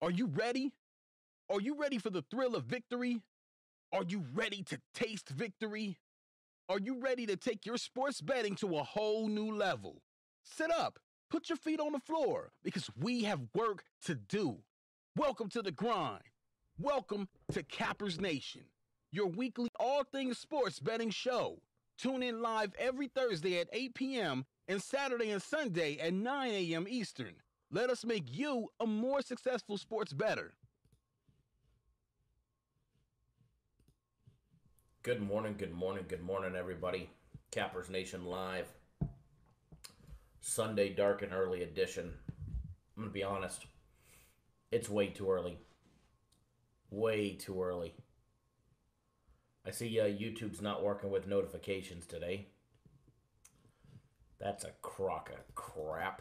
Are you ready? Are you ready for the thrill of victory? Are you ready to taste victory? Are you ready to take your sports betting to a whole new level? Sit up, put your feet on the floor, because we have work to do. Welcome to the grind. Welcome to Cappers Nation, your weekly all things sports betting show. Tune in live every Thursday at 8 p.m. and Saturday and Sunday at 9 a.m. Eastern. Let us make you a more successful sports bettor. Good morning, everybody. Cappers Nation Live. Sunday dark and early edition. I'm going to be honest. It's way too early. Way too early. I see YouTube's not working with notifications today. That's a crock of crap.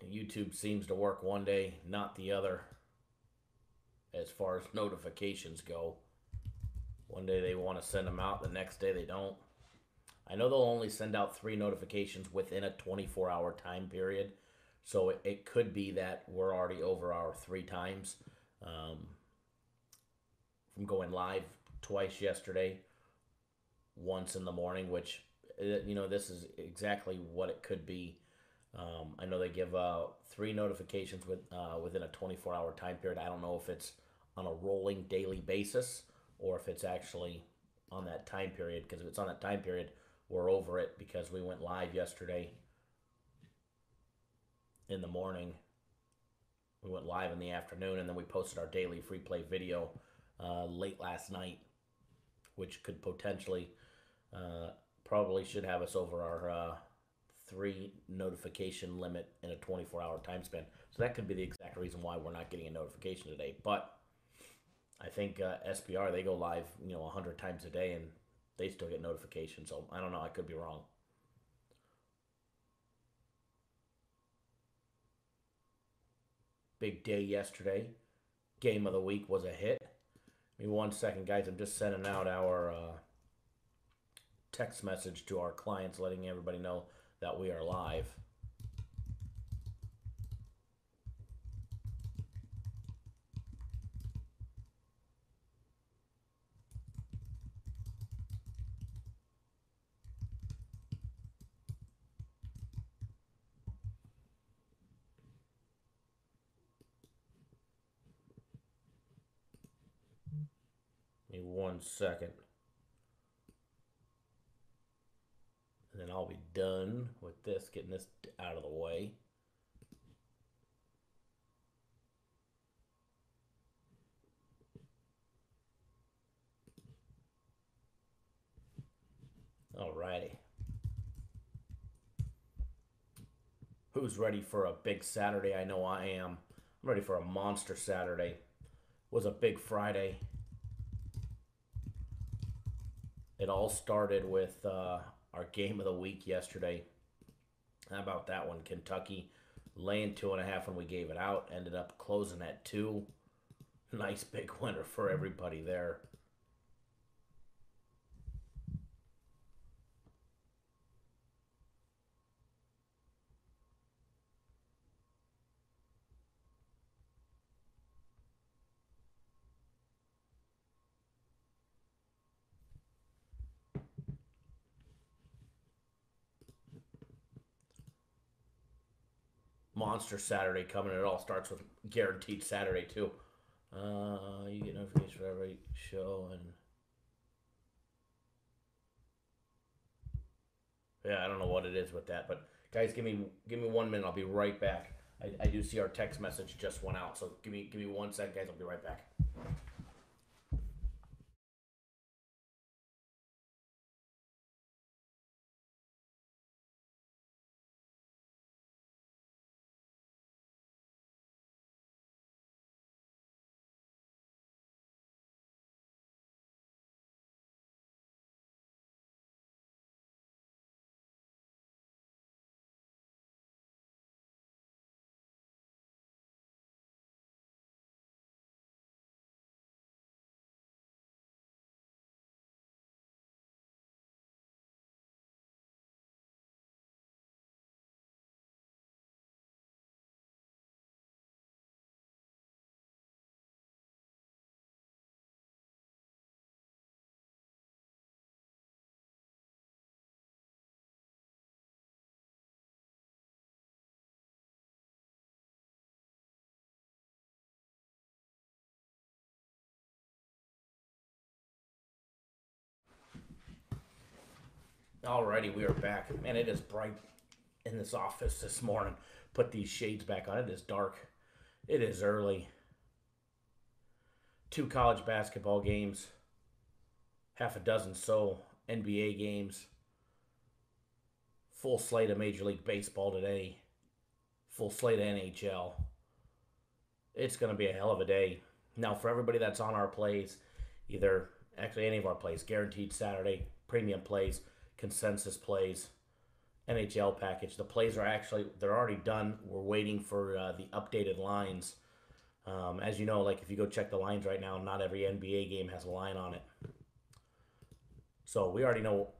YouTube seems to work one day, not the other. As far as notifications go, one day they want to send them out, the next day they don't. I know they'll only send out 3 notifications within a 24-hour time period, so it could be that we're already over our 3 times from going live twice yesterday, once in the morning, which, this is exactly what it could be. I know they give 3 notifications within a 24-hour time period. I don't know if it's on a rolling daily basis or if it's actually on that time period, because if it's on that time period, we're over it because we went live yesterday in the morning. We went live in the afternoon, and then we posted our daily free play video late last night, which could potentially, probably should have us over our 3 notification limit in a 24-hour time span. So that could be the exact reason why we're not getting a notification today. But I think SPR, they go live 100 times a day and they still get notifications. So I don't know, I could be wrong. Big day yesterday. Game of the week was a hit. Give me 1 second, guys. I'm just sending out our text message to our clients, letting everybody know that we are live. Give me 1 second. And then I'll be done with this, getting this out of the way. Alrighty. Who's ready for a big Saturday? I know I am. I'm ready for a monster Saturday. It was a big Friday. It all started with our game of the week yesterday. How about that one? Kentucky laying 2.5 when we gave it out. Ended up closing at 2. Nice big winner for everybody there. Monster Saturday coming. It all starts with Guaranteed Saturday, too. You get notifications for every show. And yeah, I don't know what it is with that. But, guys, give me 1 minute. I'll be right back. I do see our text message just went out. So give me 1 second, guys. I'll be right back. Alrighty, we are back. Man, it is bright in this office this morning. Put these shades back on. It is dark. It is early. 2 college basketball games. Half a dozen NBA games. Full slate of Major League Baseball today. Full slate of NHL. It's going to be a hell of a day. Now, for everybody that's on our plays, any of our plays, guaranteed Saturday, premium plays, consensus plays, NHL package. The plays they're already done. We're waiting for the updated lines. As you know, like if you go check the lines right now, not every NBA game has a line on it. So we already know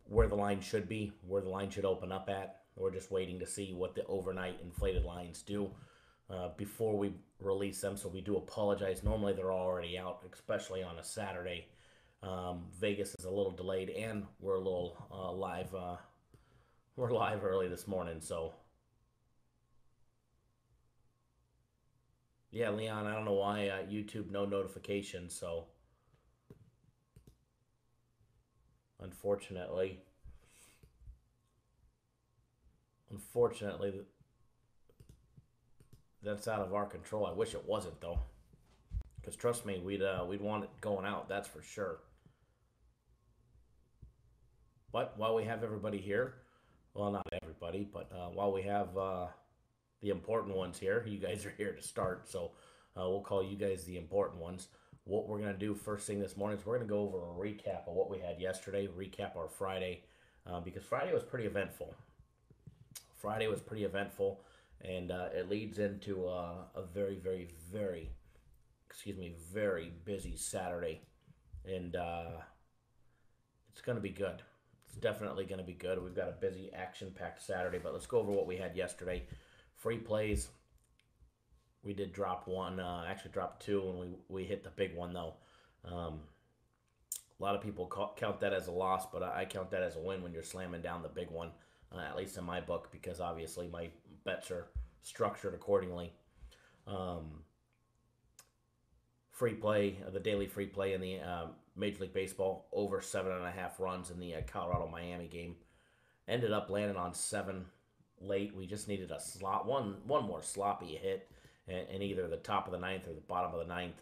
where the line should be, where the line should open up at. We're just waiting to see what the overnight inflated lines do before we release them. So we do apologize. Normally they're already out, especially on a Saturday. Vegas is a little delayed, and we're a little live. We're live early this morning, so yeah, Leon. I don't know why YouTube no notifications. So unfortunately, that's out of our control. I wish it wasn't though, because trust me, we'd want it going out. That's for sure. But while we have everybody here, well, not everybody, but while we have the important ones here, you guys are here to start, so we'll call you guys the important ones. What we're going to do first thing this morning is we're going to go over a recap of what we had yesterday, recap our Friday, because Friday was pretty eventful. And it leads into a very, very, very, very busy Saturday, and it's going to be good. It's definitely going to be good. We've got a busy, action-packed Saturday, but let's go over what we had yesterday. Free plays. We did drop one, actually dropped 2, and we hit the big one, though. A lot of people count that as a loss, but I count that as a win when you're slamming down the big one, at least in my book, because obviously my bets are structured accordingly. Free play, the daily free play in the Major League Baseball, over 7.5 runs in the Colorado-Miami game. Ended up landing on 7 late. We just needed one more sloppy hit in either the top of the 9th or the bottom of the 9th.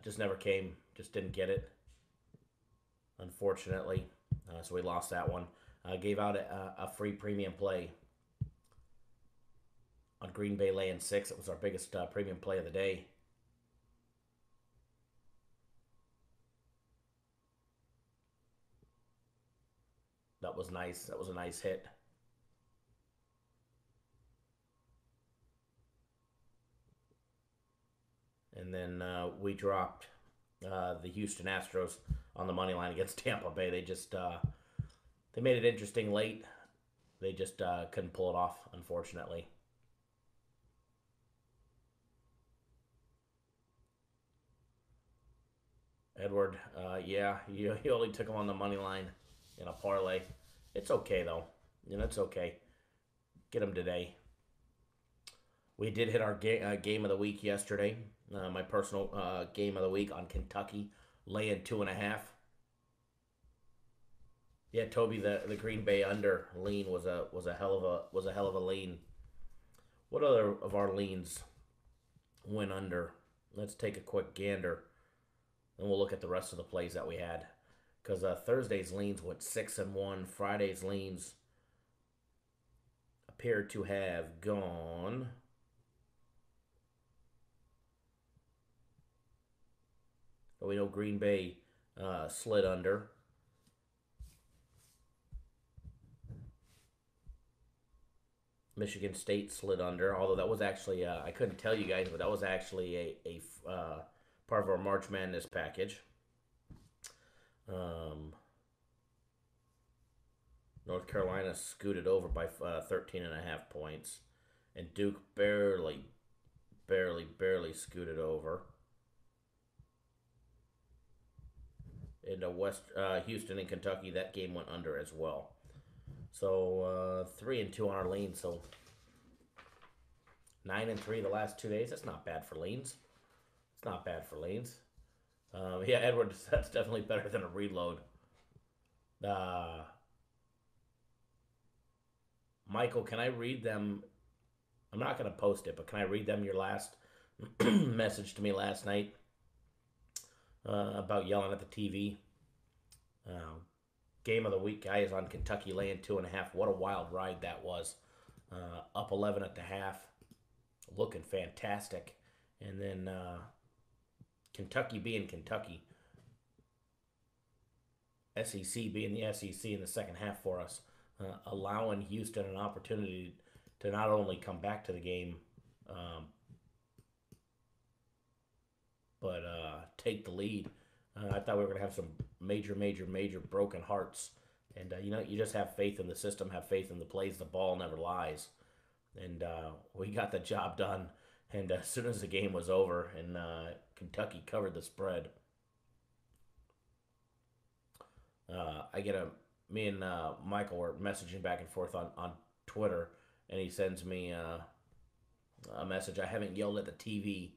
Just never came. Just didn't get it, unfortunately. So we lost that one. Gave out a free premium play on Green Bay laying 6. It was our biggest premium play of the day. That was nice. That was a nice hit. And then we dropped the Houston Astros on the money line against Tampa Bay. They just they made it interesting late. They just couldn't pull it off, unfortunately. Edward, yeah, he only took him on the money line in a parlay. It's okay, though. It's okay. Get him today. We did hit our game of the week yesterday. My personal game of the week on Kentucky, laying 2.5. Yeah, Toby, the Green Bay under lean was a hell of a lean. What other of our leans went under? Let's take a quick gander, and we'll look at the rest of the plays that we had. Because Thursday's leans went 6-1. Friday's leans appear to have gone. But we know Green Bay slid under. Michigan State slid under, although that was actually, I couldn't tell you guys, but that was actually a part of our March Madness package. North Carolina scooted over by 13.5 points, and Duke barely scooted over. In Houston and Kentucky, that game went under as well. So 3-2 on our leans. So 9-3 the last 2 days. That's not bad for leans. It's not bad for lanes. Yeah, Edwards, that's definitely better than a reload. Michael, can I read them? I'm not going to post it, but can I read them your last message to me last night about yelling at the TV? Game of the week, guys, on Kentucky laying 2.5. What a wild ride that was. Up 11 at the half, looking fantastic. And then Kentucky being Kentucky, SEC being the SEC in the second half for us, allowing Houston an opportunity to not only come back to the game, but take the lead. I thought we were going to have some major broken hearts. And, you just have faith in the system, have faith in the plays. The ball never lies. And we got the job done. And as soon as the game was over and Kentucky covered the spread, me and Michael were messaging back and forth on Twitter, and he sends me a message. I haven't yelled at the TV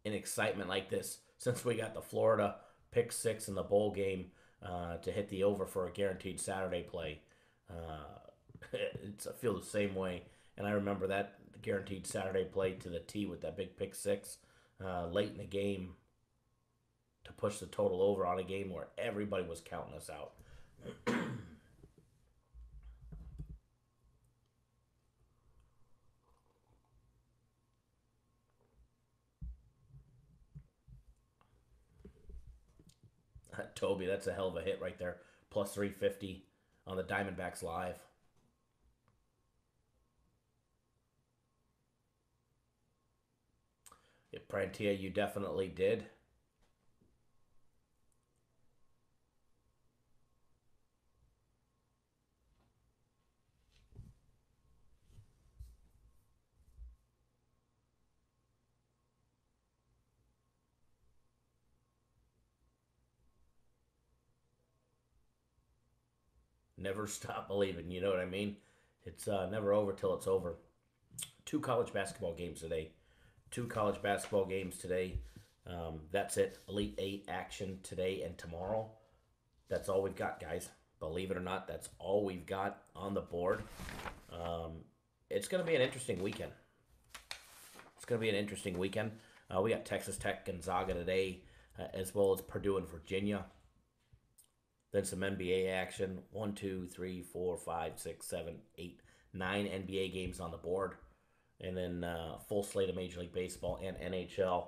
in excitement like this since we got the Florida pick six in the bowl game to hit the over for a guaranteed Saturday play. I feel the same way, and I remember that guaranteed Saturday play to the T with that big pick six late in the game to push the total over on a game where everybody was counting us out. Toby, that's a hell of a hit right there. Plus 350 on the Diamondbacks live. Yeah, Prantia, you definitely did. Never stop believing, you know what I mean? It's never over till it's over. 2 college basketball games today. 2 college basketball games today. That's it. Elite 8 action today and tomorrow. That's all we've got, guys. Believe it or not, that's all we've got on the board. It's going to be an interesting weekend. We got Texas Tech, Gonzaga today, as well as Purdue and Virginia. Then some NBA action. 1, 2, 3, 4, 5, 6, 7, 8, 9 NBA games on the board. And then full slate of Major League Baseball and NHL.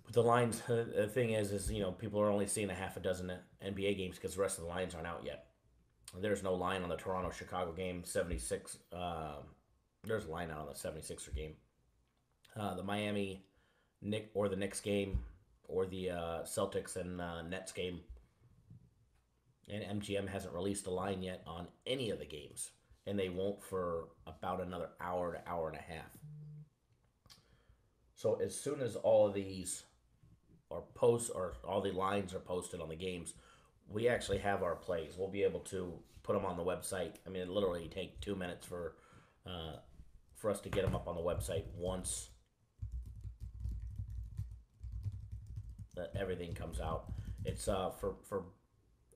But the lines, the thing is people are only seeing a half a dozen NBA games because the rest of the lines aren't out yet. There's no line on the Toronto-Chicago game, 76. There's a line out on the 76er game. The Miami or the Knicks game, or the Celtics and Nets game. And MGM hasn't released a line yet on any of the games. And they won't for about another hour to hour and a half. So as soon as all of these are or all the lines are posted on the games, we actually have our plays. We'll be able to put them on the website. I mean, it literally take 2 minutes for us to get them up on the website once that everything comes out. It's for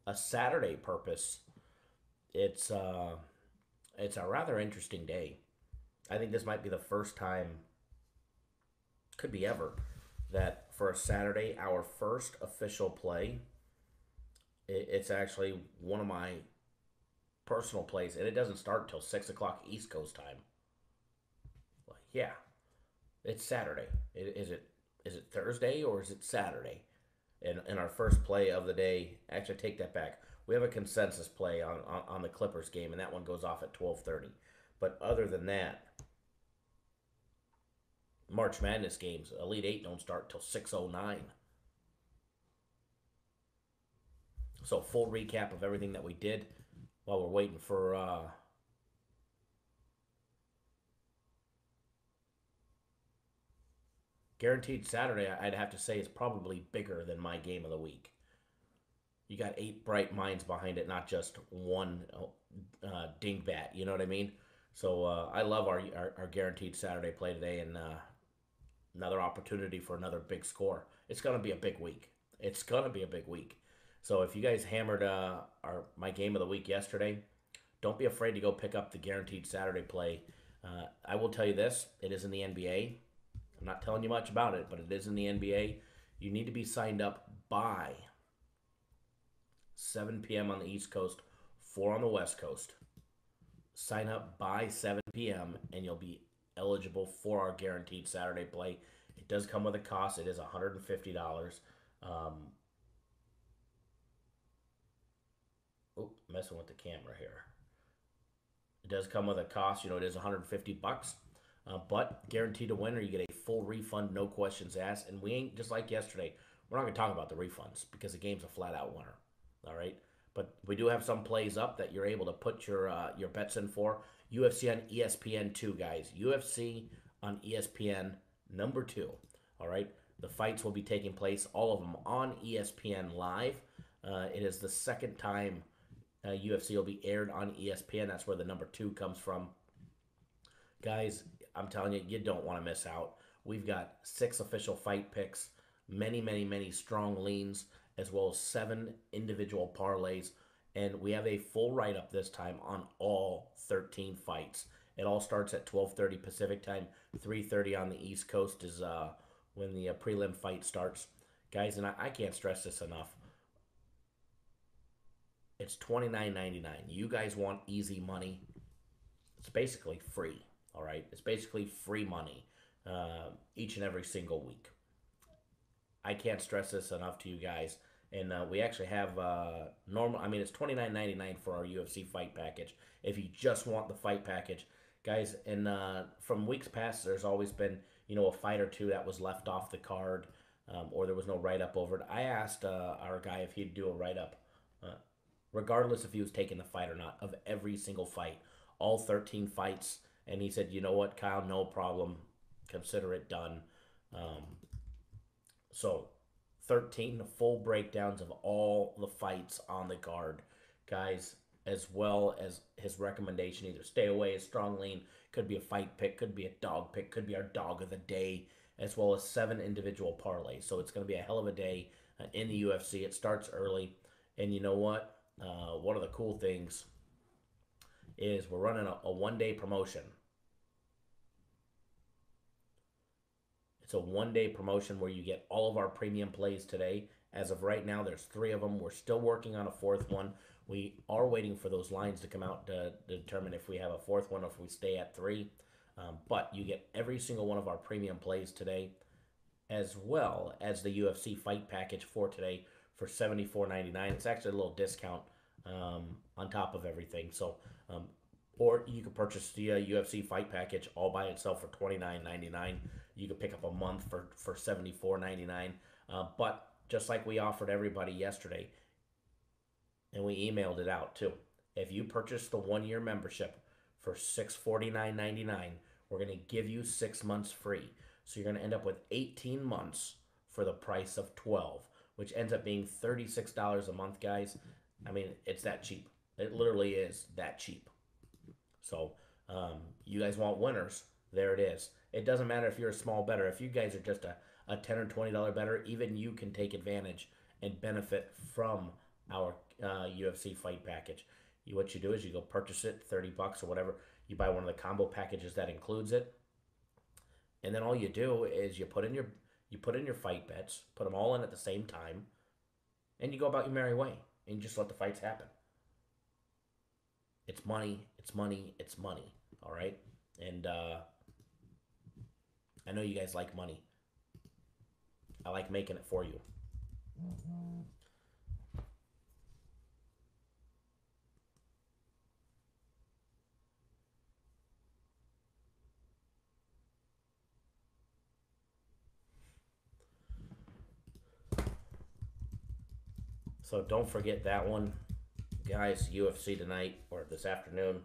a Saturday purpose. It's a rather interesting day. I think this might be the first time, could be ever, that for a Saturday, our first official play, it's actually one of my personal plays, and it doesn't start until 6 o'clock East Coast time. Yeah, it's Saturday. Is it Thursday or is it Saturday? And our first play of the day, actually take that back. We have a consensus play on the Clippers game, and that one goes off at 12:30. But other than that, March Madness games, Elite 8 don't start till 6:09. So full recap of everything that we did while we're waiting for Guaranteed Saturday, I'd have to say, is probably bigger than my game of the week. You got 8 bright minds behind it, not just one dingbat. You know what I mean? So I love our Guaranteed Saturday play today, and Another opportunity for another big score. It's going to be a big week. It's going to be a big week. So if you guys hammered my game of the week yesterday, don't be afraid to go pick up the guaranteed Saturday play. I will tell you this, it is in the NBA. I'm not telling you much about it, but it is in the NBA. You need to be signed up by 7 p.m. on the East Coast, 4 on the West Coast. Sign up by 7 p.m. and you'll be eligible for our guaranteed Saturday play. It does come with a cost. It is $150. Messing with the camera here. It does come with a cost. It is $150. But guaranteed to win, or you get a full refund, no questions asked. And we ain't, just like yesterday, we're not going to talk about the refunds because the game's a flat-out winner. All right? But we do have some plays up that you're able to put your bets in for. UFC on ESPN 2, guys. UFC on ESPN number 2. All right? The fights will be taking place, all of them, on ESPN Live. It is the second time UFC will be aired on ESPN. That's where the number 2 comes from. Guys, I'm telling you, you don't want to miss out. We've got 6 official fight picks, many, many, many strong leans, as well as 7 individual parlays. And we have a full write-up this time on all 13 fights. It all starts at 12:30 Pacific time. 3:30 on the East Coast is when the prelim fight starts. Guys, and I can't stress this enough. It's $29.99. You guys want easy money. It's basically free, all right? It's basically free money each and every single week. I can't stress this enough to you guys. And we actually have it's $29.99 for our UFC fight package if you just want the fight package. Guys, and from weeks past, there's always been, a fight or two that was left off the card or there was no write-up over it. I asked our guy if he'd do a write-up, regardless if he was taking the fight or not, of every single fight, all 13 fights. And he said, you know what, Kyle, no problem. Consider it done. So 13 full breakdowns of all the fights on the card, guys, as well as his recommendation, either stay away, a strong lean, could be a fight pick, could be a dog pick, could be our dog of the day, as well as 7 individual parlays. So it's going to be a hell of a day in the UFC. It starts early. And you know what? One of the cool things is we're running a one-day promotion. It's a one-day promotion where you get all of our premium plays today. As of right now, there's 3 of them. We're still working on a 4th one. We are waiting for those lines to come out to determine if we have a 4th one or if we stay at 3. But you get every single one of our premium plays today, as well as the UFC fight package for today for $74.99. It's actually a little discount on top of everything. So, or you could purchase the UFC fight package all by itself for $29.99. You could pick up a month for $74.99. But just like we offered everybody yesterday, and we emailed it out too, if you purchase the 1-year membership for $649.99, we're going to give you 6 months free. So you're going to end up with 18 months for the price of 12, which ends up being $36 a month, guys. I mean, it's that cheap. It literally is that cheap. So you guys want winners, there it is. It doesn't matter if you're a small bettor. If you guys are just a $10 or $20 bettor, even you can take advantage and benefit from our UFC fight package. What you do is you go purchase it, $30 or whatever. You buy one of the combo packages that includes it. And then all you do is you put in your fight bets, put them all in at the same time, and you go about your merry way, and you just let the fights happen. It's money, it's money, it's money, all right? And I know you guys like money. I like making it for you. So don't forget that one. Guys, UFC tonight or this afternoon.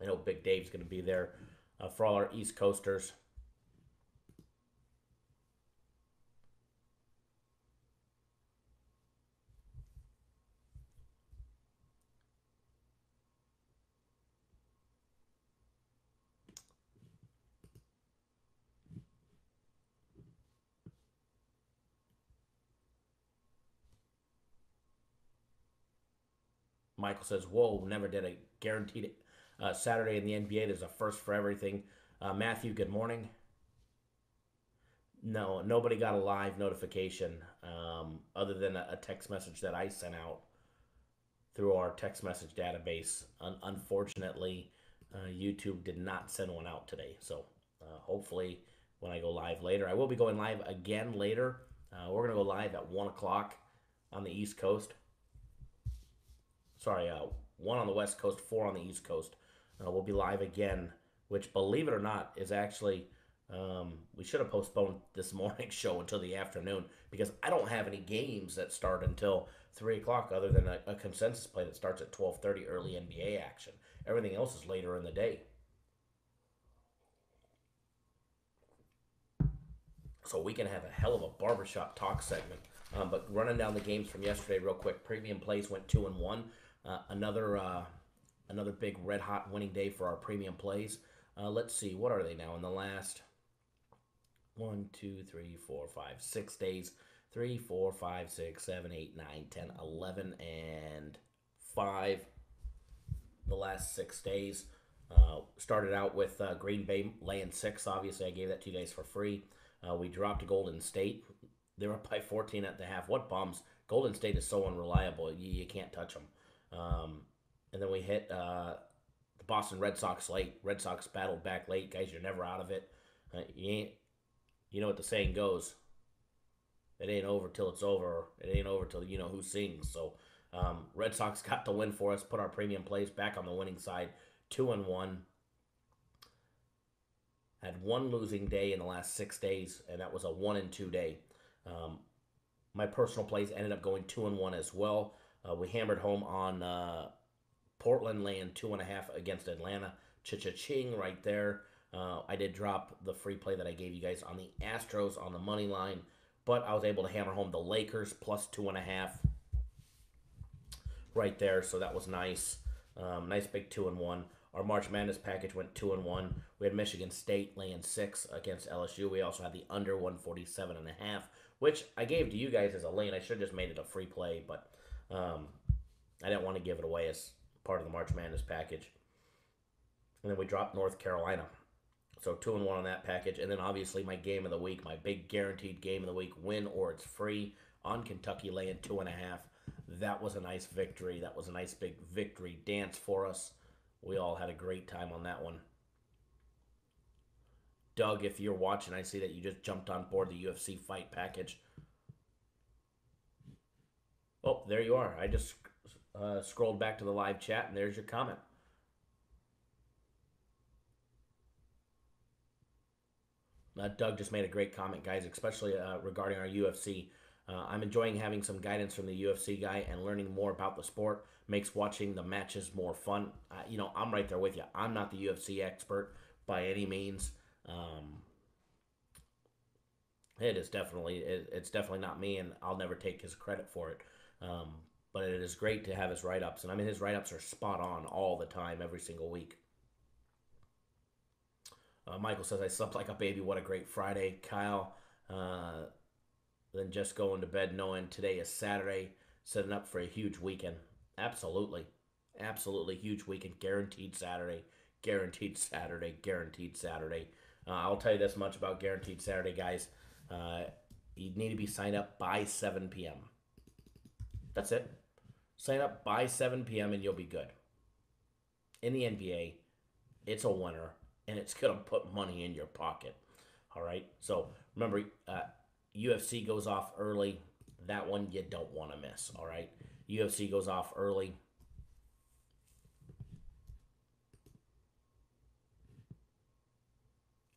I know Big Dave's going to be there for all our East Coasters. Michael says, whoa, never did a guaranteed Saturday in the NBA. There's a first for everything. Matthew, good morning. No, nobody got a live notification other than a text message that I sent out through our text message database. Unfortunately, YouTube did not send one out today. So hopefully when I go live later, I will be going live again later. We're going to go live at 1 o'clock on the East Coast. Sorry, 1 on the West Coast, 4 on the East Coast. We'll be live again, which, believe it or not, is actually, we should have postponed this morning's show until the afternoon because I don't have any games that start until 3 o'clock other than a consensus play that starts at 12:30 early NBA action. Everything else is later in the day. So we can have a hell of a barbershop talk segment. But running down the games from yesterday real quick, premium plays went 2-1. Another big red hot winning day for our premium plays. Let's see, what are they now in the last 6 days? 3, 4, 5, 6, 7, 8, 9, 10, 11, and 5. The last 6 days. Started out with Green Bay laying 6. Obviously, I gave that to you guys for free. We dropped to Golden State. They were up by 14 at the half. What bums. Golden State is so unreliable. You can't touch them. And then we hit the Boston Red Sox late. Red Sox battled back late. Guys, you're never out of it. You know what the saying goes. It ain't over till it's over. It ain't over till you know who sings. So Red Sox got the win for us. Put our premium plays back on the winning side. 2-1. Had one losing day in the last 6 days, and that was a 1-2 day. My personal plays ended up going 2-1 as well. We hammered home on Portland laying 2.5 against Atlanta. Cha-cha-ching right there. I did drop the free play that I gave you guys on the Astros on the money line, but I was able to hammer home the Lakers plus 2.5 right there, so that was nice. Nice big 2-1. Our March Madness package went 2-1. We had Michigan State laying 6 against LSU. We also had the under 147.5, which I gave to you guys as a lane. I should have just made it a free play, but I didn't want to give it away as part of the March Madness package. And then we dropped North Carolina. So 2-1 on that package. And then obviously my game of the week, my big guaranteed game of the week, win or it's free on Kentucky laying 2.5. That was a nice victory. That was a nice big victory dance for us. We all had a great time on that one. Doug, if you're watching, I see that you just jumped on board the UFC fight package. Oh, there you are. I just scrolled back to the live chat, and there's your comment. Doug just made a great comment, guys, especially regarding our UFC. I'm enjoying having some guidance from the UFC guy and learning more about the sport. Makes watching the matches more fun. I'm right there with you. I'm not the UFC expert by any means. It's definitely not me, and I'll never take his credit for it. But it is great to have his write-ups, and I mean his write-ups are spot on all the time, every single week. Michael says, I slept like a baby. What a great Friday. Kyle, then just going to bed knowing today is Saturday, setting up for a huge weekend. Absolutely. Absolutely huge weekend. Guaranteed Saturday. Guaranteed Saturday. Guaranteed Saturday. I'll tell you this much about Guaranteed Saturday, guys. You need to be signed up by 7 p.m. That's it. Sign up by 7 p.m. and you'll be good. In the NBA, it's a winner, and it's going to put money in your pocket. All right? So, remember, UFC goes off early. That one you don't want to miss. All right? UFC goes off early.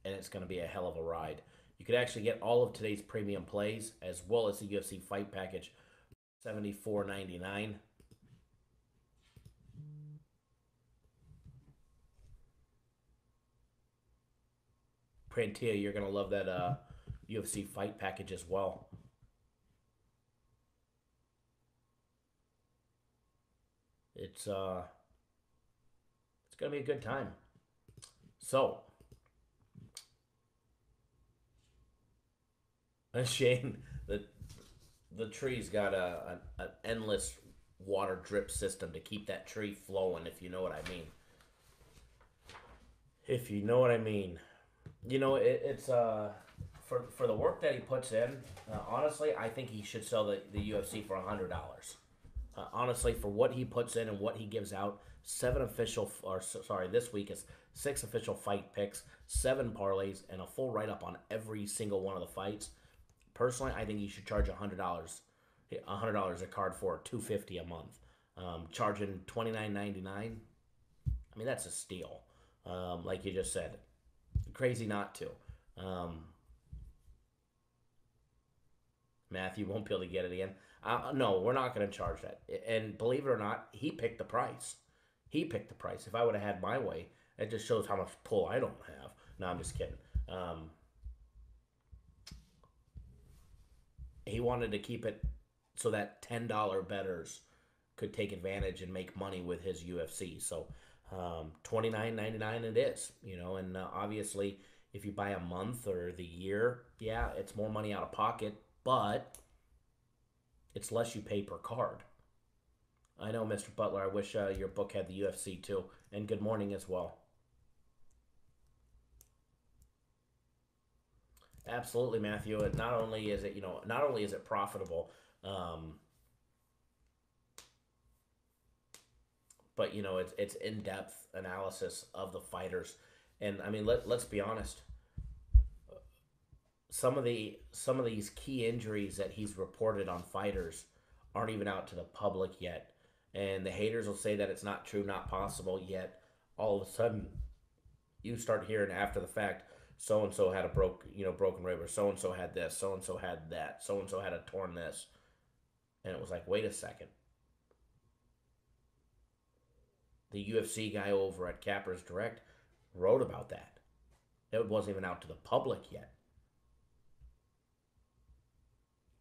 And it's going to be a hell of a ride. You could actually get all of today's premium plays as well as the UFC fight package, $74.99. Prantia, you're going to love that UFC fight package as well. It's going to be a good time. So, Shane, the tree's got an endless water drip system to keep that tree flowing, if you know what I mean. If you know what I mean. You know, it's for the work that he puts in, honestly, I think he should sell the UFC for $100. Honestly, for what he puts in and what he gives out, this week is 6 official fight picks, 7 parlays, and a full write-up on every single one of the fights. Personally, I think you should charge $100 a card for $250 a month. Charging $29.99, I mean, that's a steal. Like you just said, crazy not to. Matthew won't be able to get it again. No, we're not going to charge that. And believe it or not, he picked the price. If I would have had my way, it just shows how much pull I don't have. No, I'm just kidding. He wanted to keep it so that $10 bettors could take advantage and make money with his UFC. So $29.99 it is, you know, and obviously if you buy a month or the year, yeah, it's more money out of pocket, but it's less you pay per card. I know, Mr. Butler, I wish your book had the UFC too, and good morning as well. Absolutely, Matthew. And not only is it profitable, but you know it's in-depth analysis of the fighters. And I mean, let's be honest. Some of these key injuries that he's reported on fighters aren't even out to the public yet. And the haters will say that it's not true, not possible, yet all of a sudden you start hearing after the fact, so-and-so had a broken rib, or so-and-so had this, so-and-so had that, so-and-so had a torn this. And it was like, wait a second. The UFC guy over at Cappers Direct wrote about that. It wasn't even out to the public yet.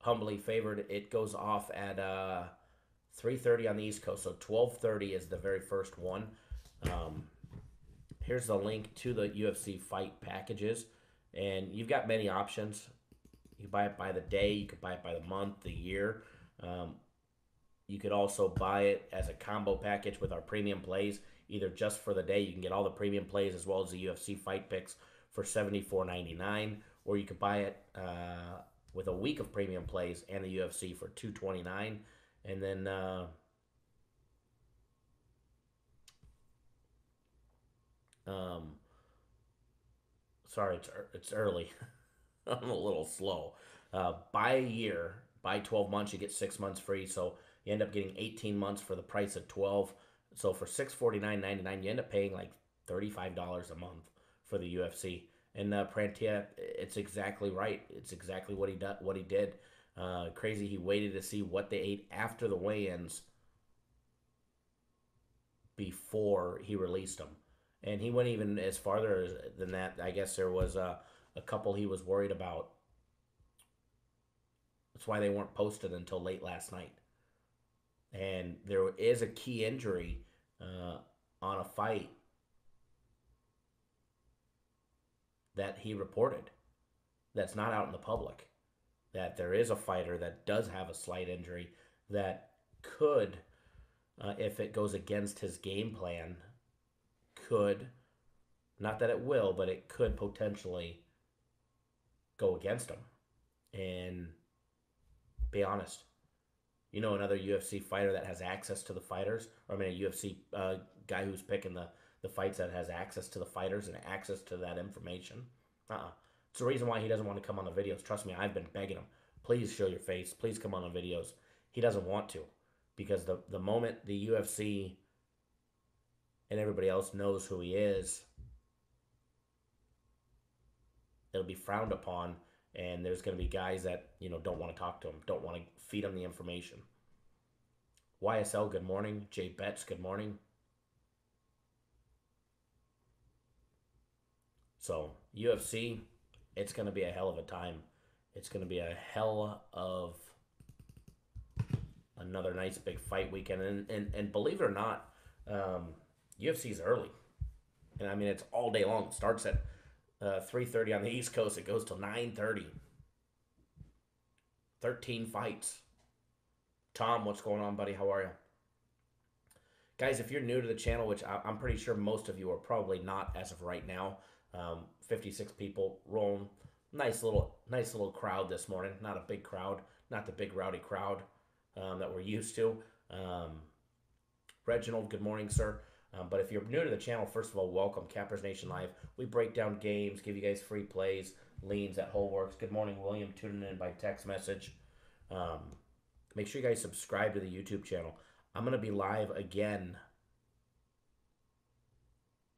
Humbly favored, it goes off at 3:30 on the East Coast, so 12:30 is the very first one. Here's the link to the UFC fight packages, and you've got many options. You buy it by the day, you could buy it by the month, the year. You could also buy it as a combo package with our premium plays, either just for the day. You can get all the premium plays as well as the UFC fight picks for $74.99, or you could buy it with a week of premium plays and the UFC for $229. And then sorry, it's early. I'm a little slow. Buy a year, buy 12 months, you get 6 months free. So you end up getting 18 months for the price of 12. So for $649.99, you end up paying like $35 a month for the UFC. And Prantia, it's exactly right. It's exactly what he did. Crazy, he waited to see what they ate after the weigh-ins before he released them. And he went even as farther than that. I guess there was a couple he was worried about. That's why they weren't posted until late last night. And there is a key injury on a fight that he reported that's not out in the public. That there is a fighter that does have a slight injury that could, if it goes against his game plan, could, not that it will, but it could potentially go against him. And be honest, you know another UFC fighter that has access to the fighters, or I mean a UFC guy who's picking the fights that has access to the fighters and access to that information? It's the reason why he doesn't want to come on the videos. Trust me, I've been begging him. Please show your face. Please come on the videos. He doesn't want to, because the moment the UFC and everybody else knows who he is, it'll be frowned upon, and there's going to be guys that, you know, don't want to talk to him, don't want to feed him the information. YSL, good morning. Jay Betts, good morning. So, UFC, it's going to be a hell of a time. It's going to be a hell of another nice big fight weekend. And believe it or not, UFC's early. And I mean, it's all day long. It starts at 3:30 on the East Coast. It goes till 9:30. 13 fights. Tom, what's going on, buddy? How are you? Guys, if you're new to the channel, which I'm pretty sure most of you are probably not as of right now, 56 people rolling. Nice little crowd this morning. Not a big crowd, not the big rowdy crowd that we're used to. Reginald, good morning, sir. But if you're new to the channel, first of all, welcome. Cappers Nation Live. We break down games, give you guys free plays, leans at whole works. Good morning, William, tuning in by text message. Make sure you guys subscribe to the YouTube channel. I'm going to be live again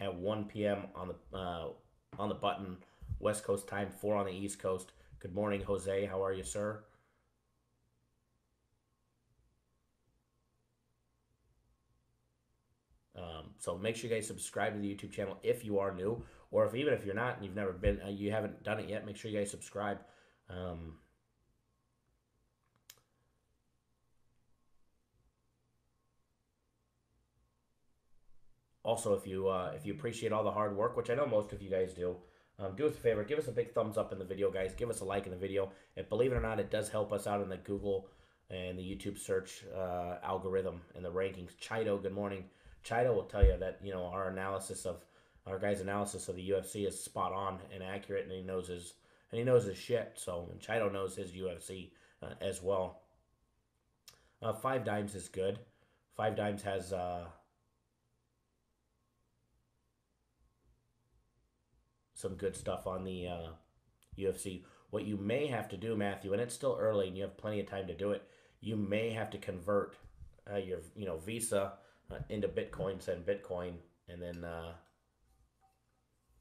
at 1 p.m. on the button, West Coast time, 4 on the East Coast. Good morning, Jose. How are you, sir? So make sure you guys subscribe to the YouTube channel if you are new, or even if you're not and you've never been, you haven't done it yet. Make sure you guys subscribe. Also, if you appreciate all the hard work, which I know most of you guys do, do us a favor, give us a big thumbs up in the video, guys. Give us a like in the video. And believe it or not, it does help us out in the Google and the YouTube search algorithm and the rankings. Chido, good morning. Chido will tell you that, you know, our guy's analysis of the UFC is spot on and accurate, and he knows his shit. So, and Chido knows his UFC as well. Five Dimes is good. Five Dimes has some good stuff on the UFC. What you may have to do, Matthew, and it's still early and you have plenty of time to do it, you may have to convert your Visa into Bitcoin, send Bitcoin, and then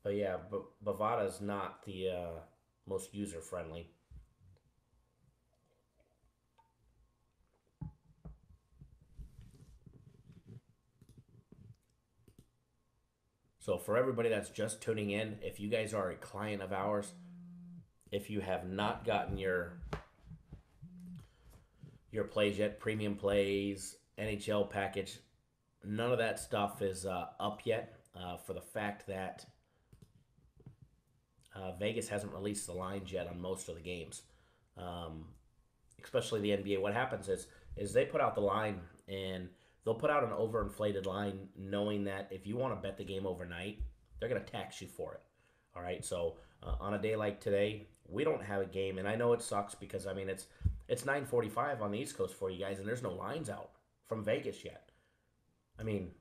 but yeah, Bovada is not the most user friendly. So for everybody that's just tuning in, if you guys are a client of ours, if you have not gotten your plays yet, premium plays, NHL package, none of that stuff is up yet for the fact that Vegas hasn't released the lines yet on most of the games, especially the NBA. What happens is they put out the line and they'll put out an overinflated line knowing that if you want to bet the game overnight, they're going to tax you for it. All right, so on a day like today, we don't have a game, and I know it sucks because, I mean, it's 9:45 on the East Coast for you guys, and there's no lines out from Vegas yet. I mean,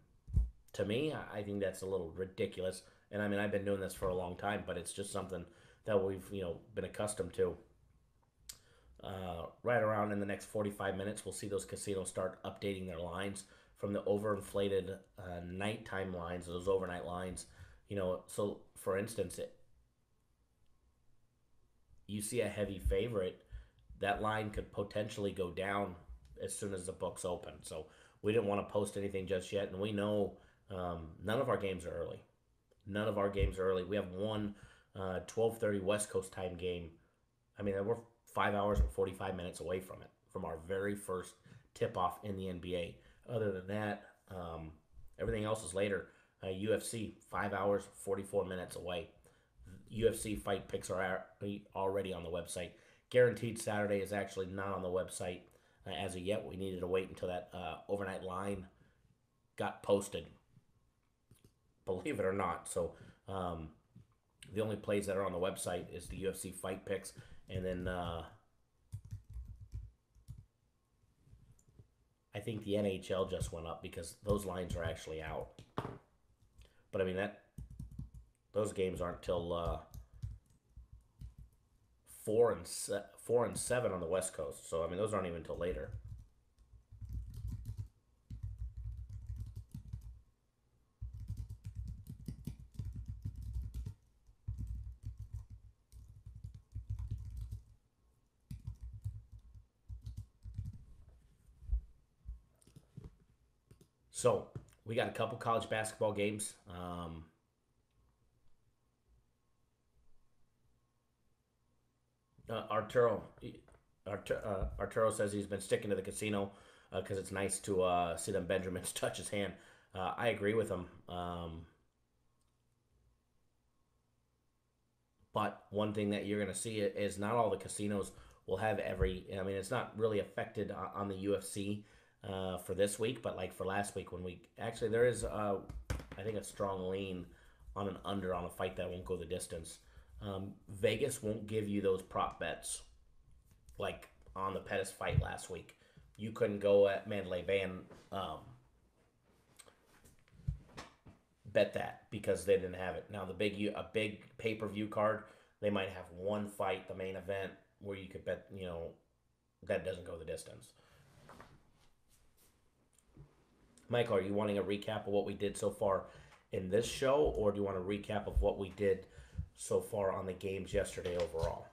to me, I think that's a little ridiculous, and I mean, I've been doing this for a long time, but it's just something that we've, been accustomed to. Right around in the next 45 minutes, we'll see those casinos start updating their lines from the overinflated nighttime lines, those overnight lines. So for instance, you see a heavy favorite, that line could potentially go down as soon as the books open. So we didn't want to post anything just yet, and we know none of our games are early. None of our games are early. We have one 12:30 West Coast time game. I mean, we're 5 hours and 45 minutes away from it, from our very first tip-off in the NBA. Other than that, everything else is later. UFC, 5 hours, 44 minutes away. UFC fight picks are already on the website. Guaranteed Saturday is actually not on the website as of yet. We needed to wait until that overnight line got posted, believe it or not. So the only plays that are on the website is the UFC fight picks, and then I think the NHL just went up because those lines are actually out. But I mean, those games aren't till 4 and 7 on the West Coast. So I mean, those aren't even till later. So we got a couple college basketball games. Arturo says he's been sticking to the casino because it's nice to see them Benjamins touch his hand. I agree with him. But one thing that you're going to see is not all the casinos will have every. I mean, it's not really affected on the UFC. for this week, but like for last week when there is I think a strong lean on an under on a fight that won't go the distance. Vegas won't give you those prop bets like on the Pettis fight last week. You couldn't go at Mandalay Bay and bet that because they didn't have it. Now a big pay-per-view card, they might have one fight, the main event, where you could bet, that doesn't go the distance. Michael, are you wanting a recap of what we did so far in this show, or do you want a recap of what we did so far on the games yesterday overall?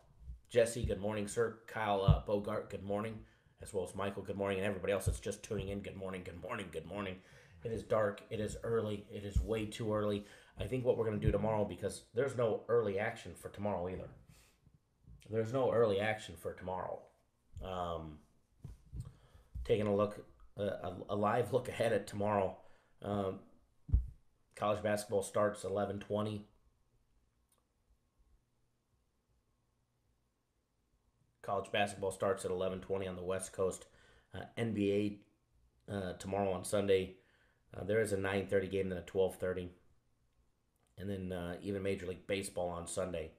Jesse, good morning, sir. Kyle Bogart, good morning. As well as Michael, good morning. And everybody else that's just tuning in, good morning, good morning, good morning. It is dark. It is early. It is way too early. I think what we're going to do tomorrow, because there's no early action for tomorrow either. There's no early action for tomorrow. Taking a look, a live look ahead at tomorrow. College basketball starts 11:20. College basketball starts at 11:20 on the West Coast. NBA tomorrow on Sunday. There is a 9:30 game, then a 12:30. And then even Major League Baseball on Sunday,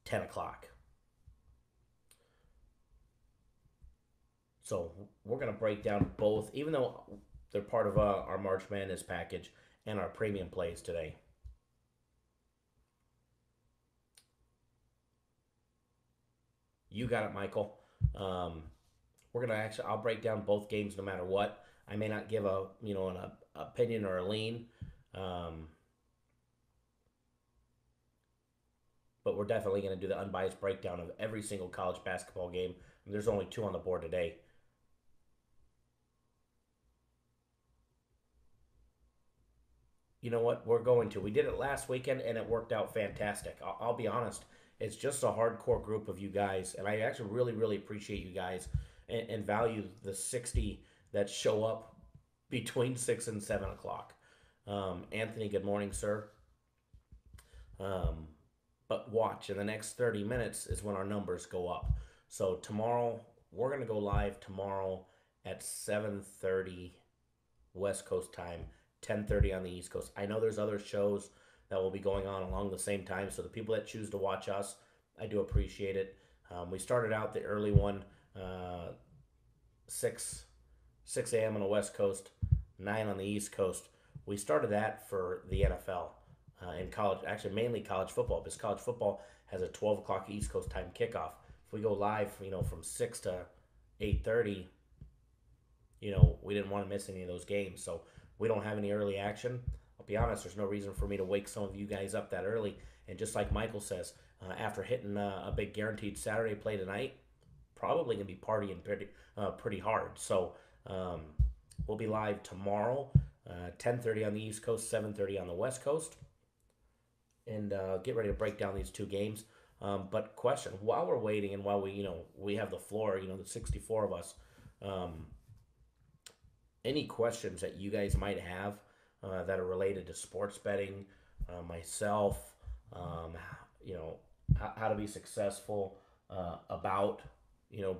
10 o'clock. So we're going to break down both, even though they're part of our March Madness package and our premium plays today. You got it, Michael. We're gonna I'll break down both games no matter what. I may not give an opinion or a lean, but we're definitely gonna do the unbiased breakdown of every single college basketball game. There's only 2 on the board today. You know what? We did it last weekend and it worked out fantastic. I'll be honest. It's just a hardcore group of you guys, and I actually really, really appreciate you guys and value the 60 that show up between 6 and 7 o'clock. Anthony, good morning, sir. But watch, in the next 30 minutes is when our numbers go up. So tomorrow, we're going to go live tomorrow at 7:30 West Coast time, 10:30 on the East Coast. I know there's other shows that will be going on along the same time. So the people that choose to watch us, I do appreciate it. We started out the early one, 6 a.m. on the West Coast, 9 on the East Coast. We started that for the NFL in college, actually mainly college football, because college football has a 12 o'clock East Coast time kickoff. If we go live, from 6 to 8:30, we didn't want to miss any of those games. So we don't have any early action. I'll be honest, there's no reason for me to wake some of you guys up that early. And just like Michael says, after hitting a big guaranteed Saturday play tonight, probably going to be partying pretty hard. So we'll be live tomorrow, 10:30 on the East Coast, 7:30 on the West Coast. And get ready to break down these 2 games. But question, while we're waiting and while we have the floor, the 64 of us, any questions that you guys might have that are related to sports betting, myself, how to be successful about,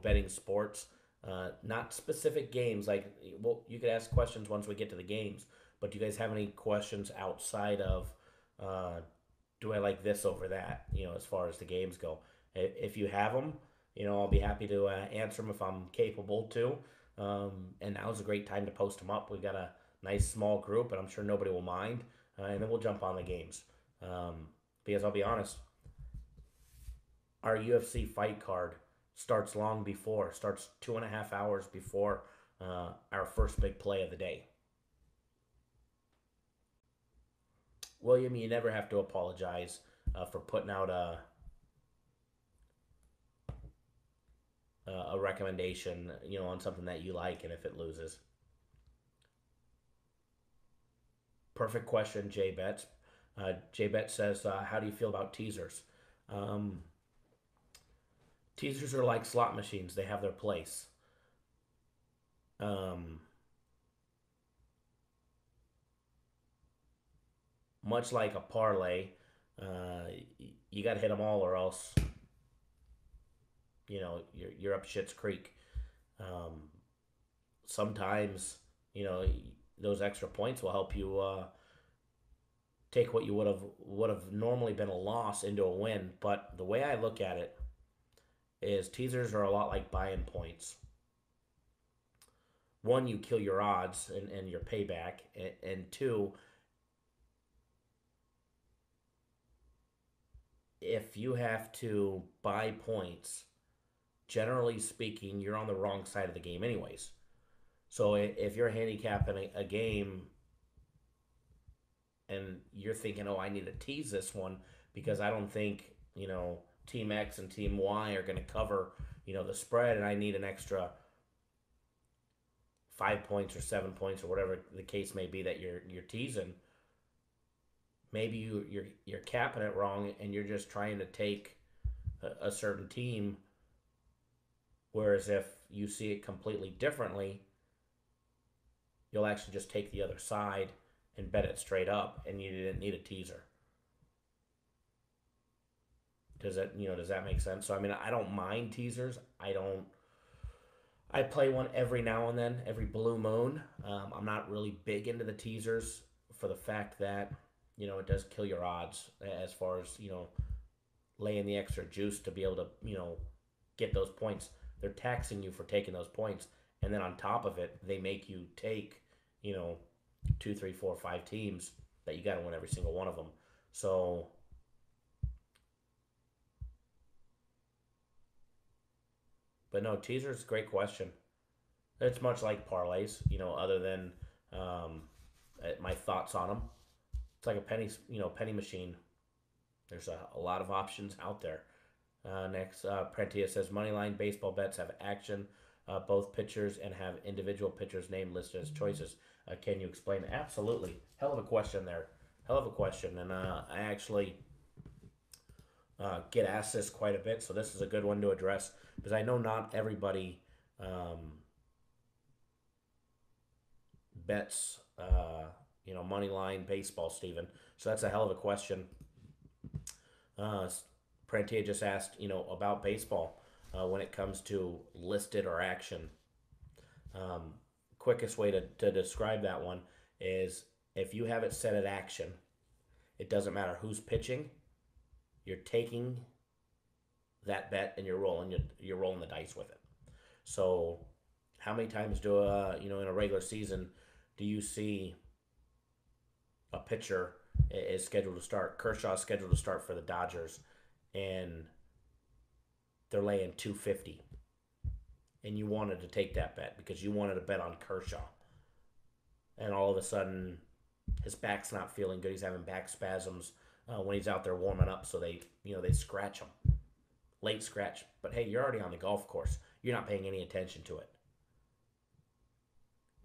betting sports, not specific games. You could ask questions once we get to the games, but do you guys have any questions outside of, do I like this over that, as far as the games go? If you have them, I'll be happy to answer them if I'm capable to. And now's a great time to post them up. We've got a nice small group, and I'm sure nobody will mind. And then we'll jump on the games. Because I'll be honest, our UFC fight card starts starts 2.5 hours before our first big play of the day. William, you never have to apologize for putting out a recommendation, on something that you like, and if it loses. Perfect question, Jay Betts. Jay Betts says, how do you feel about teasers? Teasers are like slot machines. They have their place. Much like a parlay, you got to hit them all or else, you're up shit's creek. sometimes, those extra points will help you take what you would have normally been a loss into a win. But the way I look at it is teasers are a lot like buying points. One, you kill your odds and your payback, and two, if you have to buy points, generally speaking, you're on the wrong side of the game anyways. So if you're handicapping a game and you're thinking, oh, I need to tease this one because I don't think, Team X and Team Y are going to cover, the spread, and I need an extra 5 points or 7 points or whatever the case may be that you're teasing. Maybe you're capping it wrong and you're just trying to take a certain team. Whereas if you see it completely differently, you'll actually just take the other side and bet it straight up, and you didn't need a teaser. Does that make sense? So I don't mind teasers. I play one every now and then, every blue moon. I'm not really big into the teasers for the fact that it does kill your odds as far as laying the extra juice to be able to get those points. They're taxing you for taking those points, and then on top of it, they make you take 2, 3, 4, 5 teams that you got to win every single one of them. So but no, teasers, great question. It's much like parlays, other than my thoughts on them. It's like a penny machine. There's a lot of options out there. Next, Prentia says moneyline baseball bets have action, both pitchers, and have individual pitchers' name listed as choices. Can you explain? Absolutely. Hell of a question there. Hell of a question. And I actually get asked this quite a bit, so this is a good one to address because I know not everybody bets, money line baseball, Steven. So that's a hell of a question. Prentia just asked, about baseball when it comes to listed or action. Quickest way to describe that one is if you have it set at action, it doesn't matter who's pitching. You're taking that bet and you're rolling the dice with it. So how many times in a regular season do you see a pitcher is scheduled to start? Kershaw is scheduled to start for the Dodgers, and they're laying 250. And you wanted to take that bet because you wanted to bet on Kershaw. And all of a sudden, his back's not feeling good. He's having back spasms when he's out there warming up, so they scratch him. Late scratch. But hey, you're already on the golf course. You're not paying any attention to it.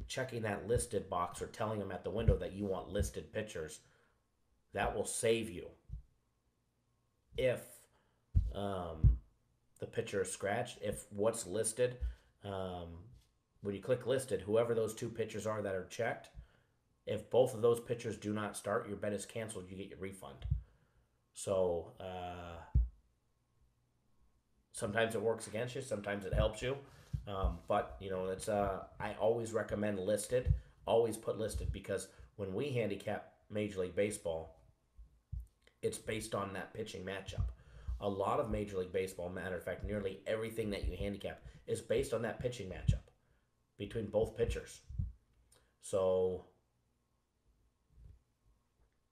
Checking that listed box or telling them at the window that you want listed pitchers, that will save you. If the pitcher is scratched, if what's listed, when you click listed, whoever those two pitchers are that are checked, if both of those pitchers do not start, your bet is canceled, you get your refund. So sometimes it works against you, sometimes it helps you. But it's I always recommend listed. Always put listed, because when we handicap Major League Baseball, it's based on that pitching matchup. A lot of Major League Baseball, matter of fact, nearly everything that you handicap is based on that pitching matchup between both pitchers. So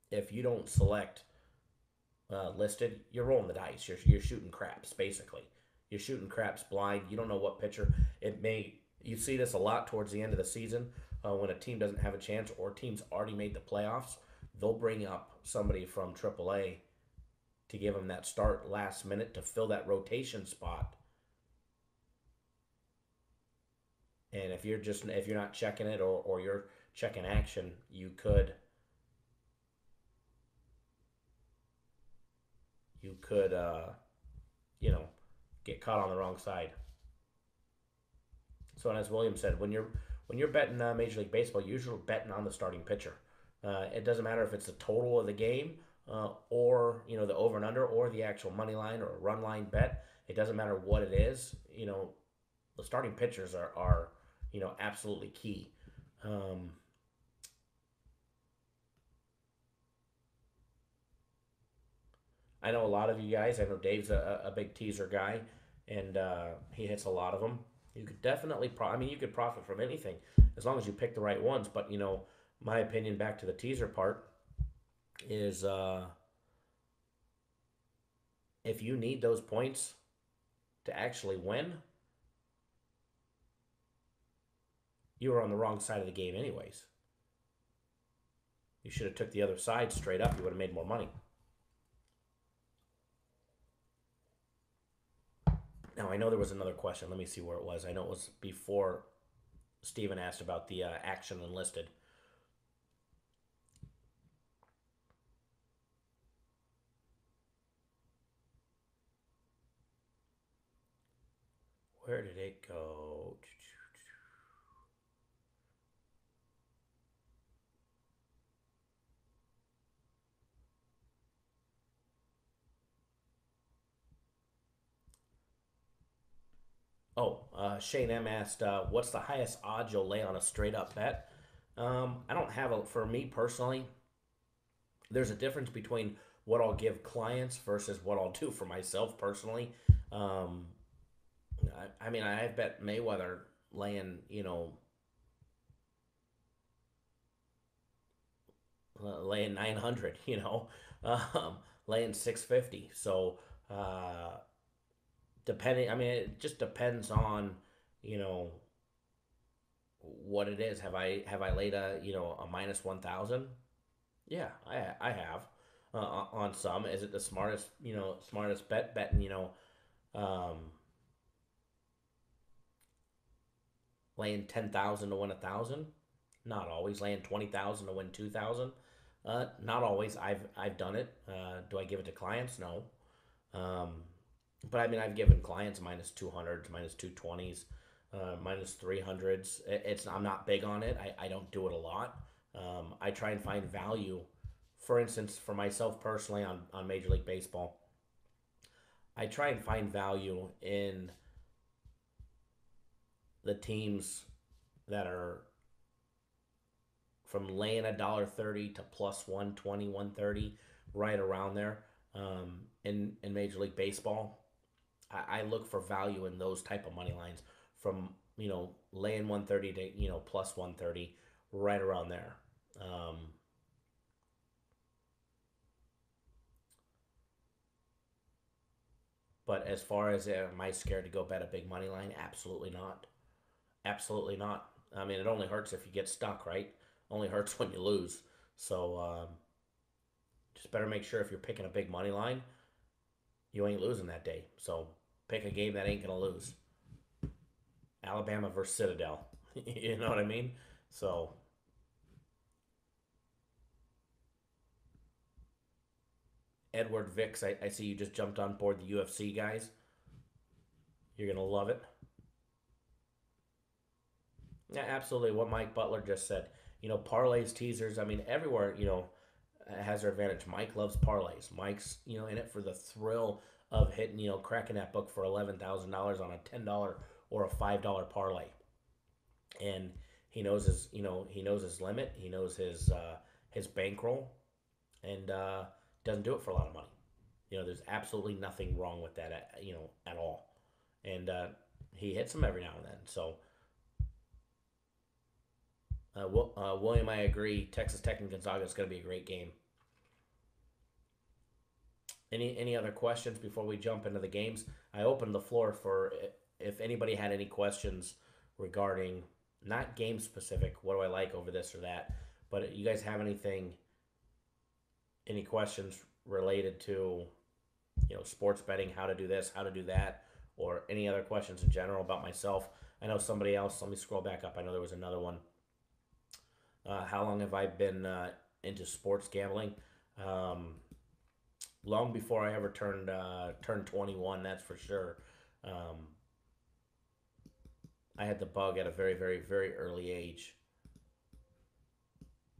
if you don't select listed, you're rolling the dice. You're shooting craps, basically. You're shooting craps blind. You don't know what pitcher. You see this a lot towards the end of the season when a team doesn't have a chance or team's already made the playoffs. They'll bring up somebody from AAA to give them that start last minute to fill that rotation spot. And if you're not checking it or you're checking action, you could get caught on the wrong side. So, and as William said, when you're betting Major League Baseball, you're usually betting on the starting pitcher. It doesn't matter if it's the total of the game or the over and under or the actual money line or a run line bet. It doesn't matter what it is. The starting pitchers are absolutely key. I know a lot of you guys. I know Dave's a big teaser guy, and he hits a lot of them. You could definitely, you could profit from anything as long as you pick the right ones. But my opinion, back to the teaser part, is if you need those points to actually win, you were on the wrong side of the game anyways. You should have took the other side straight up. You would have made more money. Now, I know there was another question. Let me see where it was. I know it was before Steven asked about the action enlisted. Where did it go? Oh, Shane M asked, what's the highest odds you'll lay on a straight up bet? I don't have a, for me personally, there's a difference between what I'll give clients versus what I'll do for myself personally. I bet Mayweather laying, laying 900, laying 650. So, depending, it just depends on, what it is. Have I laid a minus 1,000? Yeah, I have on some. Is it the smartest bet betting, um, laying 10,000 to win 1,000? Not always. Laying 20,000 to win 2,000? Not always. I've done it. Do I give it to clients? No. But I've given clients minus 200s, minus 220s, minus 300s. I'm not big on it. I don't do it a lot. I try and find value. For instance, for myself personally on Major League Baseball, I try and find value in the teams that are from laying $1.30 to plus 120, 130, right around there. In Major League Baseball, I look for value in those type of money lines from laying 130 to plus 130, right around there. But as far as am I scared to go bet a big money line? Absolutely not. Absolutely not. It only hurts if you get stuck, right? Only hurts when you lose. So just better make sure if you're picking a big money line, you ain't losing that day. So pick a game that ain't gonna lose. Alabama versus Citadel. You know what I mean? So Edward Vicks, I see you just jumped on board the UFC guys. You're gonna love it. Yeah, absolutely. What Mike Butler just said. Parlays, teasers. Everywhere. Has their advantage. Mike loves parlays. Mike's in it for the thrill of hitting cracking that book for $11,000 on a $10 or a $5 parlay, and he knows his limit. He knows his bankroll, and doesn't do it for a lot of money. There's absolutely nothing wrong with that at all, and he hits them every now and then. So. William, I agree. Texas Tech and Gonzaga is going to be a great game. Any other questions before we jump into the games? I opened the floor for if anybody had any questions regarding not game specific. What do I like over this or that? But you guys have any questions related to sports betting, how to do this, how to do that, or any other questions in general about myself? I know somebody else. Let me scroll back up. I know there was another one. How long have I been into sports gambling? Long before I ever turned 21, that's for sure. I had the bug at a very, very, very early age.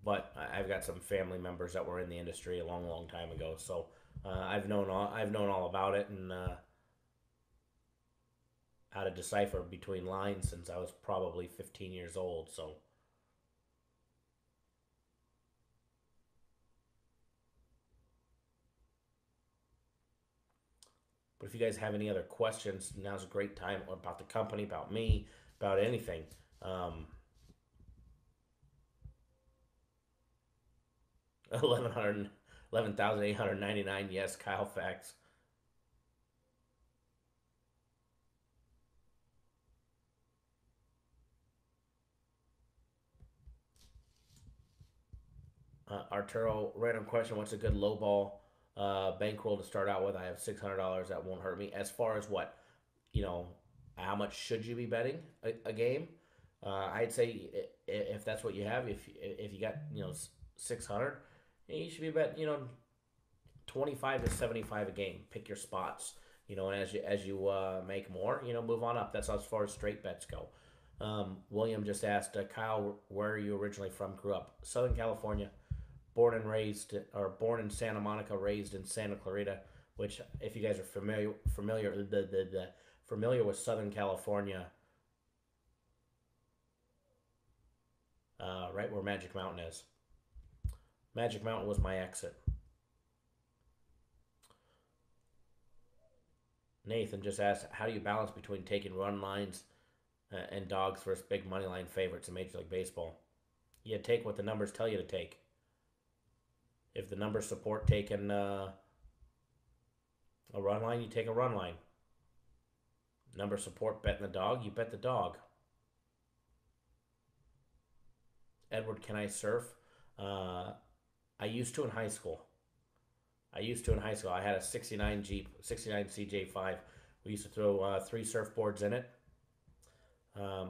But I've got some family members that were in the industry a long, long time ago, so I've known all about it, and how to decipher between lines since I was probably 15 years old. So, but if you guys have any other questions, now's a great time about the company, about me, about anything. 11,899. Yes, Kyle Facts. Arturo, random question. What's a good low ball bankroll to start out with? I have $600. That won't hurt me. As far as what, you know, how much should you be betting a game? I'd say if that's what you have, if you got 600, you should be betting 25 to 75 a game. Pick your spots. And as you make more, move on up. That's as far as straight bets go. William just asked, Kyle, where are you originally from? Grew up Southern California, born in Santa Monica, raised in Santa Clarita. Which, if you guys are familiar with Southern California, right where Magic Mountain is. Magic Mountain was my exit. Nathan just asked, how do you balance between taking run lines and dogs versus big money line favorites in Major League Baseball? You take what the numbers tell you to take. If the numbers support taking a run line, you take a run line. Numbers support betting the dog, you bet the dog. Edward, can I surf? I used to in high school. I had a 69 Jeep, 69 CJ5. We used to throw 3 surfboards in it. My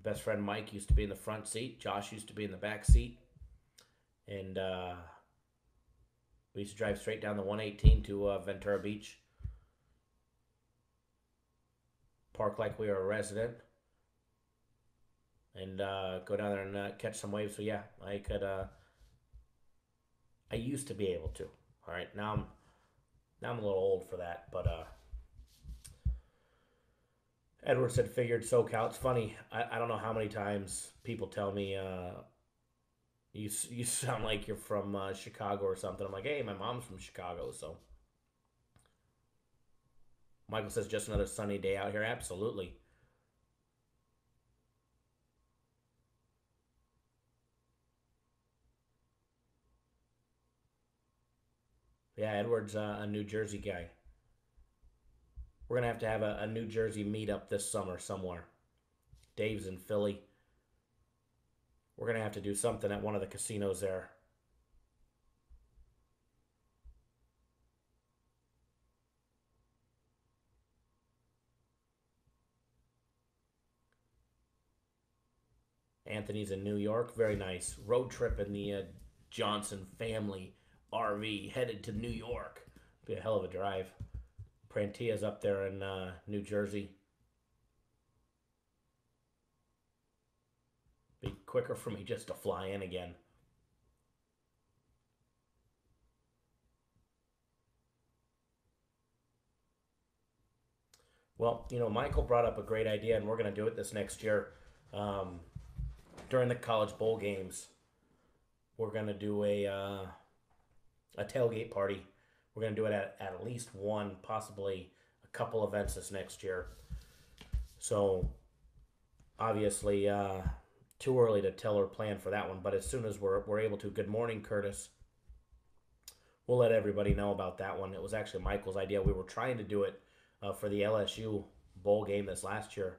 best friend Mike used to be in the front seat. Josh used to be in the back seat. And we used to drive straight down the 118 to Ventura Beach. Park like we were a resident. And go down there and catch some waves. So yeah, I could... I used to be able to. All right, now I'm a little old for that, but Edward said figured SoCal. It's funny. I don't know how many times people tell me you sound like you're from Chicago or something. I'm like, hey, my mom's from Chicago, so. Michael says just another sunny day out here. Absolutely. Yeah, Edward's a New Jersey guy. We're going to have a New Jersey meetup this summer somewhere. Dave's in Philly. We're going to have to do something at one of the casinos there. Anthony's in New York. Very nice. Road trip in the Johnson family RV headed to New York. Be a hell of a drive. Prantia's up there in New Jersey. Be quicker for me just to fly in again. Well, Michael brought up a great idea, and we're going to do it this next year. During the college bowl games, we're going to do a tailgate party. We're going to do it at least one, possibly a couple events this next year. So, obviously, too early to tell or plan for that one. But as soon as we're able to, good morning, Curtis. We'll let everybody know about that one. It was actually Michael's idea. We were trying to do it for the LSU bowl game this last year.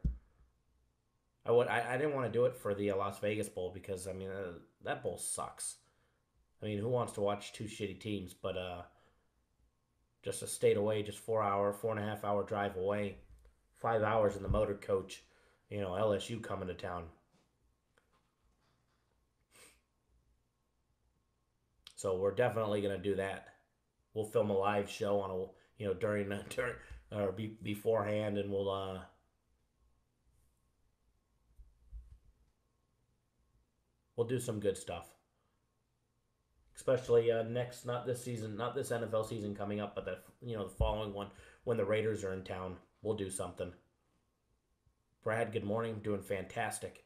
I didn't want to do it for the Las Vegas Bowl because, that bowl sucks. Who wants to watch 2 shitty teams? But just a state away, just 4.5 hour drive away, 5 hours in the motor coach, LSU coming to town. So we're definitely going to do that. We'll film a live show on during or beforehand, and we'll do some good stuff. Especially not this season, not this NFL season coming up, but the following one when the Raiders are in town. We'll do something. Brad, good morning. Doing fantastic.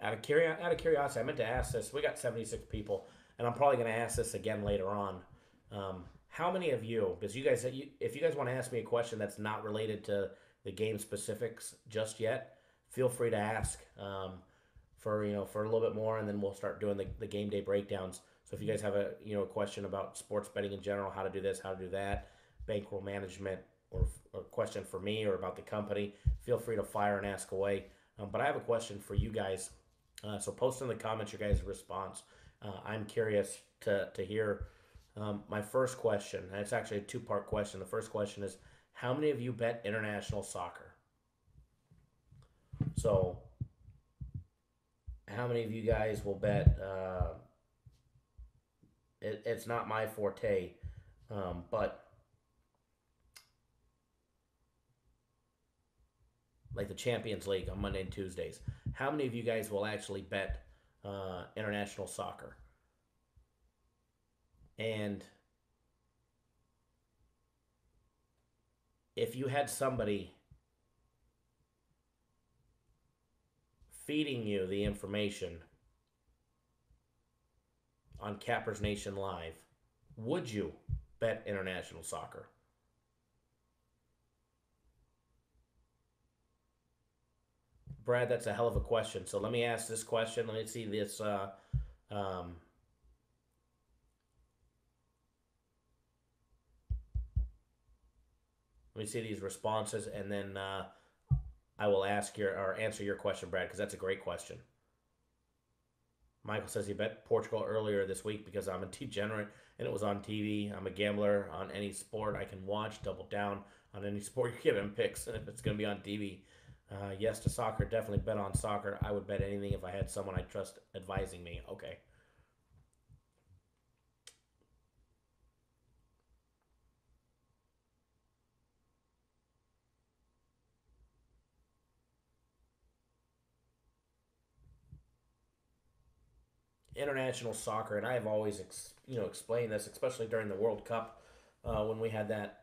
Out of curiosity, I meant to ask this. We got 76 people, and I'm probably going to ask this again later on. How many of you, because you guys, if you guys want to ask me a question that's not related to the game specifics just yet, feel free to ask for a little bit more, and then we'll start doing the game day breakdowns. So if you guys have a question about sports betting in general, how to do this, how to do that, bankroll management, or a question for me or about the company, feel free to fire and ask away. But I have a question for you guys. So post in the comments your guys' response. I'm curious to hear my first question. And it's actually a two-part question. The first question is, how many of you bet international soccer? So how many of you guys will bet? It's not my forte, but like the Champions League on Monday and Tuesdays. How many of you guys will actually bet international soccer? And if you had somebody feeding you the information on Cappers Nation Live, would you bet international soccer? Brad, that's a hell of a question. So let me ask this question. Let me see this. Let me see these responses, and then I will answer your question, Brad, because that's a great question. Michael says he bet Portugal earlier this week because I'm a degenerate and it was on TV. I'm a gambler on any sport I can watch, double down on any sport you're giving picks, and if it's going to be on TV. Yes to soccer, definitely bet on soccer. I would bet anything if I had someone I trust advising me. Okay. International soccer, and I've always explained this, especially during the World Cup when we had that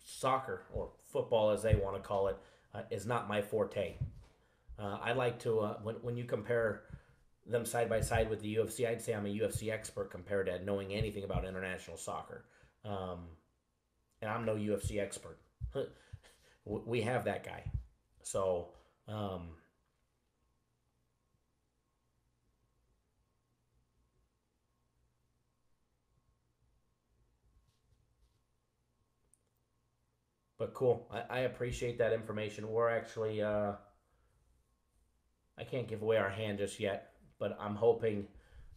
soccer or football, as they want to call it, is not my forte. I like to when you compare them side by side with the UFC, I'd say I'm a UFC expert compared to knowing anything about international soccer, and I'm no UFC expert. We have that guy, so. But cool. I appreciate that information. We're actually, I can't give away our hand just yet, but I'm hoping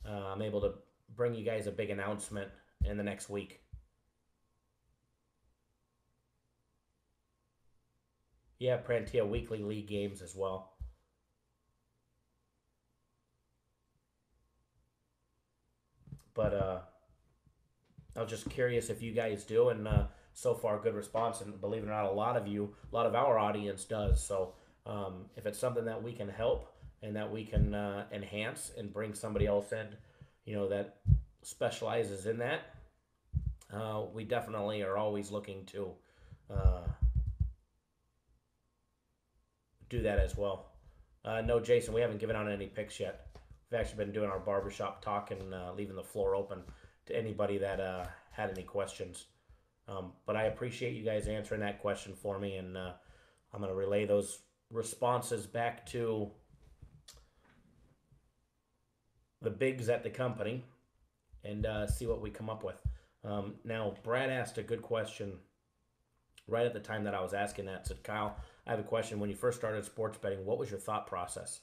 I'm able to bring you guys a big announcement in the next week. Yeah, Prantia weekly league games as well. But I was just curious if you guys do, and so far good response, and believe it or not, a lot of our audience does. So if it's something that we can help and that we can enhance and bring somebody else in, that specializes in that, we definitely are always looking to do that as well. No, Jason, we haven't given out any picks yet. We've actually been doing our barbershop talk and leaving the floor open to anybody that had any questions. But I appreciate you guys answering that question for me, and I'm going to relay those responses back to the bigs at the company and see what we come up with. Now, Brad asked a good question right at the time that I was asking that. Said, Kyle, I have a question. When you first started sports betting, what was your thought process?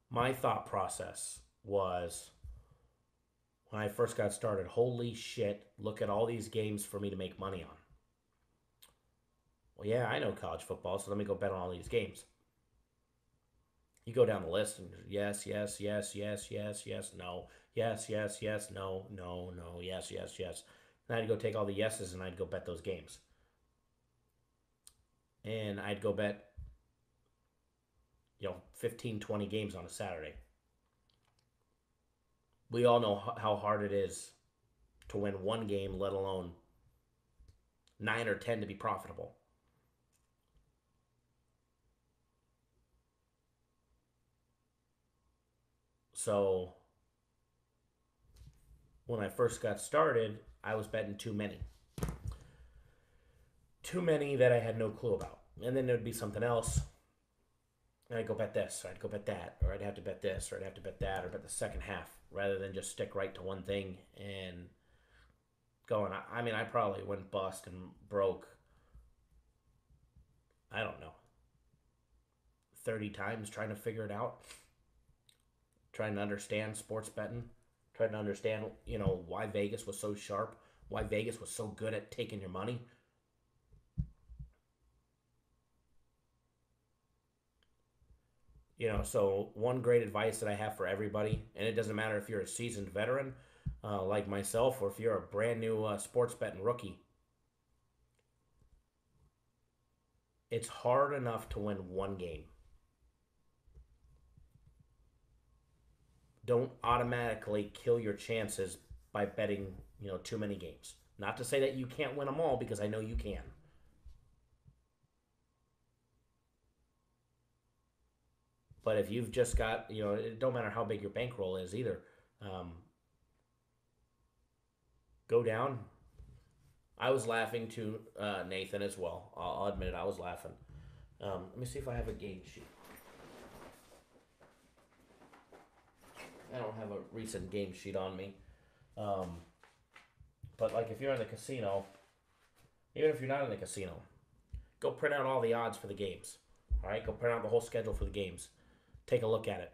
My thought process was, when I first got started, holy shit, look at all these games for me to make money on. Well, yeah, I know college football, so let me go bet on all these games. You go down the list and yes, yes, yes, yes, yes, yes, no, yes, yes, yes, no, no, no, yes, yes, yes. And I'd go take all the yeses and I'd go bet those games. and I'd go bet, 15, 20 games on a Saturday. We all know how hard it is to win one game, let alone 9 or 10 to be profitable. So when I first got started, I was betting too many. Too many that I had no clue about. And then there'd be something else. And I'd go bet this, or I'd go bet that, or I'd have to bet this, or I'd have to bet that, or bet the second half, rather than just stick right to one thing and going. I mean, I probably went bust and broke, I don't know, 30 times trying to figure it out, trying to understand sports betting, trying to understand, why Vegas was so sharp, why Vegas was so good at taking your money. So one great advice that I have for everybody, and it doesn't matter if you're a seasoned veteran like myself or if you're a brand new sports betting rookie, it's hard enough to win one game. Don't automatically kill your chances by betting, too many games. Not to say that you can't win them all, because I know you can. But if you've just got, it don't matter how big your bankroll is either. Go down. I was laughing to Nathan as well. I'll admit it, I was laughing. Let me see if I have a game sheet. I don't have a recent game sheet on me. But like if you're in the casino, even if you're not in the casino, go print out all the odds for the games. All right, go print out the whole schedule for the games. Take a look at it.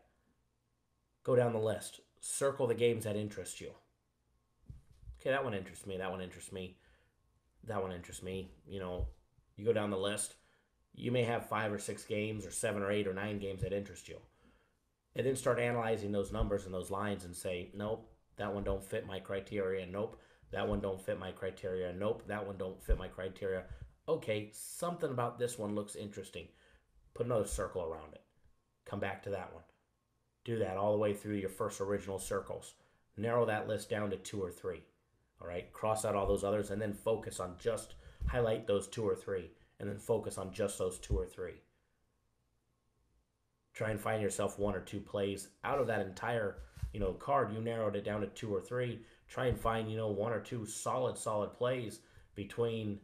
Go down the list. Circle the games that interest you. Okay, that one interests me. That one interests me. That one interests me. You go down the list. You may have 5 or 6 games or 7 or 8 or 9 games that interest you. And then start analyzing those numbers and those lines and say, nope, that one don't fit my criteria. Nope, that one don't fit my criteria. Nope, that one don't fit my criteria. Okay, something about this one looks interesting. Put another circle around it. Come back to that one. Do that all the way through your first original circles. Narrow that list down to 2 or 3. All right, cross out all those others and then focus on just, highlight those 2 or 3, and then focus on just those 2 or 3. Try and find yourself 1 or 2 plays out of that entire, card. You narrowed it down to 2 or 3. Try and find, 1 or 2 solid plays between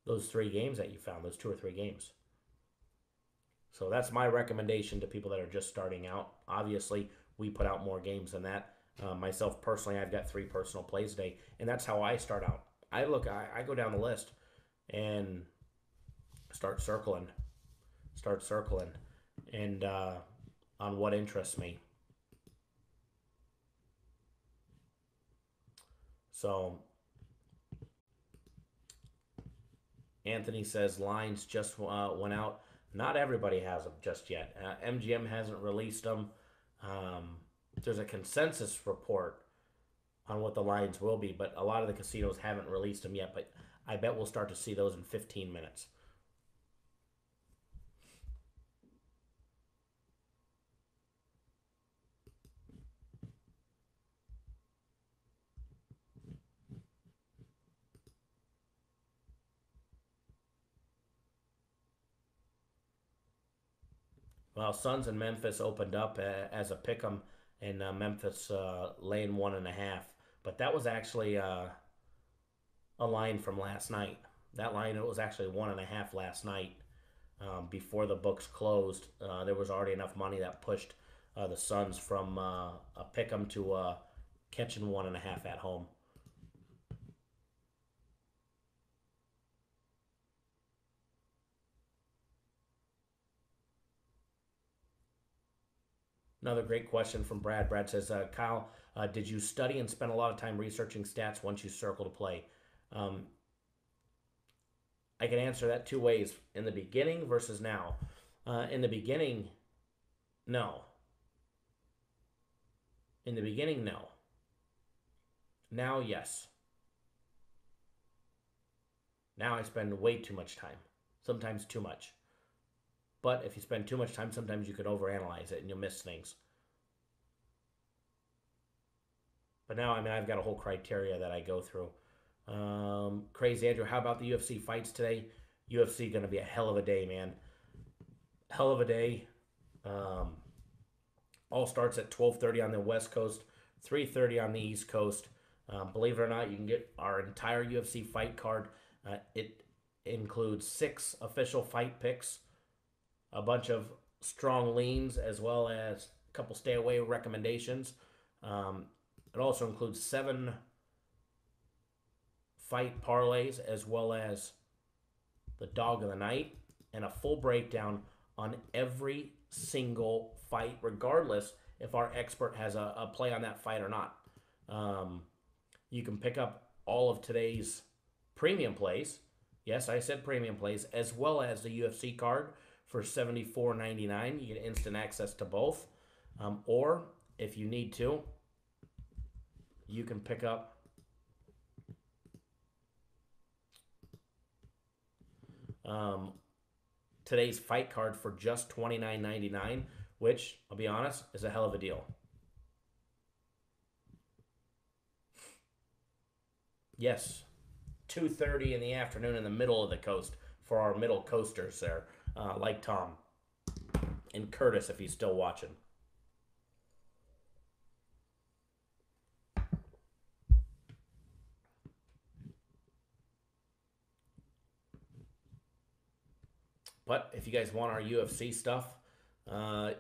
those 3 games that you found, those 2 or 3 games. So that's my recommendation to people that are just starting out. Obviously, we put out more games than that. Myself personally, I've got 3 personal plays a day, and that's how I start out. I go down the list and start circling, and on what interests me. So Anthony says lines just went out. Not everybody has them just yet. MGM hasn't released them. There's a consensus report on what the lines will be, but a lot of the casinos haven't released them yet. But I bet we'll start to see those in 15 minutes. Well, Suns and Memphis opened up as a pick'em, and Memphis laying 1.5. But that was actually a line from last night. That line, it was actually 1.5 last night. Before the books closed, there was already enough money that pushed the Suns from a pick'em to catching 1.5 at home. Another great question from Brad. Brad says, Kyle, did you study and spend a lot of time researching stats once you circle to play? I can answer that 2 ways. In the beginning versus now. In the beginning, no. In the beginning, no. Now, yes. Now I spend way too much time sometimes too much. But if you spend too much time, sometimes you can overanalyze it and you'll miss things. But now, I mean, I've got a whole criteria that I go through. Crazy Andrew, how about the UFC fights today? UFC going to be a hell of a day, man. Hell of a day. All starts at 12:30 on the West Coast, 3:30 on the East Coast. Believe it or not, you can get our entire UFC fight card. It includes 6 official fight picks, a bunch of strong leans, as well as a couple stay away recommendations. It also includes 7 fight parlays, as well as the dog of the night, and a full breakdown on every single fight, regardless if our expert has a play on that fight or not. You can pick up all of today's premium plays. Yes, I said premium plays, as well as the UFC card for $74.99. You get instant access to both. Or if you need to, you can pick up today's fight card for just $29.99, which, I'll be honest, is a hell of a deal. Yes, 2:30 in the afternoon in the middle of the coast for our middle coasters there, like Tom and Curtis if he's still watching. But if you guys want our UFC stuff, you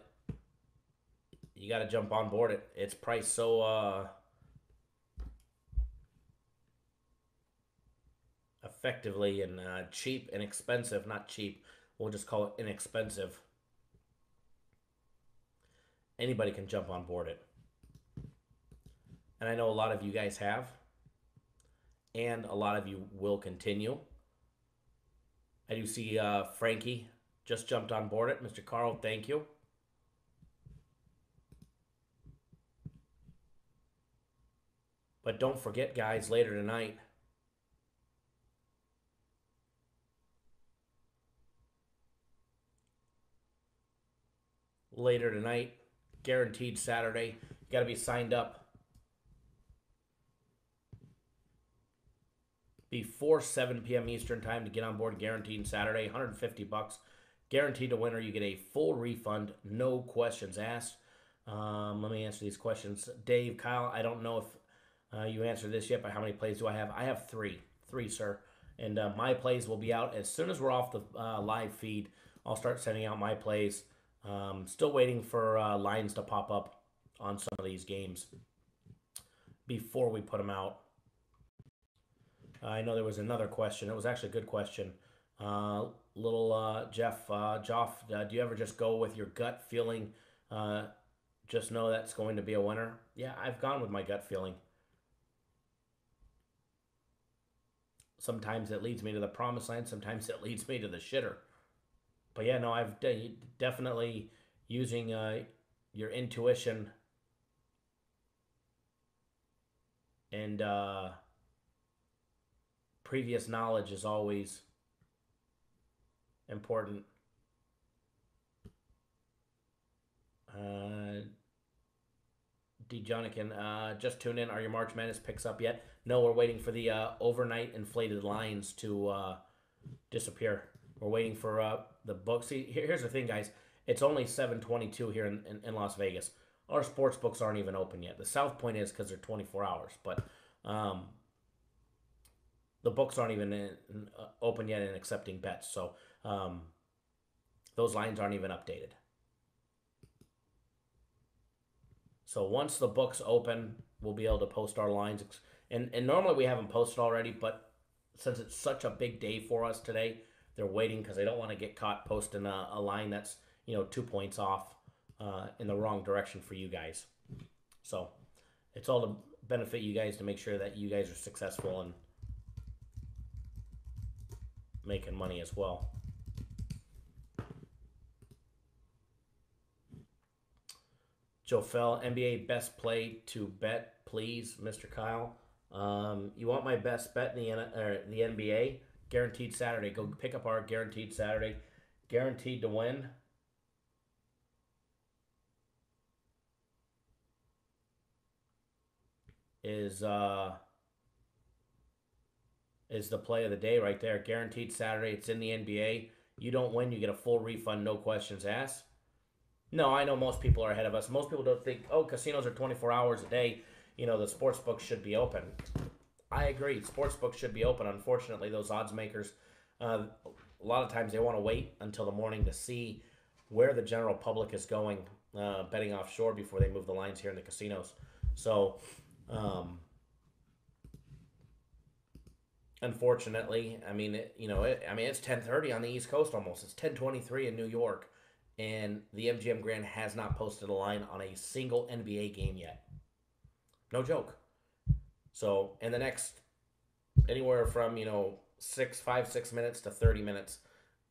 got to jump on board it. It's priced so effectively and cheap and expensive. Not cheap. We'll just call it inexpensive. Anybody can jump on board it. And I know a lot of you guys have. And a lot of you will continue. I do see Frankie just jumped on board it. Mr. Carl, thank you. But don't forget, guys, later tonight, guaranteed Saturday, you got to be signed up before 7 p.m. Eastern time to get on board Guaranteed Saturday. $150. Guaranteed to win, or you get a full refund, no questions asked. Let me answer these questions. Dave, Kyle, I don't know if you answered this yet, but how many plays do I have? I have 3. 3, sir. And my plays will be out as soon as we're off the live feed. I'll start sending out my plays. Still waiting for lines to pop up on some of these games before we put them out. I know there was another question. It was actually a good question. Jeff, do you ever just go with your gut feeling? Just know that's going to be a winner? Yeah, I've gone with my gut feeling. Sometimes it leads me to the promised land. Sometimes it leads me to the shitter. But yeah, no, I've definitely using your intuition and previous knowledge is always important. D. Jonican, just tune in. Are your March Madness picks up yet? No, we're waiting for the overnight inflated lines to disappear. We're waiting for the books. See, here's the thing, guys. It's only 7:22 here in Las Vegas. Our sports books aren't even open yet. The South Point is because they're 24 hours, but the books aren't even open yet and accepting bets. So those lines aren't even updated. So once the books open, we'll be able to post our lines. And normally we have them posted already, but since it's such a big day for us today, they're waiting because they don't want to get caught posting a line that's 2 points off in the wrong direction for you guys. So it's all to benefit you guys, to make sure that you guys are successful and making money as well. Joe Fell, NBA best play to bet, please, Mr. Kyle. You want my best bet in the NBA? Guaranteed Saturday. Go pick up our Guaranteed Saturday. Guaranteed to win. Is the play of the day right there. Guaranteed Saturday. It's in the NBA. You don't win, you get a full refund, no questions asked. No, I know most people are ahead of us. Most people don't think, oh, casinos are 24 hours a day. The sports books should be open. I agree. Sports books should be open. Unfortunately, those odds makers, a lot of times they want to wait until the morning to see where the general public is going betting offshore before they move the lines here in the casinos. So, unfortunately, it's 10:30 on the East Coast almost. It's 10:23 in New York, and the MGM Grand has not posted a line on a single NBA game yet. No joke. So, in the next anywhere from 6 minutes to 30 minutes,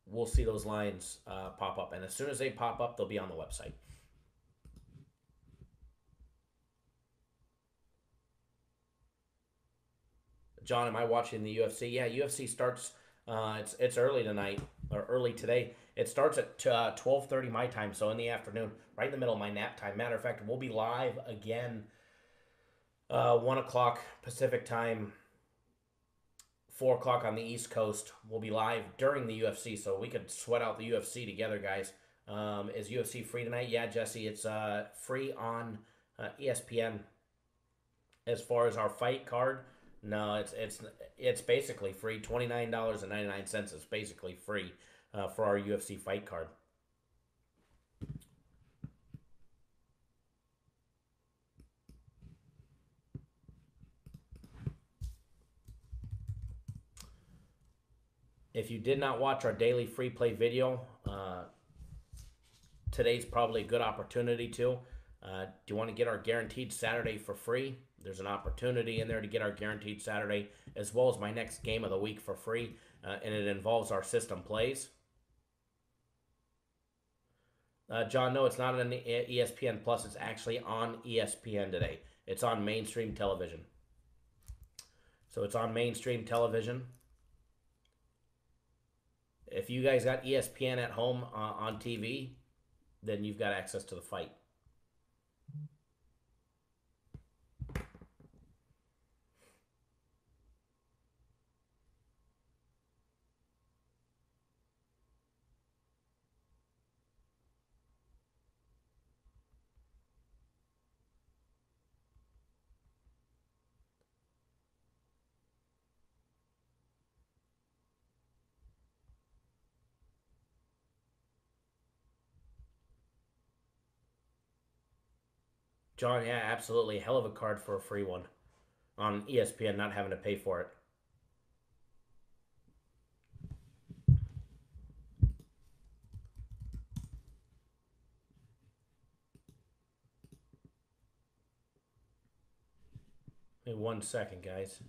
we'll see those lines pop up, and as soon as they pop up, they'll be on the website. John, am I watching the UFC? Yeah, UFC starts. It's early tonight or early today. It starts at 12:30 my time, so in the afternoon, right in the middle of my nap time. Matter of fact, we'll be live again 1 o'clock Pacific time, 4 o'clock on the East Coast. We'll be live during the UFC, so we could sweat out the UFC together, guys. Is UFC free tonight? Yeah, Jesse, it's free on ESPN. As far as our fight card, no, it's basically free. $29.99 is basically free for our UFC fight card. If you did not watch our daily free play video, today's probably a good opportunity to. Do you want to get our Guaranteed Saturday for free? There's an opportunity in there to get our Guaranteed Saturday, as well as my next game of the week for free, and it involves our system plays. John, no, it's not on ESPN Plus. It's actually on ESPN today. It's on mainstream television. So it's on mainstream television. If you guys got ESPN at home on TV, then you've got access to the fight. John, yeah, absolutely. Hell of a card for a free one on ESPN, not having to pay for it. Give me 1 second, guys.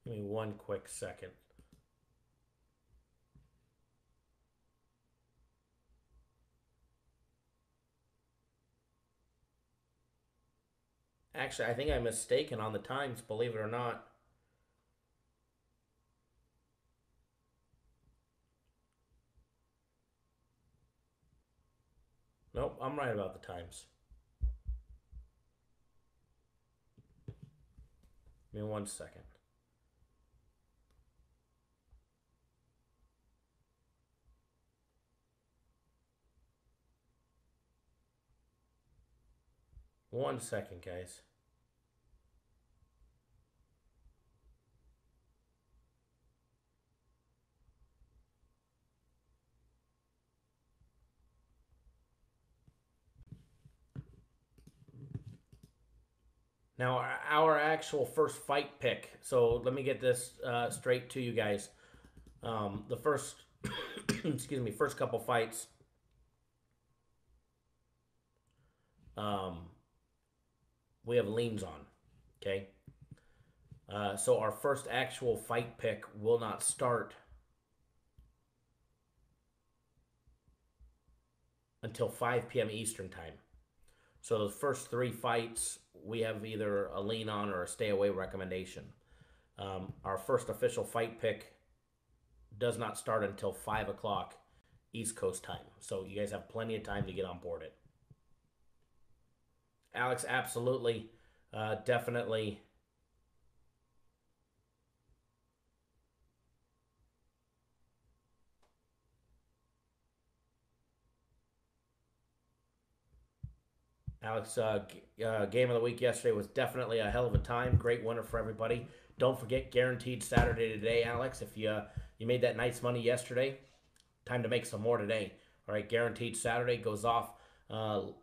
Give me 1 quick second. Actually, I think I'm mistaken on the times, believe it or not. Nope, I'm right about the times. Give me 1 second. One second, guys. Now, our actual first fight pick. So let me get this straight to you guys. The first, excuse me, first couple fights. We have leans on, okay? So our first actual fight pick will not start until 5 p.m. Eastern time. So those first 3 fights, we have either a lean on or a stay away recommendation. Our first official fight pick does not start until 5 o'clock East Coast time. So you guys have plenty of time to get on board it. Alex, absolutely, definitely. Alex, game of the week yesterday was definitely a hell of a time. Great winner for everybody. Don't forget, guaranteed Saturday today, Alex. If you made that nice money yesterday, time to make some more today. All right, guaranteed Saturday goes off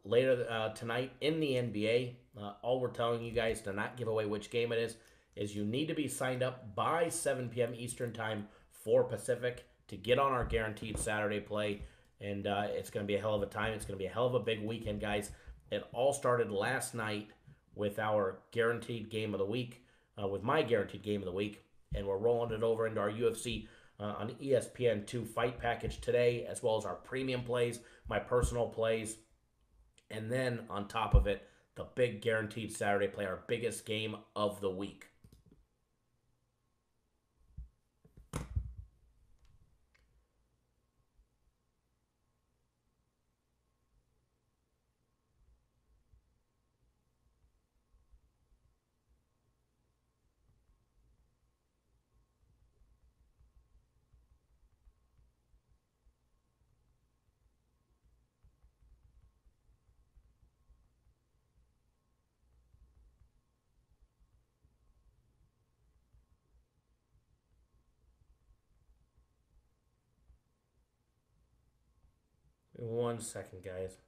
later tonight in the NBA. All we're telling you guys to not give away which game it is you need to be signed up by 7 p.m. Eastern time for Pacific to get on our guaranteed Saturday play. And it's going to be a hell of a time. It's going to be a hell of a big weekend, guys. It all started last night with our guaranteed game of the week, with my guaranteed game of the week. And we're rolling it over into our UFC on ESPN2 fight package today, as well as our premium plays, my personal plays. And then on top of it, the big guaranteed Saturday play, our biggest game of the week. One second, guys.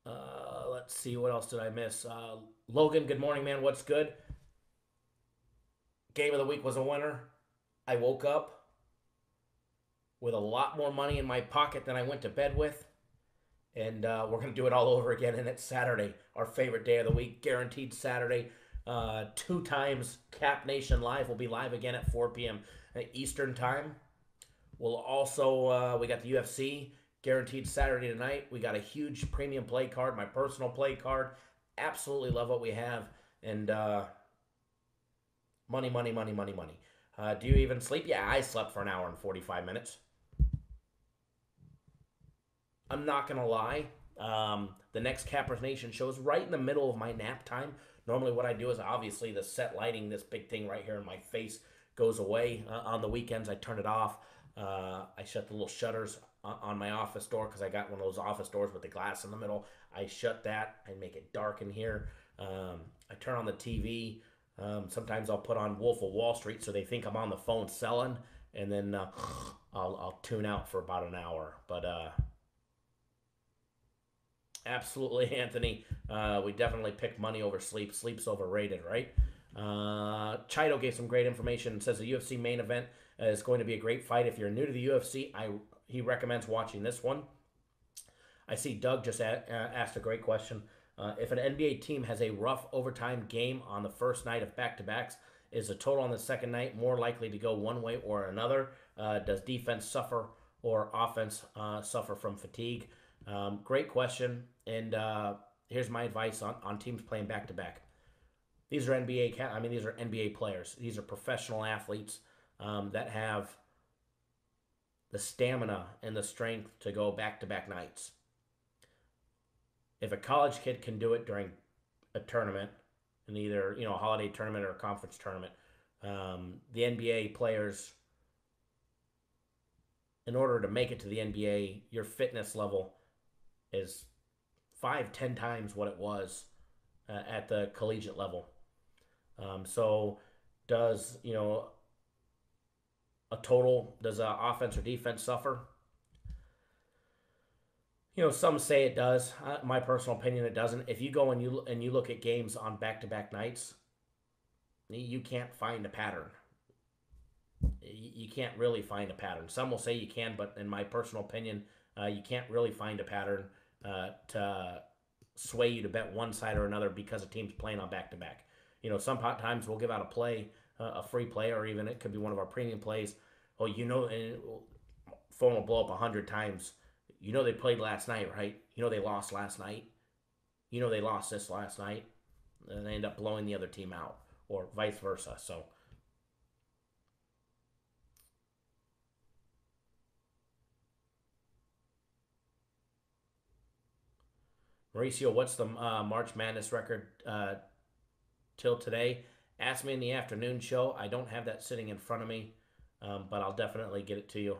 Let's see, what else did I miss? Logan, good morning, man. What's good? Game of the week was a winner. I woke up with a lot more money in my pocket than I went to bed with. And we're going to do it all over again. And it's Saturday, our favorite day of the week, guaranteed Saturday. 2 times Cap Nation Live will be live again at 4 p.m. Eastern time. We'll also, we got the UFC guaranteed Saturday tonight. We got a huge premium play card, my personal play card. Absolutely love what we have. And money, money, money, money, money. Do you even sleep? Yeah, I slept for an hour and 45 minutes. I'm not going to lie. The next Cappers Nation show is right in the middle of my nap time. Normally what I do is obviously the set lighting, this big thing right here in my face, goes away. On the weekends, I turn it off. I shut the little shutters on my office door because I got one of those office doors with the glass in the middle. I shut that. I make it dark in here. I turn on the TV. Sometimes I'll put on Wolf of Wall Street so they think I'm on the phone selling, and then I'll tune out for about an hour. But absolutely, Anthony, we definitely pick money over sleep. Sleep's overrated, right? Chido gave some great information. It says the UFC main event is going to be a great fight. If you're new to the UFC, he recommends watching this one. I see Doug just asked a great question. If an NBA team has a rough overtime game on the first night of back-to-backs, is the total on the second night more likely to go one way or another? Does defense suffer or offense suffer from fatigue? Great question. And here's my advice on teams playing back-to-back. These are these are NBA players. These are professional athletes that have the stamina and the strength to go back-to-back nights. If a college kid can do it during a tournament, in either a holiday tournament or a conference tournament, the NBA players, in order to make it to the NBA, your fitness level is 5-10 times what it was at the collegiate level. So does does offense or defense suffer? Some say it does. My personal opinion, it doesn't. If you go and you look at games on back-to-back nights, you can't find a pattern. You can't really find a pattern. Some will say you can, but in my personal opinion, You can't really find a pattern to sway you to bet one side or another because a team's playing on back-to-back. Sometimes we'll give out a play, a free play, or even it could be one of our premium plays. Oh, and phone will blow up 100 times. They played last night, right? They lost last night. They lost this last night. And they end up blowing the other team out, or vice versa. So Mauricio, what's the March Madness record till today? Ask me in the afternoon show. I don't have that sitting in front of me, but I'll definitely get it to you.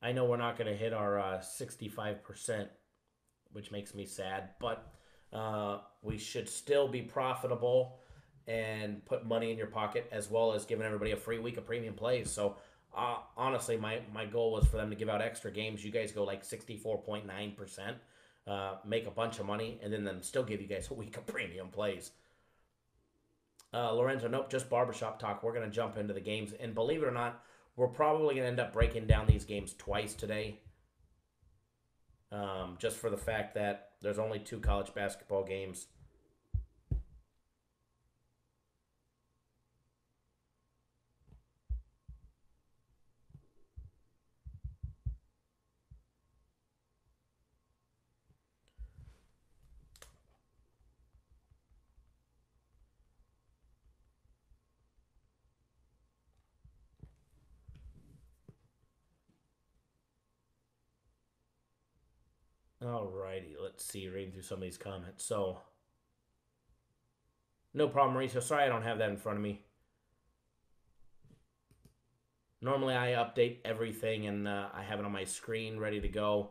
I know we're not going to hit our 65%, which makes me sad, but we should still be profitable and put money in your pocket, as well as giving everybody a free week of premium plays. So honestly, my goal was for them to give out extra games. You guys go like 64.9%, make a bunch of money, and then still give you guys a week of premium plays. Lorenzo, nope, just barbershop talk. We're going to jump into the games. And believe it or not, we're probably going to end up breaking down these games twice today. Just for the fact that there's only 2 college basketball games. Alrighty, let's see, reading through some of these comments. So, no problem, Mauricio. Sorry I don't have that in front of me. Normally I update everything and I have it on my screen ready to go.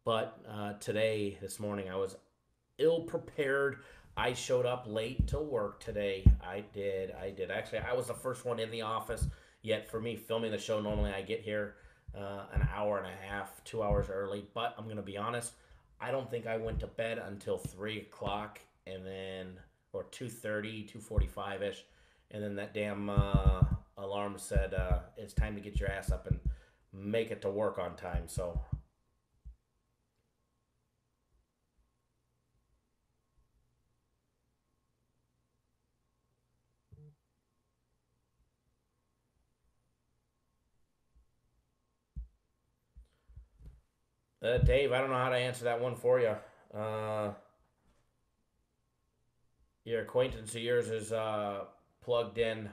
But today, this morning, I was ill-prepared. I showed up late to work today. I did. Actually, I was the first one in the office. Yet for me, filming the show, normally I get here an hour and a half, 2 hours early. But I'm going to be honest, I don't think I went to bed until 3 o'clock and then, or 2:30, 2:45-ish. And then that damn alarm said, it's time to get your ass up and make it to work on time. So Dave, I don't know how to answer that one for you. Your acquaintance of yours is plugged in.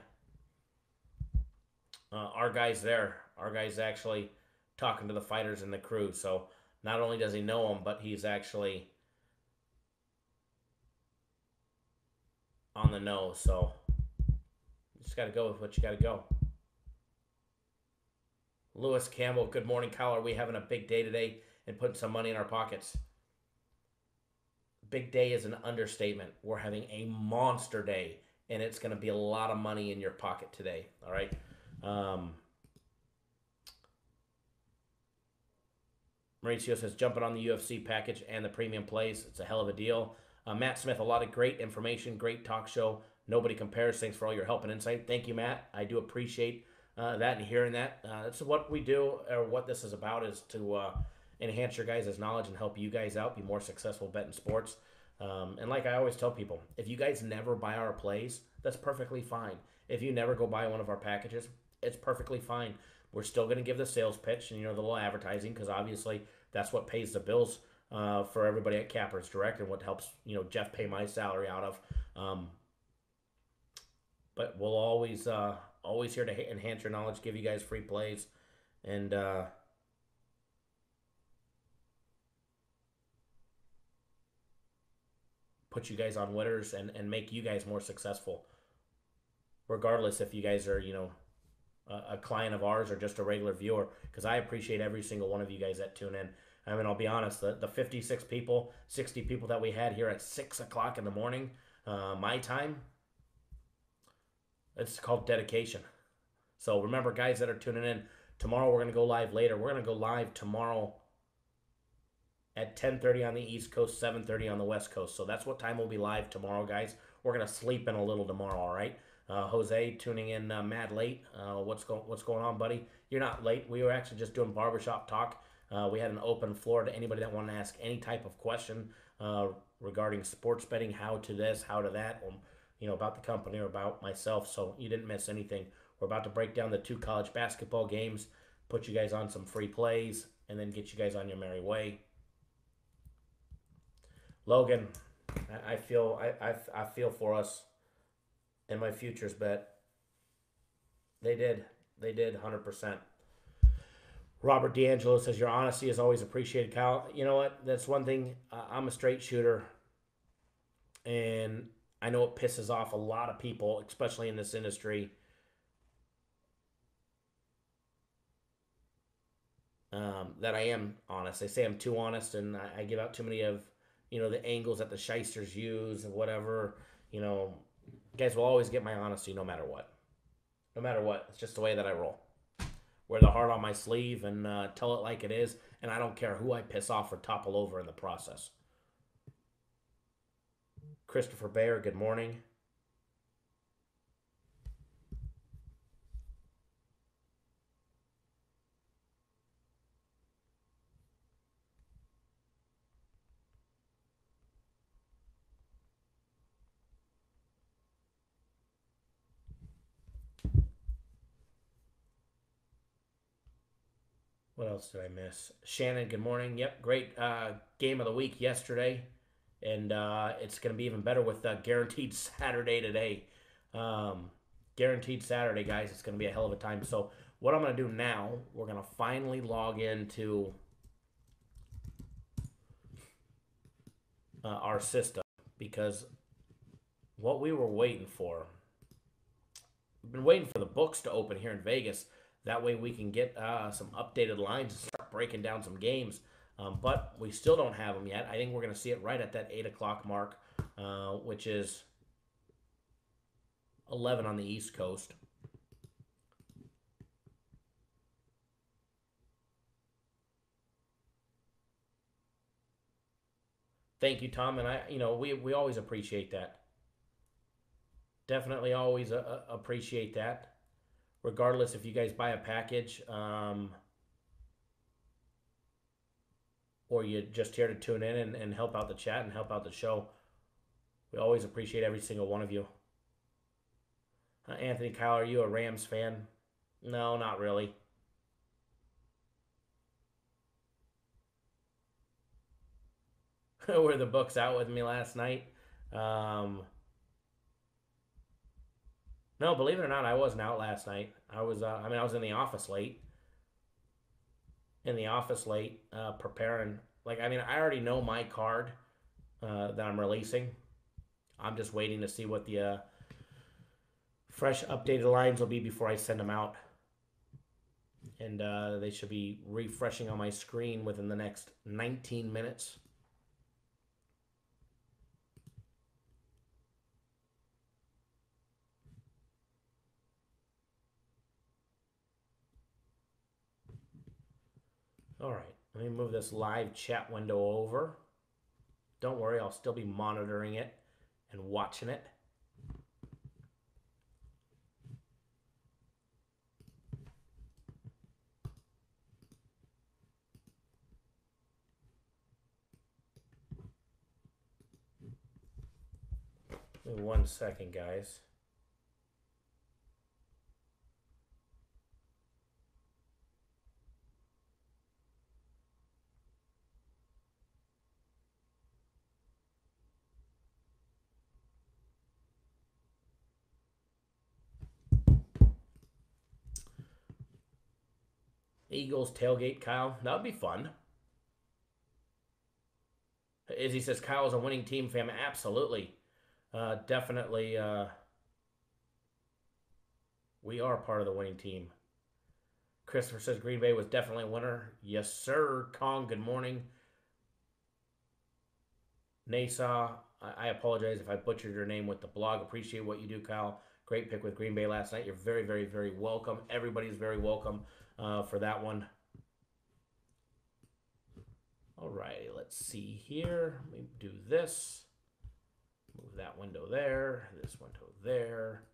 Our guy's there. Our guy's actually talking to the fighters and the crew. So not only does he know them, but he's actually on the nose. So you just got to go with what you got to go. Lewis Campbell, good morning, Kyle. Are we having a big day today and putting some money in our pockets? Big day is an understatement. We're having a monster day, and it's going to be a lot of money in your pocket today. All right. Mauricio says, jumping on the UFC package and the premium plays. It's a hell of a deal. Matt Smith, a lot of great information, great talk show. Nobody compares. Thanks for all your help and insight. Thank you, Matt. I do appreciate that and hearing that. That's what we do, or what this is about, is to enhance your guys' knowledge and help you guys out, be more successful betting sports. And like I always tell people, if you guys never buy our plays, that's perfectly fine. If you never go buy one of our packages, it's perfectly fine. We're still going to give the sales pitch and, the little advertising, because obviously that's what pays the bills for everybody at Cappers Direct, and what helps, Jeff pay my salary out of. But we'll always here to enhance your knowledge, give you guys free plays, and put you guys on winners and make you guys more successful, regardless if you guys are, a client of ours or just a regular viewer, because I appreciate every single one of you guys that tune in. I mean, I'll be honest, the 56 people, 60 people that we had here at 6 o'clock in the morning, my time, it's called dedication. So remember, guys that are tuning in, tomorrow we're going to go live later. We're going to go live tomorrow at 10:30 on the East Coast, 7:30 on the West Coast. So that's what time we'll be live tomorrow, guys. We're gonna sleep in a little tomorrow, all right? Jose tuning in mad late. What's going on, buddy? You're not late. We were actually just doing barbershop talk. We had an open floor to anybody that wanted to ask any type of question regarding sports betting, how to this, how to that, or, about the company or about myself. So you didn't miss anything. We're about to break down the 2 college basketball games, put you guys on some free plays, and then get you guys on your merry way. Logan, I feel for us in my futures bet. They did 100%. Robert D'Angelo says your honesty is always appreciated, Kyle. You know what? That's one thing. I'm a straight shooter, and I know it pisses off a lot of people, especially in this industry. That I am honest. They say I'm too honest, and I give out too many of, the angles that the shysters use and whatever. Guys will always get my honesty no matter what. No matter what. It's just the way that I roll. Wear the heart on my sleeve and tell it like it is, and I don't care who I piss off or topple over in the process. Christopher Bayer, good morning. What else did I miss? Shannon, good morning. Yep, great game of the week yesterday. And it's going to be even better with Guaranteed Saturday today. Guaranteed Saturday, guys. It's going to be a hell of a time. So what I'm going to do now, we're going to finally log into our system. Because what we were waiting for, we've been waiting for the books to open here in Vegas. That way we can get some updated lines and start breaking down some games. But we still don't have them yet. I think we're going to see it right at that 8 o'clock mark, which is 11 on the East Coast. Thank you, Tom. And we always appreciate that. Definitely always appreciate that. Regardless if you guys buy a package or you're just here to tune in and help out the chat and help out the show. We always appreciate every single one of you. Anthony Kyle, are you a Rams fan? No, not really. Were the books out with me last night? No, believe it or not, I wasn't out last night. I was in the office late. Preparing. I already know my card that I'm releasing. I'm just waiting to see what the fresh updated lines will be before I send them out. And they should be refreshing on my screen within the next 19 minutes. All right, let me move this live chat window over. Don't worry, I'll still be monitoring it and watching it. Give me 1 second, guys. Eagles tailgate, Kyle. That would be fun. Izzy says Kyle's a winning team fan. Absolutely. Definitely. We are part of the winning team. Christopher says Green Bay was definitely a winner. Yes, sir. Kong, good morning. Nassau, I apologize if I butchered your name with the blog. Appreciate what you do, Kyle. Great pick with Green Bay last night. You're very, very, very welcome. Everybody's very welcome for that one. Alrighty, let's see here. Let me do this. Move that window there. This window there.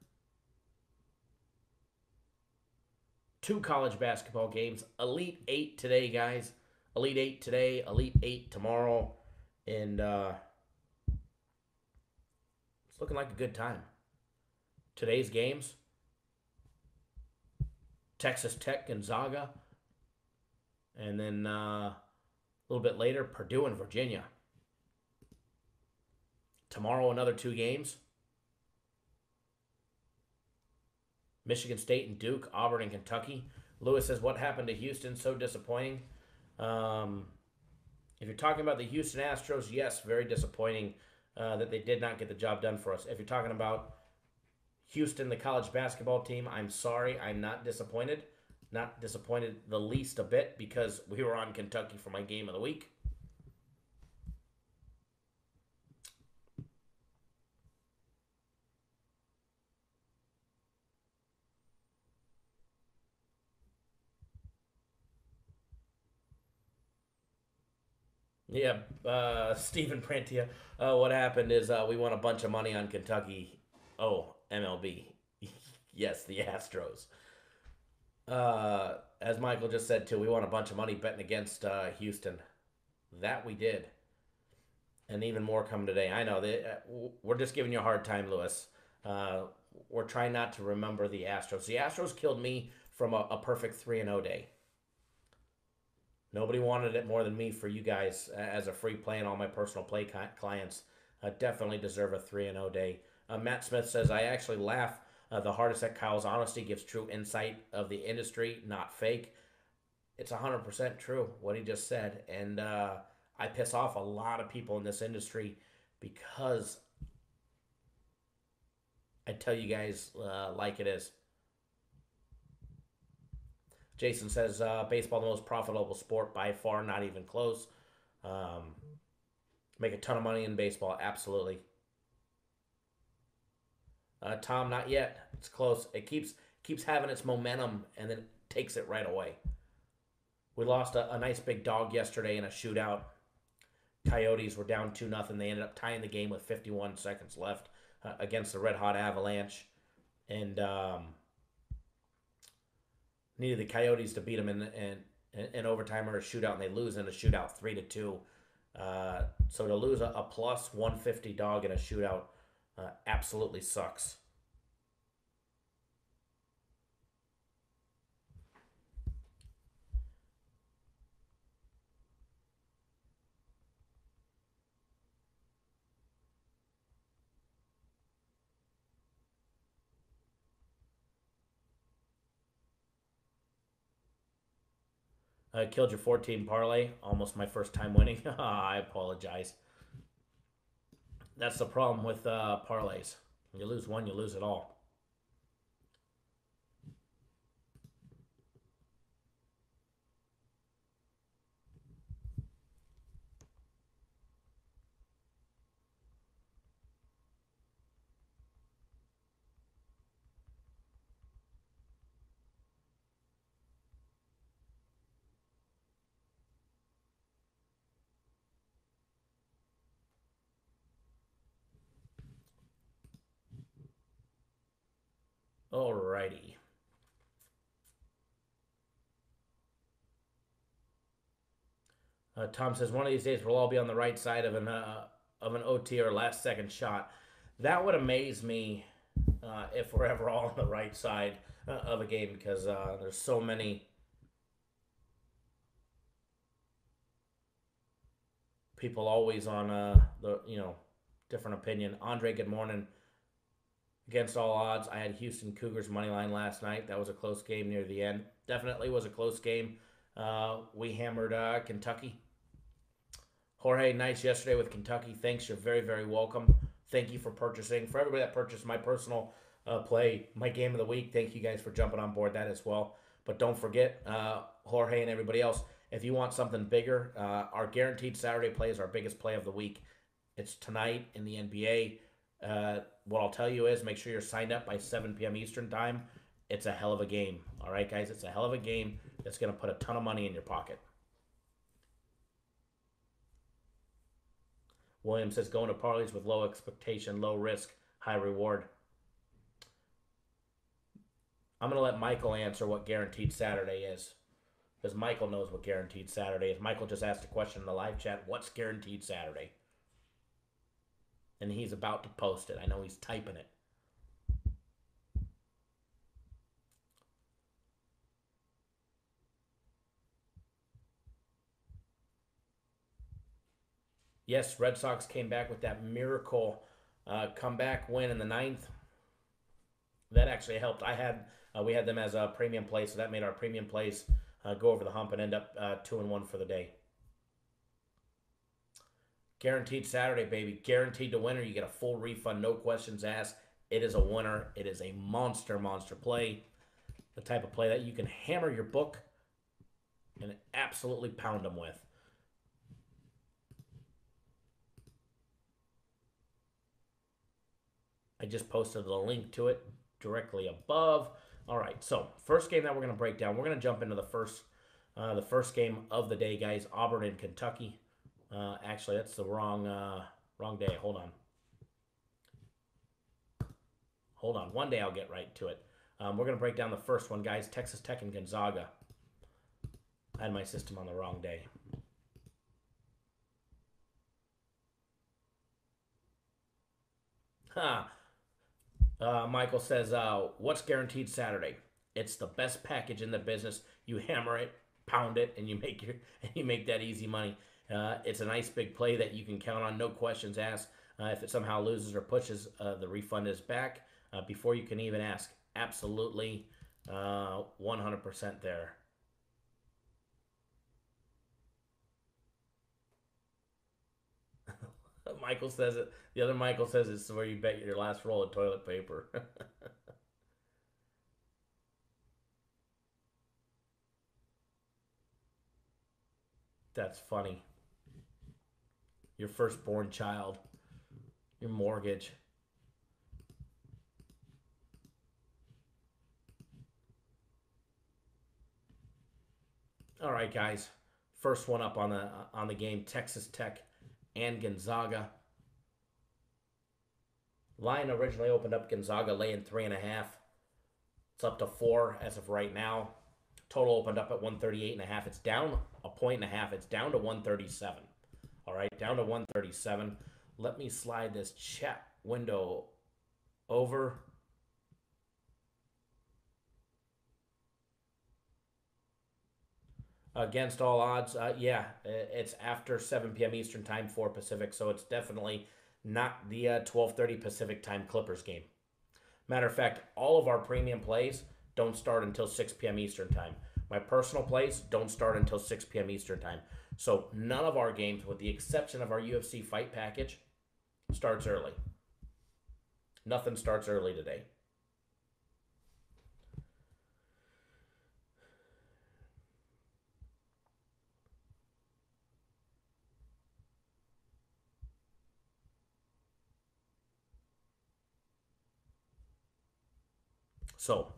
2 college basketball games. Elite 8 today, guys. Elite 8 today. Elite 8 tomorrow. And it's looking like a good time. Today's games. Texas Tech, Gonzaga. And then a little bit later, Purdue and Virginia. Tomorrow, another 2 games. Michigan State and Duke, Auburn and Kentucky. Lewis says, what happened to Houston? So disappointing. If you're talking about the Houston Astros, yes, very disappointing that they did not get the job done for us. If you're talking about Houston, the college basketball team, I'm sorry, I'm not disappointed. Not disappointed the least a bit because we were on Kentucky for my game of the week. Yeah, Stephen Prantia, what happened is we won a bunch of money on Kentucky. Oh, MLB. Yes, the Astros. As Michael just said, too, we won a bunch of money betting against Houston. That we did. And even more coming today. I know, we're just giving you a hard time, Lewis. We're trying not to remember the Astros. The Astros killed me from a perfect 3-0 day. Nobody wanted it more than me for you guys as a free play, and all my personal play clients definitely deserve a 3-0 day. Matt Smith says, I actually laugh the hardest at Kyle's honesty gives true insight of the industry, not fake. It's 100% true what he just said. And I piss off a lot of people in this industry because I tell you guys like it is. Jason says, baseball the most profitable sport by far, not even close. Make a ton of money in baseball, absolutely. Tom, not yet. It's close. It keeps having its momentum and then takes it right away. We lost a nice big dog yesterday in a shootout. Coyotes were down 2-0. They ended up tying the game with 51 seconds left against the Red Hot Avalanche. And needed the Coyotes to beat them in overtime or a shootout, and they lose in a shootout 3-2. So to lose a plus 150 dog in a shootout absolutely sucks. I killed your 14 parlay. Almost my first time winning. I apologize. That's the problem with parlays. When you lose one, you lose it all. Alrighty. Tom says one of these days we'll all be on the right side of an OT or last second shot. That would amaze me if we're ever all on the right side of a game because there's so many people always on the different opinion. Andre, good morning. Against all odds, I had Houston Cougars money line last night. That was a close game near the end. Definitely was a close game. We hammered Kentucky. Jorge, nice yesterday with Kentucky. Thanks. You're very, very welcome. Thank you for purchasing. For everybody that purchased my personal play, my game of the week, thank you guys for jumping on board that as well. But don't forget, Jorge and everybody else, if you want something bigger, our guaranteed Saturday play is our biggest play of the week. It's tonight in the NBA. What I'll tell you is make sure you're signed up by 7 p.m. Eastern time. It's a hell of a game. All right, guys? It's a hell of a game that's going to put a ton of money in your pocket. William says, going to parlays with low expectation, low risk, high reward. I'm going to let Michael answer what Guaranteed Saturday is, because Michael knows what Guaranteed Saturday is. Michael just asked a question in the live chat, what's Guaranteed Saturday? And he's about to post it. I know he's typing it. Yes, Red Sox came back with that miracle comeback win in the 9th. That actually helped. We had them as a premium play, so that made our premium plays go over the hump and end up 2-1 for the day. Guaranteed Saturday, baby. Guaranteed to winner. You get a full refund, no questions asked. It is a winner. It is a monster play. The type of play that you can hammer your book and absolutely pound them with. I just posted the link to it directly above. All right, so first game that we're going to break down. We're going to jump into the first game of the day, guys. Auburn and Kentucky. Actually, that's the wrong day. Hold on. One day I'll get right to it. We're going to break down the first one, guys. Texas Tech and Gonzaga. I had my system on the wrong day. Michael says, what's Guaranteed Saturday? It's the best package in the business. You hammer it, pound it, and you make that easy money. It's a nice big play that you can count on, no questions asked. If it somehow loses or pushes, the refund is back before you can even ask. Absolutely 100% there. Michael says it. The other Michael says it's where you bet your last roll of toilet paper. That's funny. Your firstborn child. Your mortgage. All right, guys. First one up on the game, Texas Tech and Gonzaga. Line originally opened up Gonzaga laying 3.5. It's up to 4 as of right now. Total opened up at 138.5. It's down a 1.5. It's down to 137. All right, down to 137. Let me slide this chat window over. Against all odds, yeah, it's after 7 p.m. Eastern time, 4 Pacific, so it's definitely not the 12:30 Pacific time Clippers game. Matter of fact, all of our premium plays don't start until 6 p.m. Eastern time. My personal plays don't start until 6 p.m. Eastern time. So none of our games, with the exception of our UFC fight package, starts early. Nothing starts early today. So,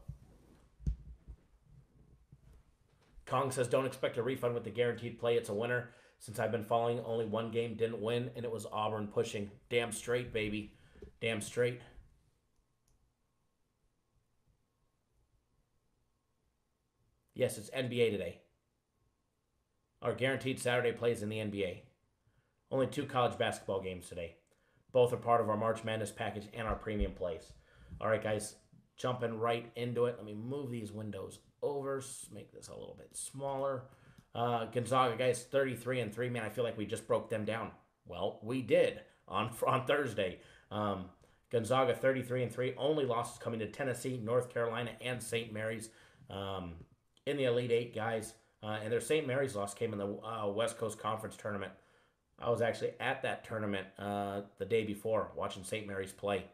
Kong says, don't expect a refund with the guaranteed play. It's a winner. Since I've been following, only one game didn't win, and it was Auburn pushing. Damn straight, baby. Damn straight. Yes, it's NBA today. Our guaranteed Saturday plays in the NBA. Only 2 college basketball games today. Both are part of our March Madness package and our premium plays. All right, guys. Jumping right into it. Let me move these windows over. Make this a little bit smaller. Gonzaga, guys, 33-3. Man, I feel like we just broke them down. Well, we did on Thursday. Gonzaga, 33-3. Only losses coming to Tennessee, North Carolina, and St. Mary's in the Elite Eight, guys. And their St. Mary's loss came in the West Coast Conference Tournament. I was actually at that tournament the day before watching St. Mary's play.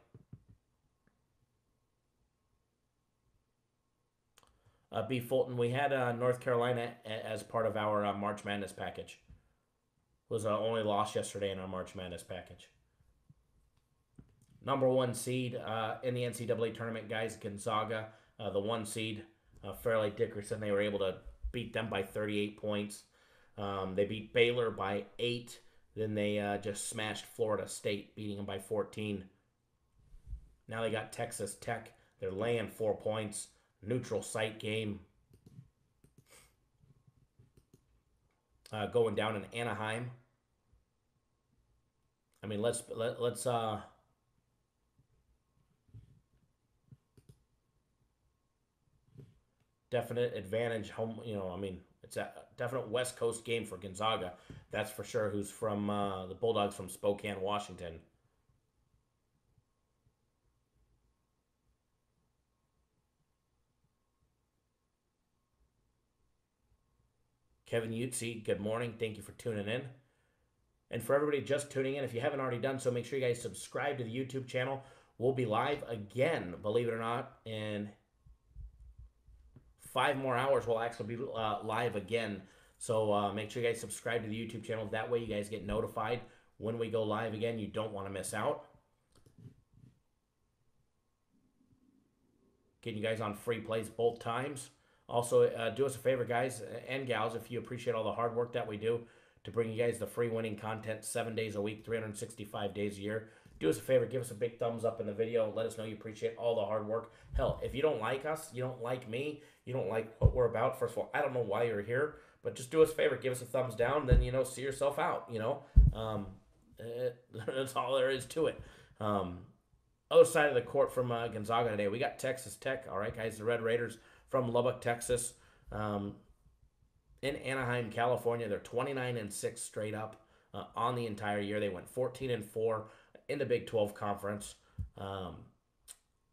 B. Fulton, we had North Carolina as part of our March Madness package. It was our only loss yesterday in our March Madness package. Number 1 seed in the NCAA tournament, guys, Gonzaga, the 1 seed, Fairleigh Dickinson. They were able to beat them by 38 points. They beat Baylor by 8. Then they just smashed Florida State, beating them by 14. Now they got Texas Tech. They're laying 4 points. Neutral site game. Going down in Anaheim. I mean, let's definite advantage home. I mean, it's a definite West Coast game for Gonzaga. That's for sure. Who's from the Bulldogs from Spokane, Washington. Kevin Utsi, good morning. Thank you for tuning in. And for everybody just tuning in, if you haven't already done so, make sure you guys subscribe to the YouTube channel. We'll be live again, believe it or not, in 5 more hours. We'll actually be live again. So make sure you guys subscribe to the YouTube channel. That way you guys get notified when we go live again. You don't want to miss out. Getting you guys on free plays both times. Also, do us a favor, guys and gals, if you appreciate all the hard work that we do to bring you guys the free winning content 7 days a week, 365 days a year. Do us a favor, give us a big thumbs up in the video. Let us know you appreciate all the hard work. Hell, if you don't like us, you don't like me, you don't like what we're about, first of all, I don't know why you're here, but just do us a favor, give us a thumbs down, then, see yourself out, That's all there is to it. Other side of the court from Gonzaga today, we got Texas Tech. All right, guys, the Red Raiders from Lubbock, Texas. In Anaheim, California, they're 29-6 straight up on the entire year. They went 14-4 in the Big 12 Conference.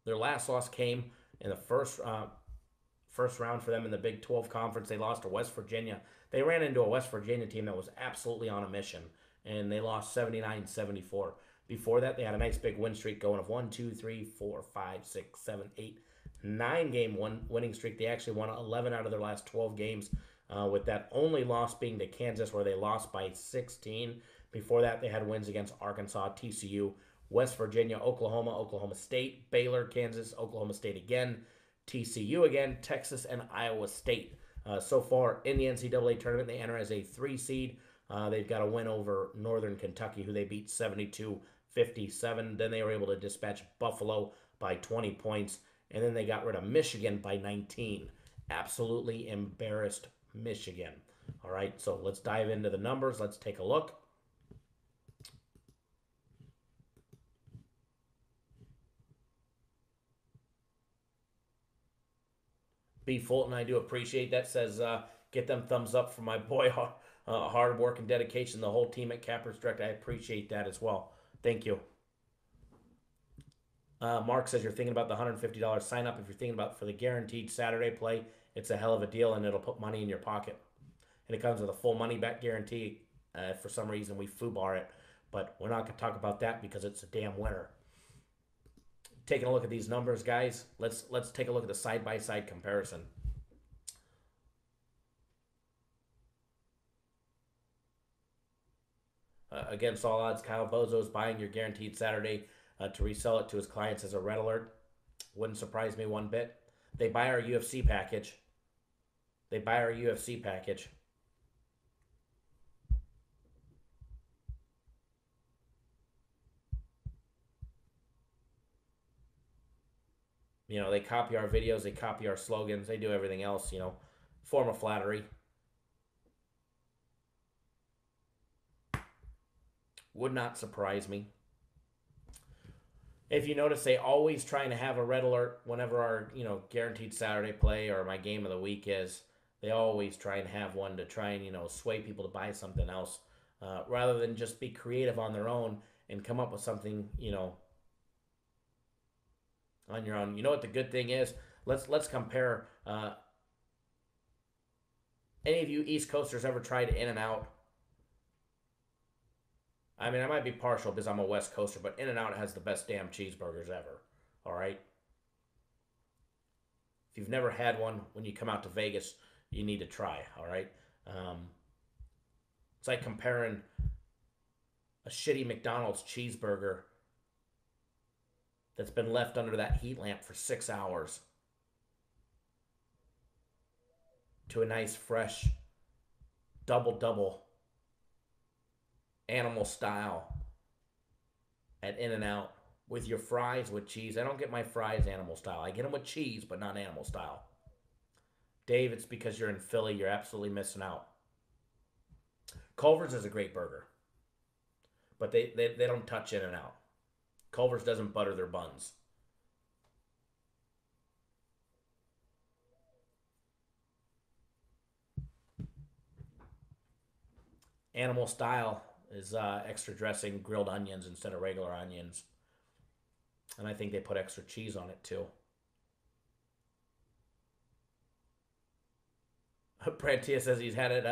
Their last loss came in the first round for them in the Big 12 Conference. They lost to West Virginia. They ran into a West Virginia team that was absolutely on a mission, and they lost 79-74. Before that, they had a nice big win streak going of 1, 2, 3, 4, 5, 6, 7, 8, 9-game winning streak. They actually won 11 out of their last 12 games, with that only loss being to Kansas, where they lost by 16. Before that, they had wins against Arkansas, TCU, West Virginia, Oklahoma, Oklahoma State, Baylor, Kansas, Oklahoma State again, TCU again, Texas, and Iowa State. So far in the NCAA tournament, they enter as a 3 seed. They've got a win over Northern Kentucky, who they beat 72-57. Then they were able to dispatch Buffalo by 20 points. And then they got rid of Michigan by 19. Absolutely embarrassed Michigan. All right, so let's dive into the numbers. Let's take a look. B. Fulton, I do appreciate that. Says, get them thumbs up for my boy. Hard work and dedication. The whole team at Cappers Direct, I appreciate that as well. Thank you. Mark says you're thinking about the $150 sign up. If you're thinking about for the guaranteed Saturday play, it's a hell of a deal, and it'll put money in your pocket. And it comes with a full money back guarantee. For some reason, we FUBAR it, but we're not going to talk about that because it's a damn winner. Taking a look at these numbers, guys. Let's take a look at the side-by-side comparison. Against all odds, Kyle Bozo is buying your guaranteed Saturday to resell it to his clients as a red alert. Wouldn't surprise me one bit. They buy our UFC package. They copy our videos, they copy our slogans, they do everything else, form of flattery. Would not surprise me. If you notice, they always trying to have a red alert whenever our, guaranteed Saturday play or my game of the week is. They always try and have one to try and, sway people to buy something else, rather than just be creative on their own and come up with something, on your own. You know what the good thing is? Let's compare. Any of you East Coasters ever tried In-N-Out? I mean, I might be partial because I'm a West Coaster, but In-N-Out has the best damn cheeseburgers ever. All right? If you've never had one, when you come out to Vegas, you need to try. All right? It's like comparing a shitty McDonald's cheeseburger that's been left under that heat lamp for 6 hours to a nice, fresh, double animal style at In-N-Out with your fries with cheese. I don't get my fries animal style. I get them with cheese, but not animal style. Dave, it's because you're in Philly. You're absolutely missing out. Culver's is a great burger, but they don't touch In-N-Out. Culver's doesn't butter their buns. Animal style is extra dressing, grilled onions instead of regular onions. And I think they put extra cheese on it too. Brantia says he's had it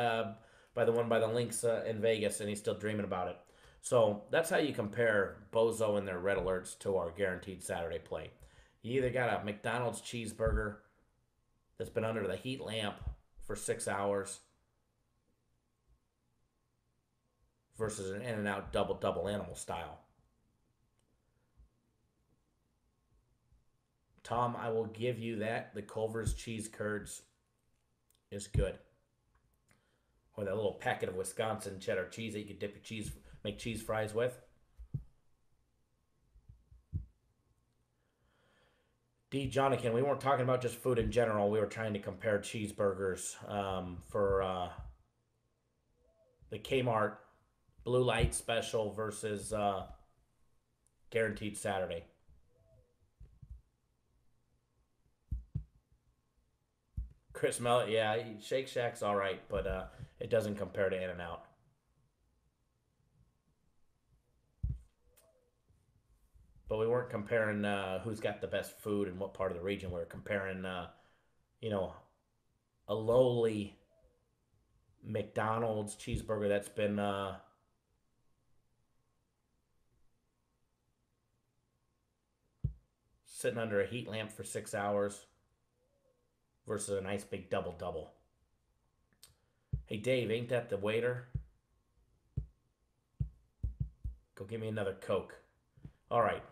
by the links in Vegas, and he's still dreaming about it. So that's how you compare Bozo and their red alerts to our guaranteed Saturday play. You either got a McDonald's cheeseburger that's been under the heat lamp for 6 hours versus an In-N-Out double animal style. Tom, I will give you that. The Culver's cheese curds is good. Or that little packet of Wisconsin cheddar cheese that you could dip your cheese, make cheese fries with. D. Jonican, we weren't talking about just food in general. We were trying to compare cheeseburgers for the Kmart Blue Light Special versus Guaranteed Saturday. Chris Mellett, yeah, Shake Shack's all right, but it doesn't compare to In-N-Out. But we weren't comparing who's got the best food in what part of the region. We were comparing, a lowly McDonald's cheeseburger that's been sitting under a heat lamp for 6 hours versus a nice big double-double. Hey, Dave, ain't that the waiter? Go give me another Coke. All right.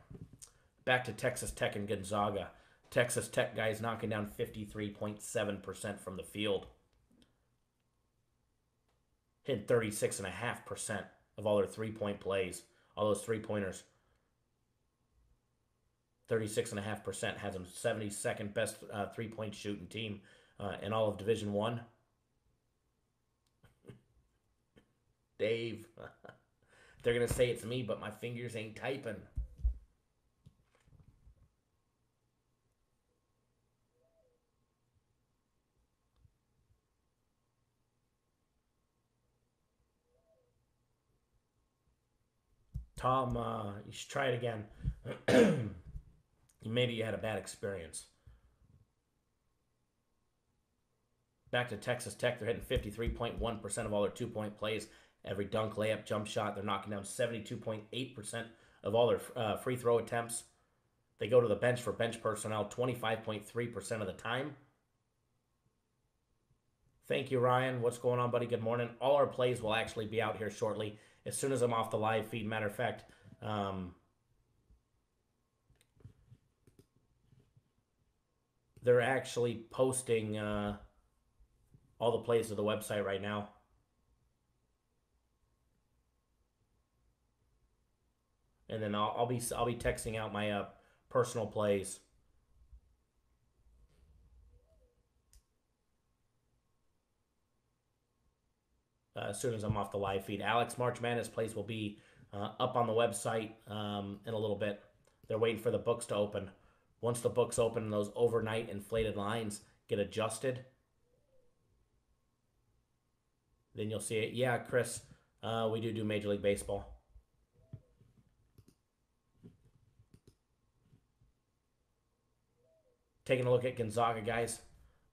Back to Texas Tech and Gonzaga. Texas Tech guys knocking down 53.7% from the field. Hitting 36.5% of all their three-point plays. All those three-pointers. 36.5% has them 72nd best three-point shooting team in all of Division I. Dave, they're going to say it's me, but my fingers ain't typing. Tom, you should try it again. Maybe you had a bad experience. Back to Texas Tech. They're hitting 53.1% of all their two-point plays. Every dunk, layup, jump shot. They're knocking down 72.8% of all their free throw attempts. They go to the bench for bench personnel 25.3% of the time. Thank you, Ryan. What's going on, buddy? Good morning. All our plays will actually be out here shortly as soon as I'm off the live feed. Matter of fact, they're actually posting all the plays to the website right now. And then I'll be texting out my personal plays. As soon as I'm off the live feed. Alex March Madness plays will be up on the website in a little bit. They're waiting for the books to open. Once the books open and those overnight inflated lines get adjusted, then you'll see it. Yeah, Chris, we do Major League Baseball. Taking a look at Gonzaga, guys.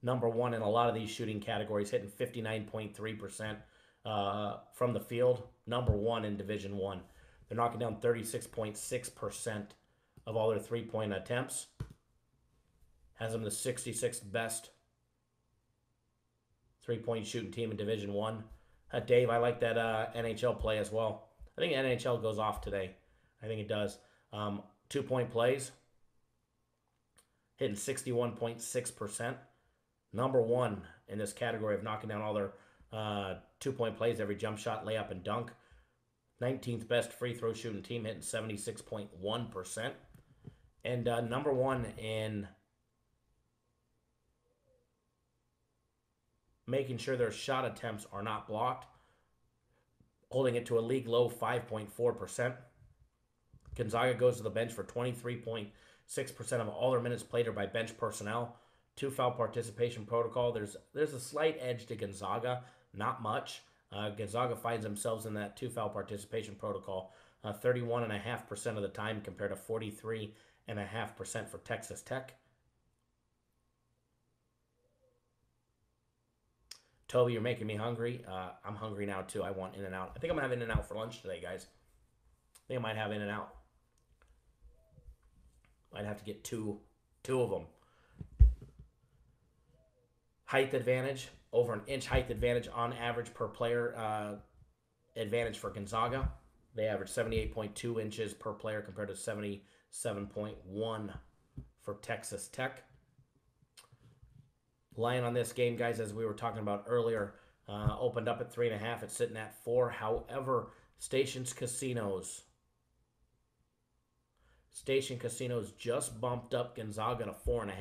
Number one in a lot of these shooting categories, hitting 59.3% from the field. Number one in Division I. They're knocking down 36.6% of all their three-point attempts. Has them the 66th best three-point shooting team in Division I. Dave, I like that NHL play as well. I think NHL goes off today. I think it does. 2-point plays. Hitting 61.6%. Number one in this category of knocking down all their 2-point plays, every jump shot, layup, and dunk. 19th best free throw shooting team, hitting 76.1%. And number one in making sure their shot attempts are not blocked, holding it to a league low 5.4%. Gonzaga goes to the bench for 23.6% of all their minutes played are by bench personnel. 2 foul participation protocol. There's a slight edge to Gonzaga, not much. Gonzaga finds themselves in that 2 foul participation protocol 31.5% of the time compared to 43.5% for Texas Tech. Toby, you're making me hungry. I'm hungry now too. I want In-N-Out. I think I'm gonna have In-N-Out for lunch today, guys. I think I might have In-N-Out. Might have to get two of them. Height advantage, over an inch height advantage on average per player advantage for Gonzaga. They average 78.2 inches per player compared to 77.1 for Texas Tech. Line on this game, guys, as we were talking about earlier, opened up at 3.5. It's sitting at 4. However, Station Casinos just bumped up Gonzaga to 4.5.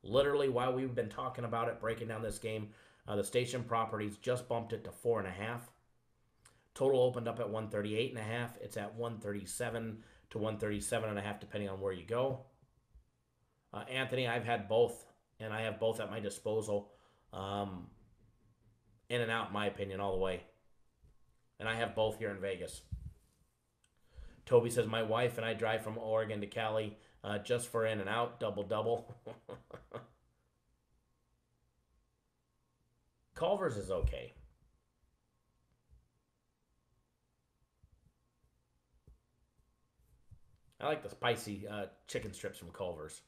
Literally, while we've been talking about it, breaking down this game, the Station properties just bumped it to 4.5. Total opened up at 138.5. It's at 137 to 137.5, depending on where you go. Anthony, I've had both, and I have both at my disposal. In-N-Out, in my opinion, all the way. And I have both here in Vegas. Toby says, my wife and I drive from Oregon to Cali just for In-N-Out, double-double. Culver's is okay. I like the spicy chicken strips from Culver's.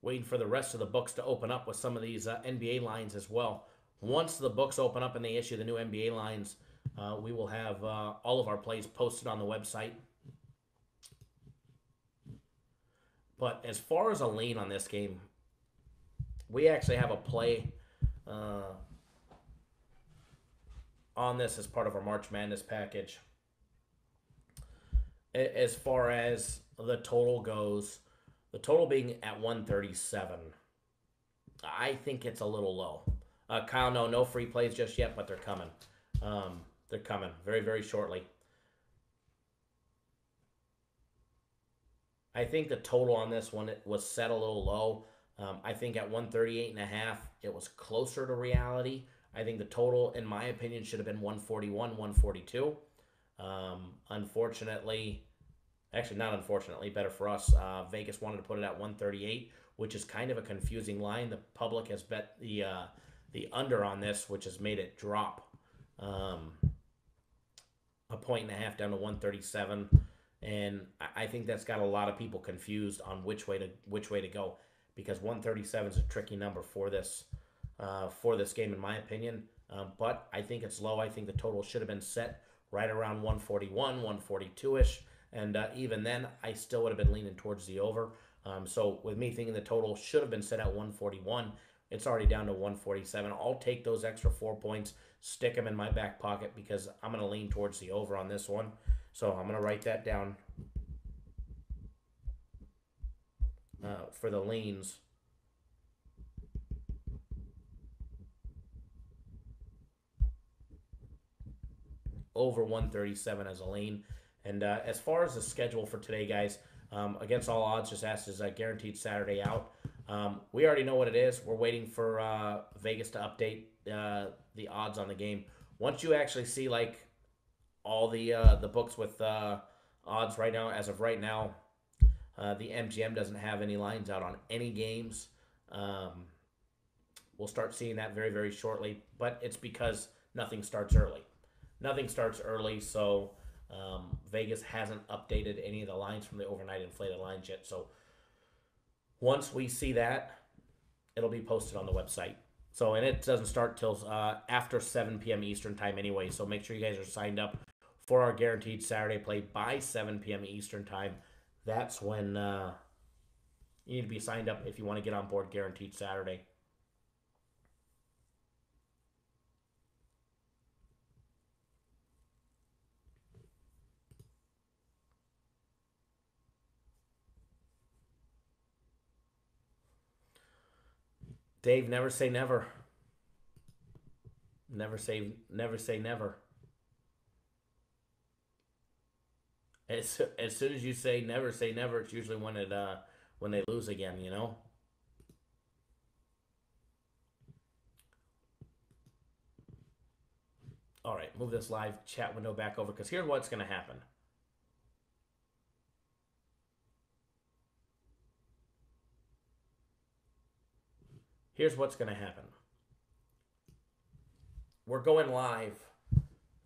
Waiting for the rest of the books to open up with some of these NBA lines as well. Once the books open up and they issue the new NBA lines, we will have all of our plays posted on the website. But as far as a lean on this game, we actually have a play on this as part of our March Madness package. As far as the total goes, the total being at 137, I think it's a little low. Kyle, no free plays just yet, but they're coming. They're coming very, very shortly. I think the total on this one was set a little low. I think at 138.5, it was closer to reality. I think the total, in my opinion, should have been 141, 142. Unfortunately, actually not unfortunately, better for us, Vegas wanted to put it at 138, which is kind of a confusing line. The public has bet the under on this, which has made it drop a 1.5 down to 137. And I think that's got a lot of people confused on which way to go, because 137 is a tricky number for this game, in my opinion. But I think it's low. I think the total should have been set right around 141, 142-ish. And even then, I still would have been leaning towards the over. So with me thinking the total should have been set at 141, it's already down to 147. I'll take those extra 4 points, stick them in my back pocket, because I'm going to lean towards the over on this one. So I'm going to write that down for the leans. Over 137 as a lean. And as far as the schedule for today, guys, against all odds, just asked is guaranteed Saturday out. We already know what it is. We're waiting for Vegas to update the odds on the game. Once you actually see like all the books with odds right now, as of right now, the MGM doesn't have any lines out on any games. We'll start seeing that very, very shortly, but it's because nothing starts early. Nothing starts early, so Vegas hasn't updated any of the lines from the overnight inflated lines yet. So once we see that, it'll be posted on the website. So, and it doesn't start till after 7 p.m. Eastern time anyway. So make sure you guys are signed up for our guaranteed Saturday play by 7 p.m. Eastern time. That's when You need to be signed up if you want to get on board Guaranteed Saturday. Dave, never say never. Never say never. As soon as you say never, it's usually when they lose again, you know? All right, move this live chat window back over because here's what's going to happen. Here's what's going to happen. We're going live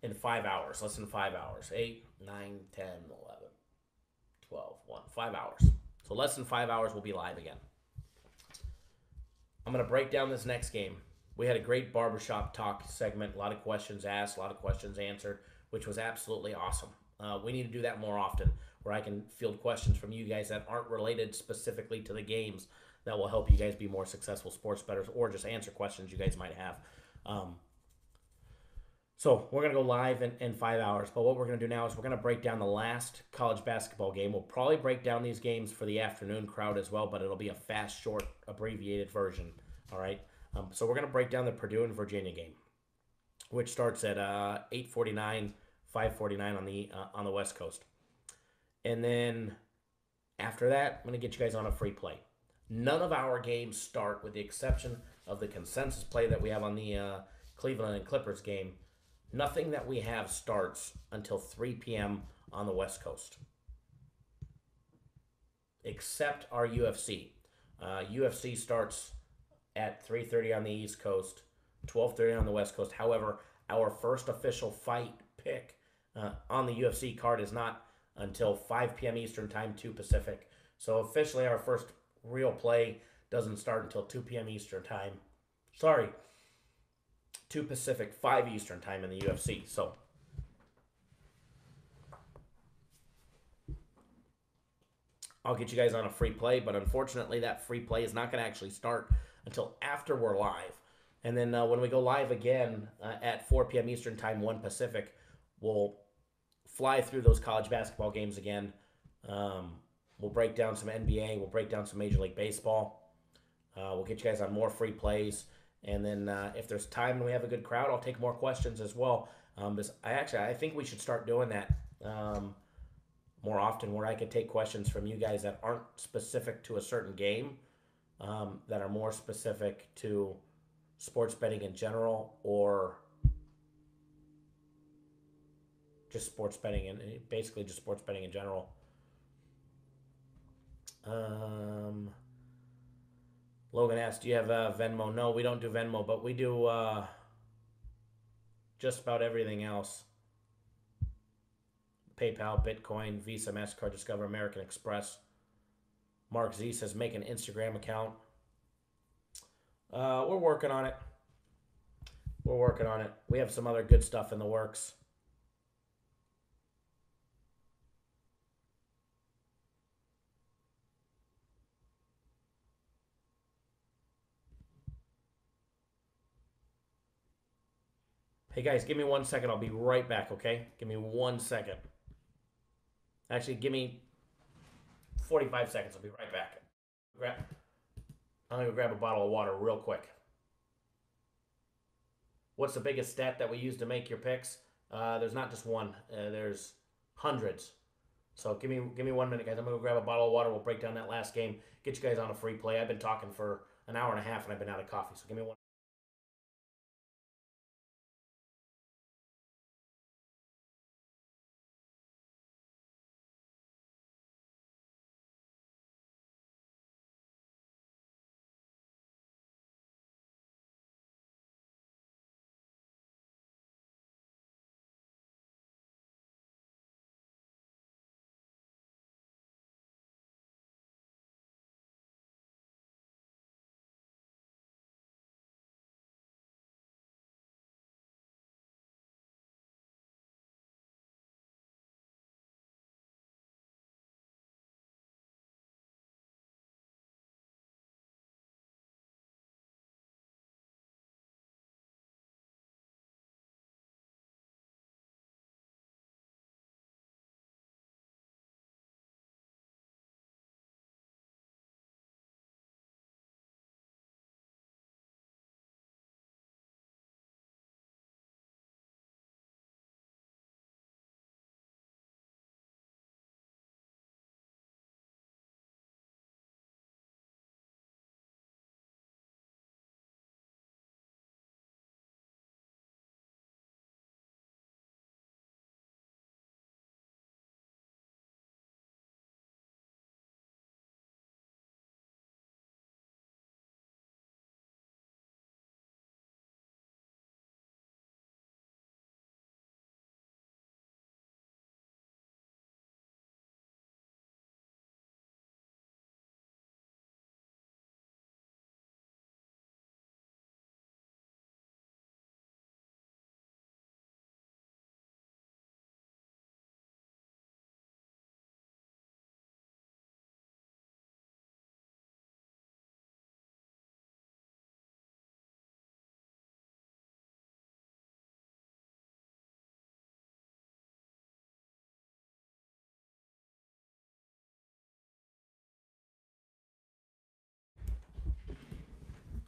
in 5 hours, less than 5 hours. 8, 9, 10, 11, 12, 1, 5 hours. So less than 5 hours, we'll be live again. I'm going to break down this next game. We had a great barbershop talk segment, a lot of questions asked, a lot of questions answered, which was absolutely awesome. We need to do that more often, where I can field questions from you guys that aren't related specifically to the games that will help you guys be more successful sports bettors, or just answer questions you guys might have. So we're going to go live in 5 hours, but what we're going to do now is we're going to break down the last college basketball game. We'll probably break down these games for the afternoon crowd as well, but it'll be a fast, short, abbreviated version, all right? So we're going to break down the Purdue and Virginia game, which starts at 8:49, 5:49 on the West Coast. And then after that, I'm going to get you guys on a free play. None of our games start, with the exception of the consensus play that we have on the Cleveland and Clippers game. Nothing that we have starts until 3 p.m. on the West Coast, except our UFC. UFC starts at 3:30 on the East Coast, 12:30 on the West Coast. However, our first official fight pick on the UFC card is not until 5 p.m. Eastern Time, 2 Pacific. So officially, our first real play doesn't start until 2 p.m. Eastern Time. Sorry, 2 Pacific, 5 Eastern Time in the UFC. So I'll get you guys on a free play, but unfortunately that free play is not going to actually start until after we're live. And then when we go live again at 4 p.m. Eastern Time, 1 Pacific, we'll fly through those college basketball games again. We'll break down some NBA. We'll break down some Major League Baseball. We'll get you guys on more free plays. And then if there's time and we have a good crowd, I'll take more questions as well. I think we should start doing that more often, where I could take questions from you guys that aren't specific to a certain game, that are more specific to sports betting in general, or just sports betting, and basically just sports betting in general. Logan asked, do you have Venmo? No, we don't do Venmo, but we do just about everything else. PayPal, Bitcoin, Visa, MasterCard, Discover, American Express. Mark Z says, make an Instagram account. We're working on it. We have some other good stuff in the works. Hey guys, give me 1 second. I'll be right back, okay? Give me 1 second. Actually, give me 45 seconds. I'll be right back. I'm going to grab a bottle of water real quick. What's the biggest stat that we use to make your picks? There's not just one. There's hundreds. So give me 1 minute, guys. I'm going to grab a bottle of water. We'll break down that last game. Get you guys on a free play. I've been talking for an hour and a half, and I've been out of coffee. So give me 1.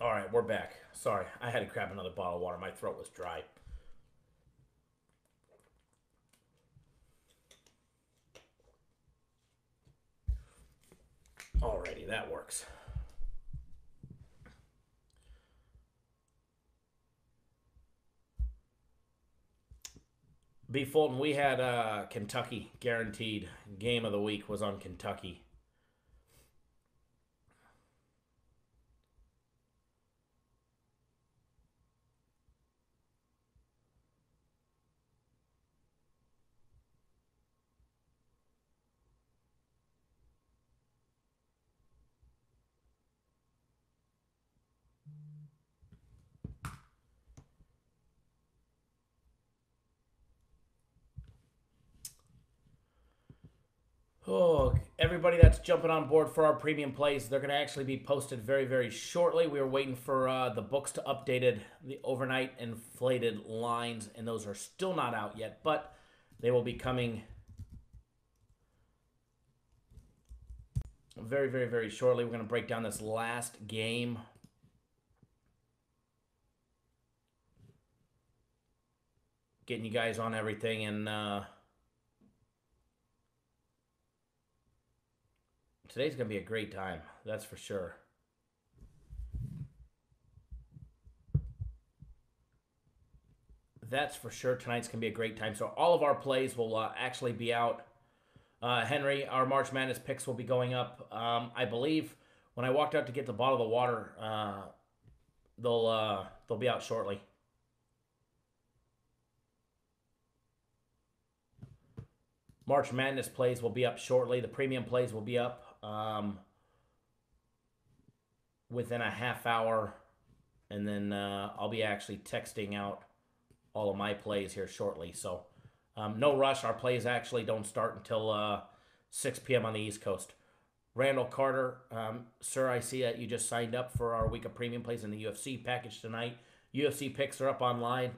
All right, we're back. Sorry, I had to grab another bottle of water. My throat was dry. Alrighty, that works. B. Fulton, we had Kentucky guaranteed. Game of the week was on Kentucky. Oh, everybody that's jumping on board for our premium plays, they're going to actually be posted very, very shortly. We were waiting for the books to updated the overnight inflated lines, and those are still not out yet, but they will be coming very, very, very shortly. We're going to break down this last game. Getting you guys on everything, and today's going to be a great time, that's for sure. That's for sure. Tonight's going to be a great time. So all of our plays will actually be out. Henry, our March Madness picks will be going up. I believe when I walked out to get the bottle of water, they'll be out shortly. March Madness plays will be up shortly. The premium plays will be up within a half hour, and then I'll be actually texting out all of my plays here shortly. So no rush. Our plays actually don't start until 6 p.m. on the East Coast. Randall Carter, sir, I see that you just signed up for our week of premium plays in the UFC package tonight. UFC picks are up online.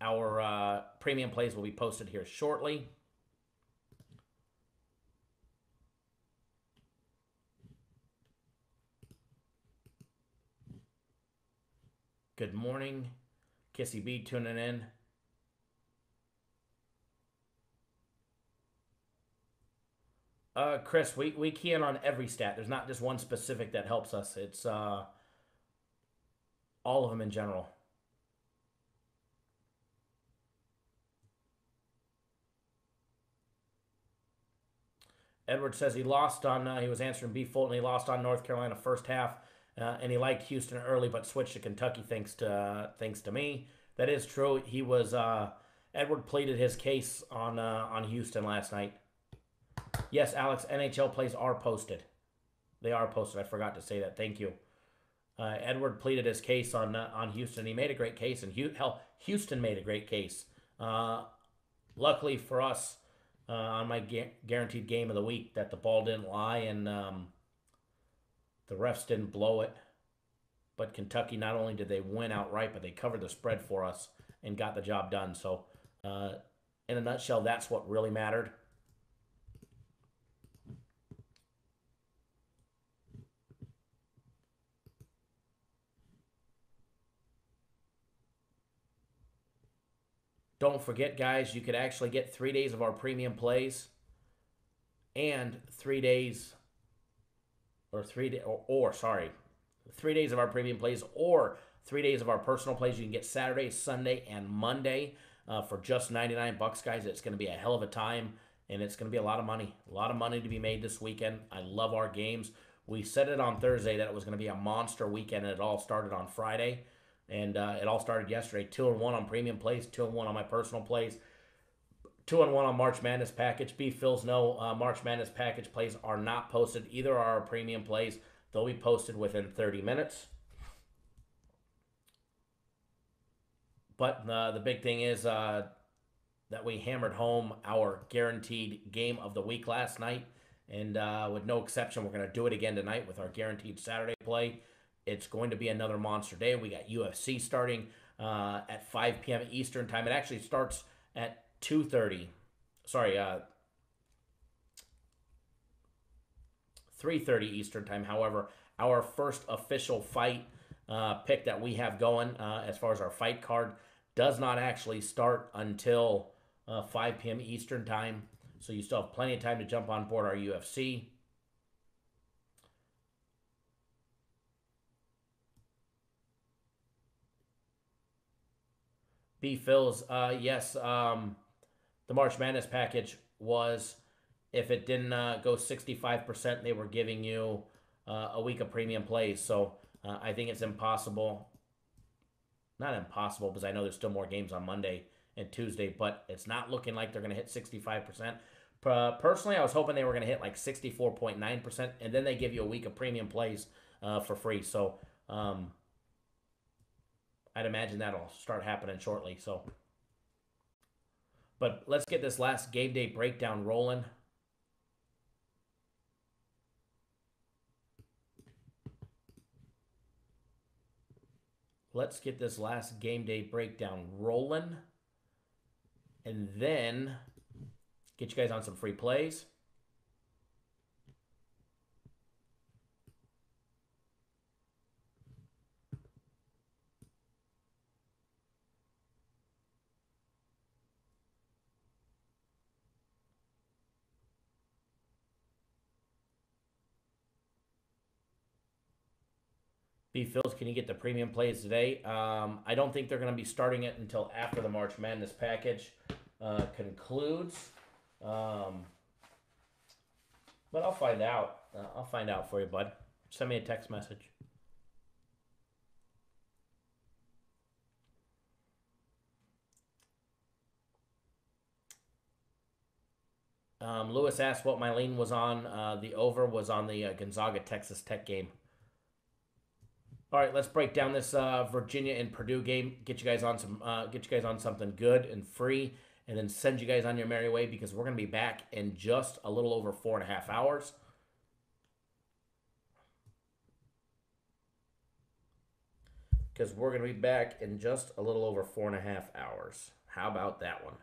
Our premium plays will be posted here shortly. Good morning. Kissy B tuning in. Chris, we key in on every stat. There's not just one specific that helps us. It's all of them in general. Edward says he lost on, he was answering B. Fulton, he lost on North Carolina first half, and he liked Houston early, but switched to Kentucky thanks to me. That is true. He was, Edward pleaded his case on Houston last night. Yes, Alex, NHL plays are posted. They are posted. I forgot to say that. Thank you. Edward pleaded his case on Houston. He made a great case, and Houston made a great case. Luckily for us, on my guaranteed game of the week, that the ball didn't lie and the refs didn't blow it. But Kentucky, not only did they win outright, but they covered the spread for us and got the job done. So, in a nutshell, that's what really mattered. Don't forget, guys, you could actually get 3 days of our premium plays and 3 days, or 3 days of our premium plays or 3 days of our personal plays. You can get Saturday, Sunday, and Monday for just $99, guys. It's going to be a hell of a time, and it's going to be a lot of money. A lot of money to be made this weekend. I love our games. We said it on Thursday that it was going to be a monster weekend, and it all started on Friday. And it all started yesterday. 2-1 on premium plays, 2-1 on my personal plays, 2-1 on March Madness package. B. Phil's no March Madness package plays are not posted. Either are our premium plays. They'll be posted within 30 minutes. But the big thing is that we hammered home our guaranteed game of the week last night. And with no exception, we're going to do it again tonight with our guaranteed Saturday play. It's going to be another monster day. We got UFC starting at 5 p.m. Eastern time. It actually starts at 2:30. Sorry, 3:30 Eastern time. However, our first official fight pick that we have going as far as our fight card does not actually start until 5 p.m. Eastern time. So you still have plenty of time to jump on board our UFC. B. Phil's, yes, the March Madness package was, if it didn't go 65%, they were giving you a week of premium plays. So I think it's impossible. Not impossible, because I know there's still more games on Monday and Tuesday, but it's not looking like they're going to hit 65%. Personally, I was hoping they were going to hit like 64.9%, and then they give you a week of premium plays for free. So I'd imagine that'll start happening shortly. So, but let's get this last game day breakdown rolling. Let's get this last game day breakdown rolling, and then get you guys on some free plays. B. Phils, can you get the premium plays today? I don't think they're going to be starting it until after the March Madness package concludes. But I'll find out. I'll find out for you, bud. Send me a text message. Lewis asked what my lean was on. The over was on the Gonzaga Texas Tech game. All right, let's break down this Virginia and Purdue game. Get you guys on something good and free, and then send you guys on your merry way, because we're going to be back in just a little over 4.5 hours. Because we're going to be back in just a little over 4.5 hours. How about that one?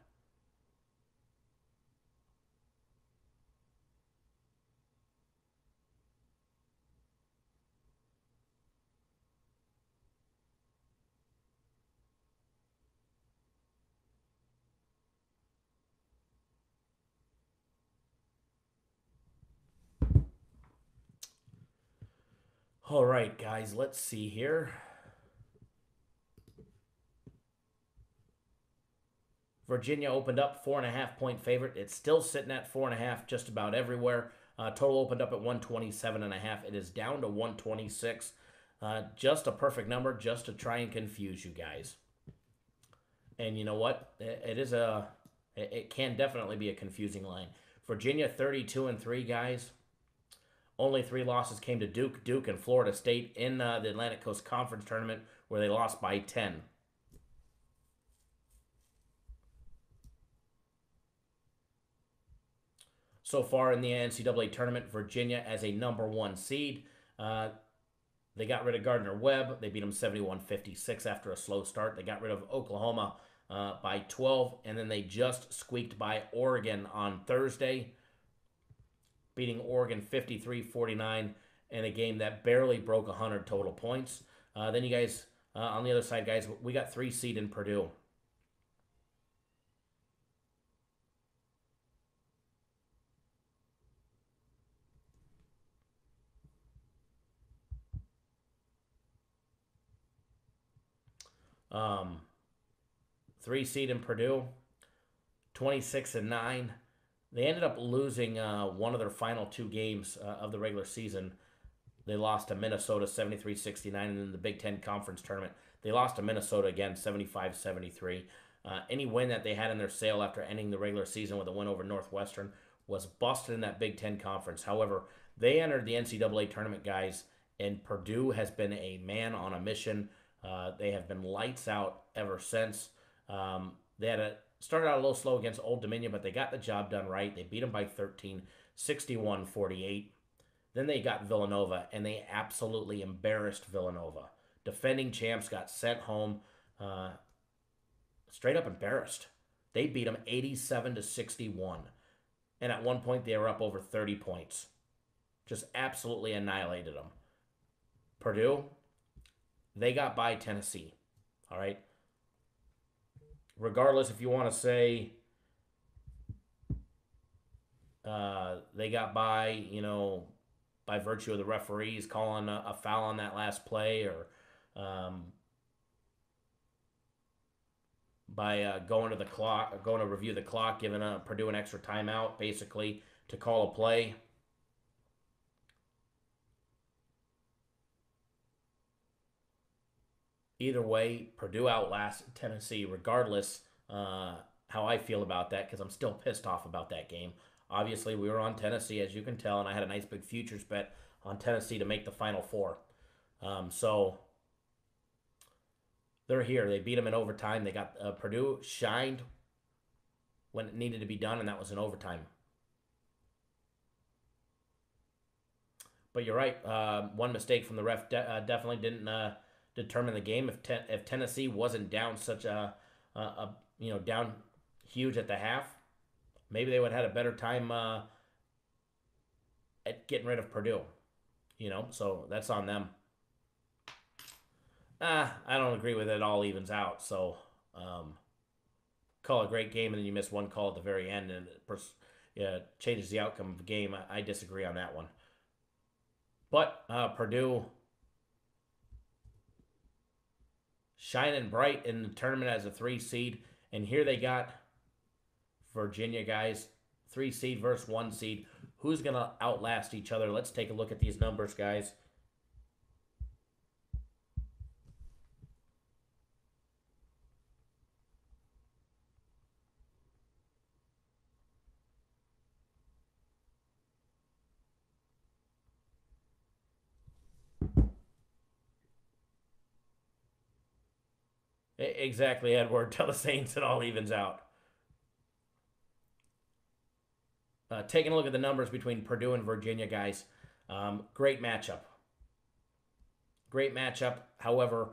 All right, guys, let's see here. Virginia opened up 4.5-point favorite. It's still sitting at 4.5 just about everywhere. Total opened up at 127.5. It is down to 126. Just a perfect number, just to try and confuse you guys. And you know what? It can definitely be a confusing line. Virginia 32-3, guys. Only 3 losses came to Duke, and Florida State in the Atlantic Coast Conference Tournament, where they lost by 10. So far in the NCAA tournament, Virginia as a #1 seed. They got rid of Gardner Webb. They beat them 71-56 after a slow start. They got rid of Oklahoma by 12, and then they just squeaked by Oregon on Thursday, beating Oregon 53-49 in a game that barely broke 100 total points. Then you guys, on the other side, guys, we got 3 seed in Purdue. Three seed in Purdue, 26-9. They ended up losing one of their final 2 games of the regular season. They lost to Minnesota 73-69, and in the Big Ten Conference Tournament, they lost to Minnesota again 75-73. Any win that they had in their sail after ending the regular season with a win over Northwestern was busted in that Big Ten Conference. However, they entered the NCAA tournament, guys, and Purdue has been a man on a mission. They have been lights out ever since. They started out a little slow against Old Dominion, but they got the job done right. They beat them by 13, 61-48. Then they got Villanova, and they absolutely embarrassed Villanova. Defending champs got sent home, straight up embarrassed. They beat them 87-61. And at one point, they were up over 30 points. Just absolutely annihilated them. Purdue, they got by Tennessee. All right. Regardless, if you want to say they got by, by virtue of the referees calling a foul on that last play, or by going to the clock, going to review the clock, giving Purdue an extra timeout, basically, to call a play. Either way, Purdue outlasted Tennessee, regardless how I feel about that, because I'm still pissed off about that game. Obviously, we were on Tennessee, as you can tell, and I had a nice big futures bet on Tennessee to make the Final Four. So they're here. They beat them in overtime. They got Purdue shined when it needed to be done, and that was in overtime. But you're right. One mistake from the ref definitely didn't determine the game. If Tennessee wasn't down such down huge at the half, maybe they would have had a better time at getting rid of Purdue. So that's on them. I don't agree with it. It all evens out. So call a great game and then you miss one call at the very end and it changes the outcome of the game. I disagree on that one. But Purdue shining bright in the tournament as a 3 seed. And here they got Virginia, guys. 3 seed versus 1 seed. Who's going to outlast each other? Let's take a look at these numbers, guys. Exactly, Edward. Tell the Saints it all evens out. Taking a look at the numbers between Purdue and Virginia, guys. Great matchup. Great matchup. However,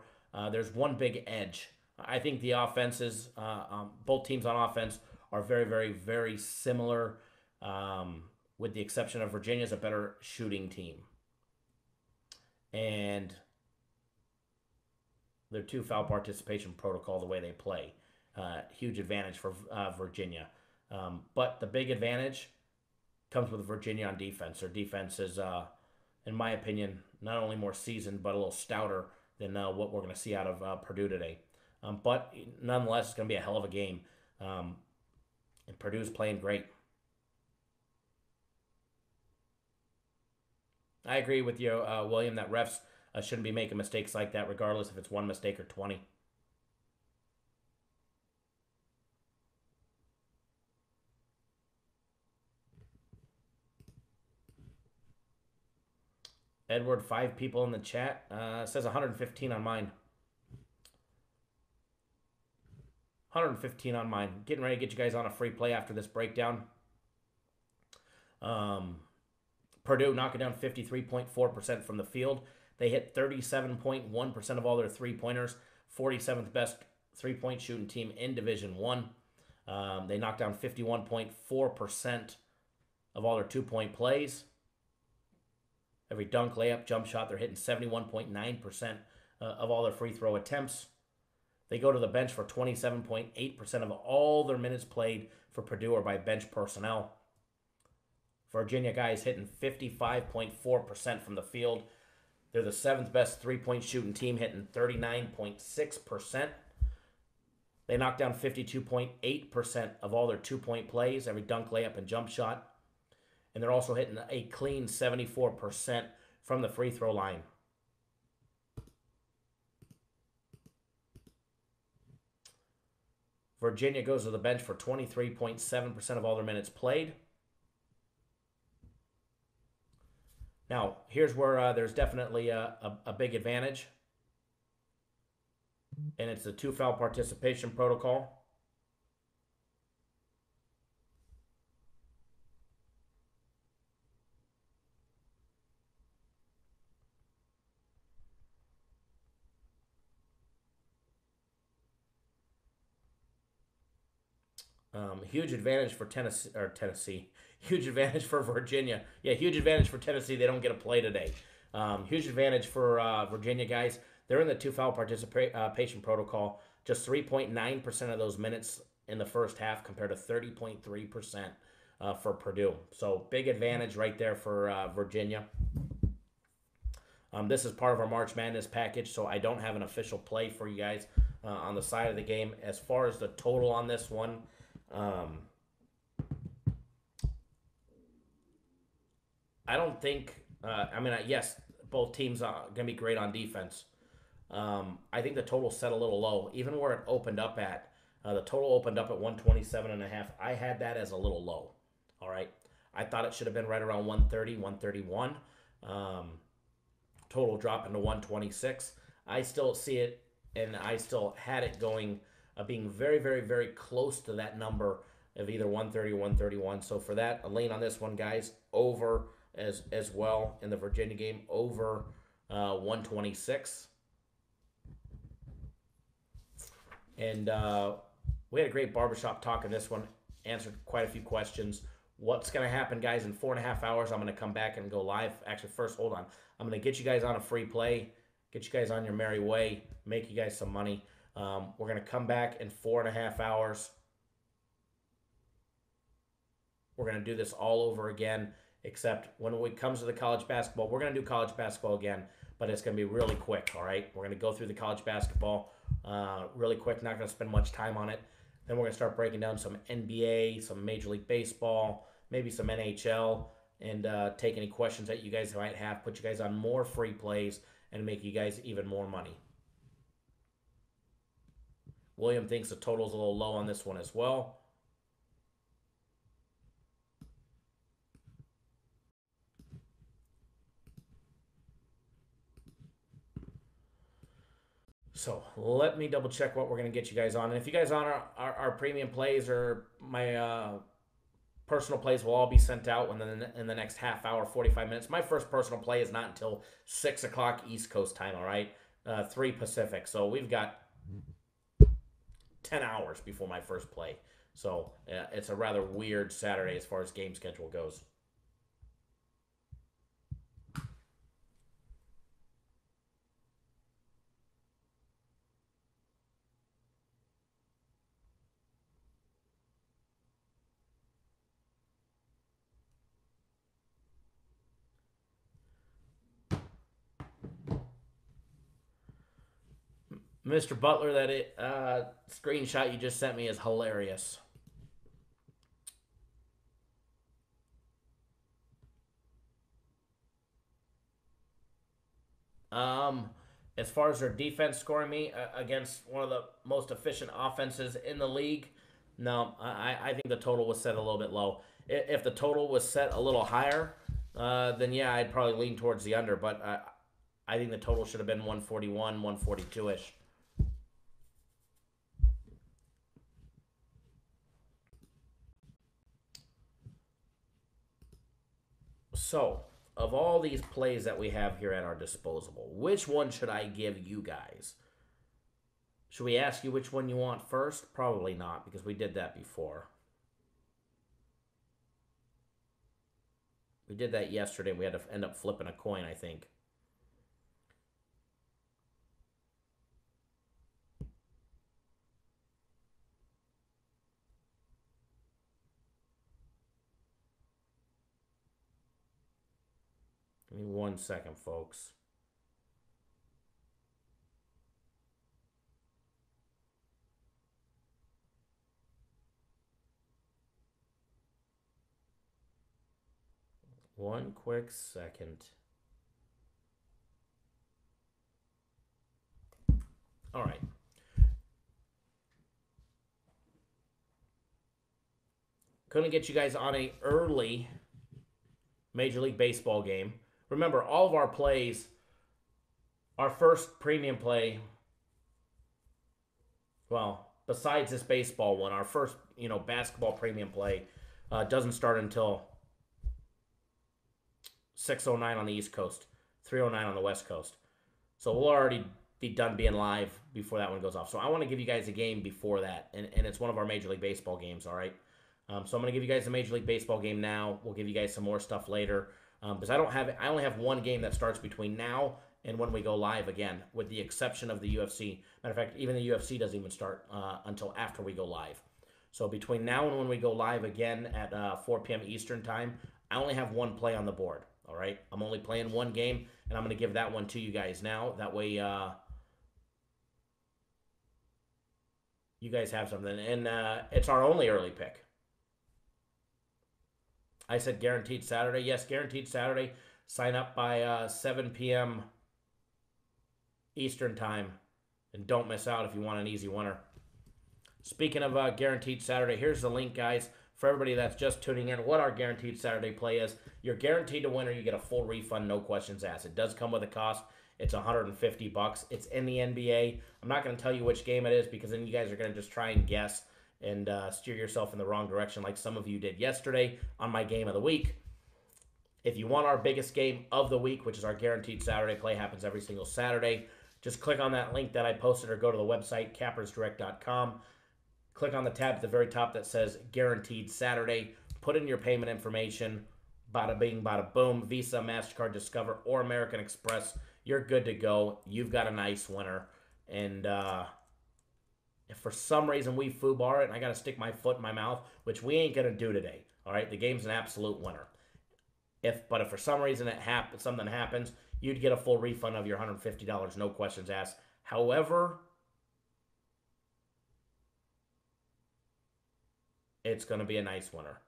there's one big edge. I think the offenses, both teams on offense, are very, very, very similar, with the exception of Virginia's a better shooting team. And their 2 foul participation protocol, the way they play. Huge advantage for Virginia. But the big advantage comes with Virginia on defense. Their defense is, in my opinion, not only more seasoned, but a little stouter than what we're going to see out of Purdue today. But nonetheless, it's going to be a hell of a game. And Purdue's playing great. I agree with you, William, that refs shouldn't be making mistakes like that, regardless if it's 1 mistake or 20. Edward, 5 people in the chat. Says 115 on mine. 115 on mine. Getting ready to get you guys on a free play after this breakdown. Purdue knocking down 53.4% from the field. They hit 37.1% of all their three-pointers. 47th best three-point shooting team in Division I. They knocked down 51.4% of all their two-point plays. Every dunk, layup, jump shot, they're hitting 71.9% of all their free throw attempts. They go to the bench for 27.8% of all their minutes played for Purdue are by bench personnel. Virginia guys hitting 55.4% from the field. They're the 7th best three-point shooting team, hitting 39.6%. They knock down 52.8% of all their two-point plays, every dunk, layup, and jump shot. And they're also hitting a clean 74% from the free throw line. Virginia goes to the bench for 23.7% of all their minutes played. Now, here's where there's definitely a big advantage. And it's the 2 foul participation protocol. Huge advantage for Tennessee. Huge advantage for Virginia. Yeah, huge advantage for Tennessee. They don't get a play today. Huge advantage for Virginia, guys. They're in the 2-foul participation protocol. Just 3.9% of those minutes in the first half compared to 30.3% for Purdue. So big advantage right there for Virginia. This is part of our March Madness package, so I don't have an official play for you guys on the side of the game. As far as the total on this one, I don't think, yes, both teams are going to be great on defense. I think the total set a little low. Even where it opened up at, the total opened up at 127.5. I had that as a little low. All right. I thought it should have been right around 130, 131. Total drop into 126. I still see it, and I still had it going, being very, very, very close to that number of either 130 or 131. So for that, a lane on this one, guys, over as well in the Virginia game, over 126. And we had a great barbershop talk in this one, answered quite a few questions. What's going to happen, guys, in 4.5 hours, I'm going to come back and go live. Actually, first, hold on. I'm going to get you guys on a free play, get you guys on your merry way, make you guys some money. We're going to come back in 4.5 hours. We're going to do this all over again, except when it comes to the college basketball, we're going to do college basketball again, but it's going to be really quick, all right? We're going to go through the college basketball really quick, not going to spend much time on it. Then we're going to start breaking down some NBA, some Major League Baseball, maybe some NHL, and take any questions that you guys might have, put you guys on more free plays, and make you guys even more money. William thinks the total's a little low on this one as well. So let me double check what we're going to get you guys on. And if you guys on our premium plays or my personal plays will all be sent out in the next half hour, 45 minutes. My first personal play is not until 6 o'clock East Coast time, all right? 3 Pacific. So we've got 10 hours before my first play. So it's a rather weird Saturday as far as game schedule goes. Mr. Butler, that screenshot you just sent me is hilarious. As far as their defense scoring me against one of the most efficient offenses in the league, no, I think the total was set a little bit low. If the total was set a little higher, then yeah, I'd probably lean towards the under, but I think the total should have been 141, 142-ish. So, of all these plays that we have here at our disposal, which one should I give you guys? Should we ask you which one you want first? Probably not, because we did that before. We did that yesterday. We had to end up flipping a coin, I think. Give me 1 second, folks. One quick second. All right. Couldn't get you guys on a early Major League Baseball game. Remember, all of our plays, our first premium play, well, besides this baseball one, our first, basketball premium play doesn't start until 6:09 on the East Coast, 3:09 on the West Coast. So we'll already the done being live before that one goes off. So I want to give you guys a game before that, and it's one of our Major League Baseball games, all right? So I'm going to give you guys a Major League Baseball game now. We'll give you guys some more stuff later, because I only have one game that starts between now and when we go live again, with the exception of the UFC. Matter of fact, even the UFC doesn't even start until after we go live. So between now and when we go live again at 4 p.m. Eastern time, I only have one play on the board, all right? I'm only playing one game, and I'm going to give that one to you guys now. That way you guys have something. And it's our only early pick. I said guaranteed Saturday. Yes, guaranteed Saturday. Sign up by 7 p.m. Eastern time. And don't miss out if you want an easy winner. Speaking of guaranteed Saturday, here's the link, guys. For everybody that's just tuning in, what our guaranteed Saturday play is. You're guaranteed to win or you get a full refund, no questions asked. It does come with a cost. It's $150. It's in the NBA. I'm not going to tell you which game it is because then you guys are going to just try and guess and steer yourself in the wrong direction like some of you did yesterday on my game of the week. If you want our biggest game of the week, which is our guaranteed Saturday play, happens every single Saturday, just click on that link that I posted or go to the website, cappersdirect.com. Click on the tab at the very top that says Guaranteed Saturday. Put in your payment information. Bada bing, bada boom. Visa, MasterCard, Discover, or American Express. You're good to go. You've got a nice winner. And if for some reason we foobar it and I got to stick my foot in my mouth, which we ain't going to do today, all right? The game's an absolute winner. But if for some reason something happens, you'd get a full refund of your $150, no questions asked. However, it's going to be a nice winner.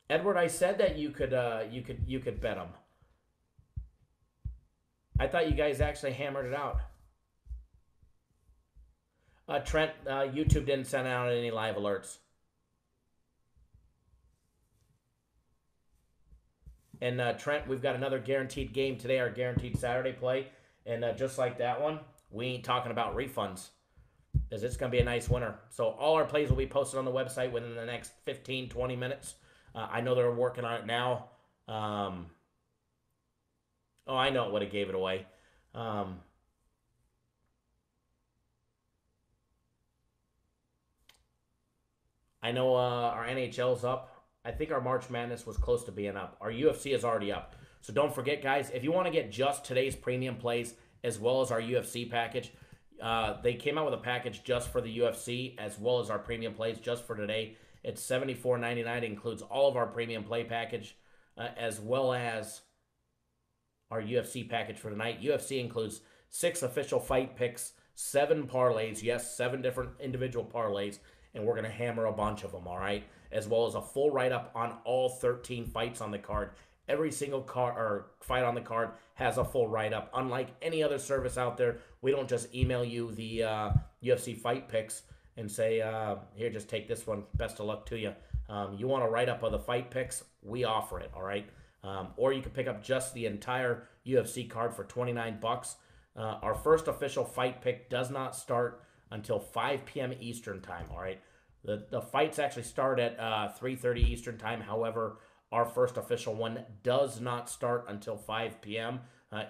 Edward, I said that you could bet them. I thought you guys actually hammered it out. Trent, YouTube didn't send out any live alerts. And Trent, we've got another guaranteed game today, our guaranteed Saturday play. And just like that one, we ain't talking about refunds, because it's going to be a nice winner. So all our plays will be posted on the website within the next 15, 20 minutes. I know they're working on it now. Oh, I know it would have gave it away. I know our NHL's up. I think our March Madness was close to being up. Our UFC is already up. So don't forget, guys, if you want to get just today's premium plays as well as our UFC package, they came out with a package just for the UFC as well as our premium plays just for today. It's $74.99. It includes all of our premium play package as well as our UFC package for tonight. UFC includes 6 official fight picks, 7 parlays, yes, 7 different individual parlays, and we're going to hammer a bunch of them, all right? As well as a full write-up on all 13 fights on the card. Every single fight on the card has a full write-up. Unlike any other service out there, we don't just email you the UFC fight picks and say, here, just take this one. Best of luck to you. You want a write-up of the fight picks? We offer it, all right? Or you can pick up just the entire UFC card for $29. Our first official fight pick does not start until 5 p.m. Eastern time, all right? The fights actually start at 3:30 Eastern time. However, our first official one does not start until 5 p.m.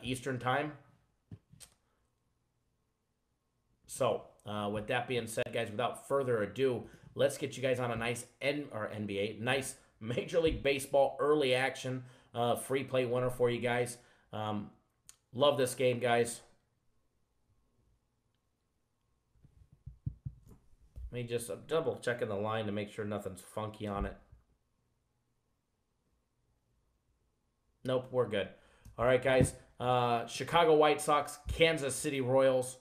Eastern time. So, with that being said, guys, without further ado, let's get you guys on a nice nice Major League Baseball early action free play winner for you guys. Love this game, guys. Let me just double checking the line to make sure nothing's funky on it. Nope, we're good. All right, guys. Chicago White Sox, Kansas City Royals.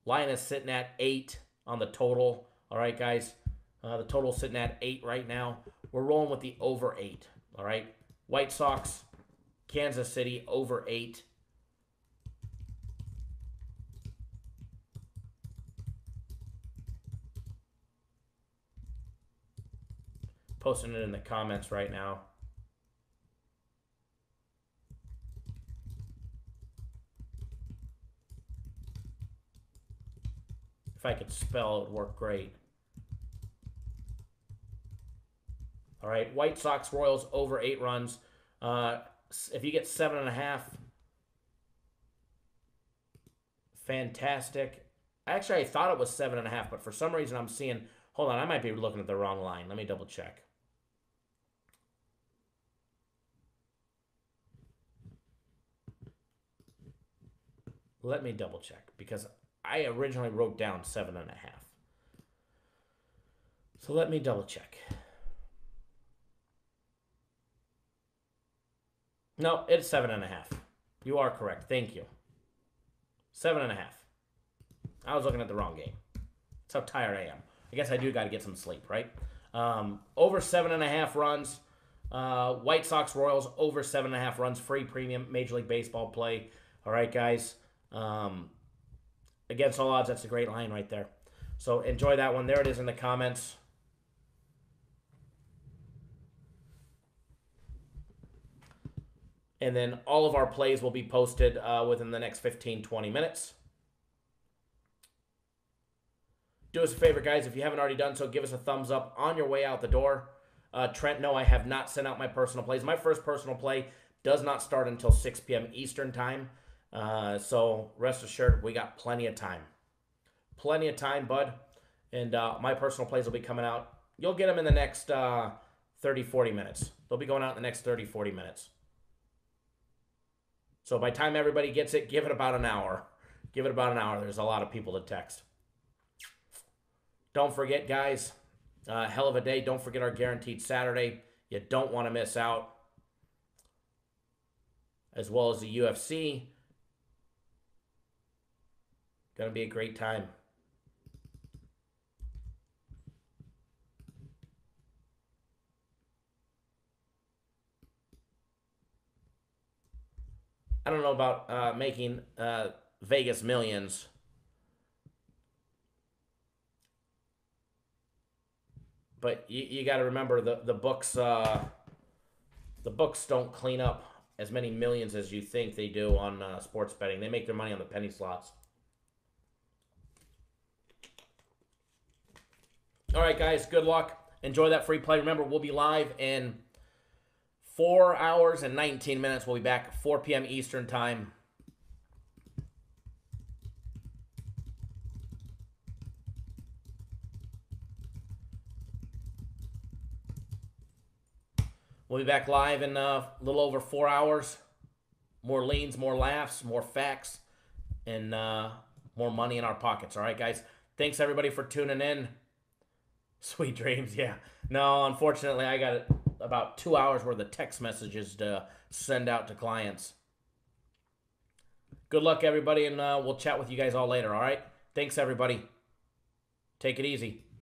Line is sitting at 8 on the total. All right, guys. The total's sitting at 8 right now. We're rolling with the over 8. All right. White Sox, Kansas City, over 8. Posting it in the comments right now. If I could spell, it would work great. All All right, White Sox Royals over 8 runs. If you get 7.5, fantastic. Actually, I thought it was 7.5, but for some reason I'm seeing. Hold on, I might be looking at the wrong line. Let me double check. Let me double check because I originally wrote down 7.5. So let me double check. No, it's 7.5. You are correct. Thank you. 7.5. I was looking at the wrong game. That's how tired I am. I guess I do got to get some sleep, right? Over 7.5 runs. White Sox Royals over 7.5 runs. Free premium Major League Baseball play. All right, guys. Against all odds, that's a great line right there. So enjoy that one. There it is in the comments. And then all of our plays will be posted within the next 15-20 minutes. Do us a favor, guys. If you haven't already done so, give us a thumbs up on your way out the door. Trent, no, I have not sent out my personal plays. My first personal play does not start until 6 p.m. Eastern time. So rest assured, we got plenty of time. Plenty of time, bud. And my personal plays will be coming out. You'll get them in the next 30, 40 minutes. They'll be going out in the next 30, 40 minutes. So by the time everybody gets it, give it about an hour. Give it about an hour. There's a lot of people to text. Don't forget, guys, hell of a day. Don't forget our Guaranteed Saturday. You don't want to miss out. As well as the UFC. Going to be a great time. I don't know about making Vegas millions. But you got to remember the books don't clean up as many millions as you think they do on sports betting. They make their money on the penny slots. All right, guys, good luck. Enjoy that free play. Remember, we'll be live in 4 hours and 19 minutes. We'll be back at 4 p.m. Eastern time. We'll be back live in a little over 4 hours. More leans, more laughs, more facts, and more money in our pockets. All right, guys? Thanks, everybody, for tuning in. Sweet dreams, yeah. No, unfortunately, I got about 2 hours worth of text messages to send out to clients. Good luck, everybody, and we'll chat with you guys all later, all right? Thanks, everybody. Take it easy.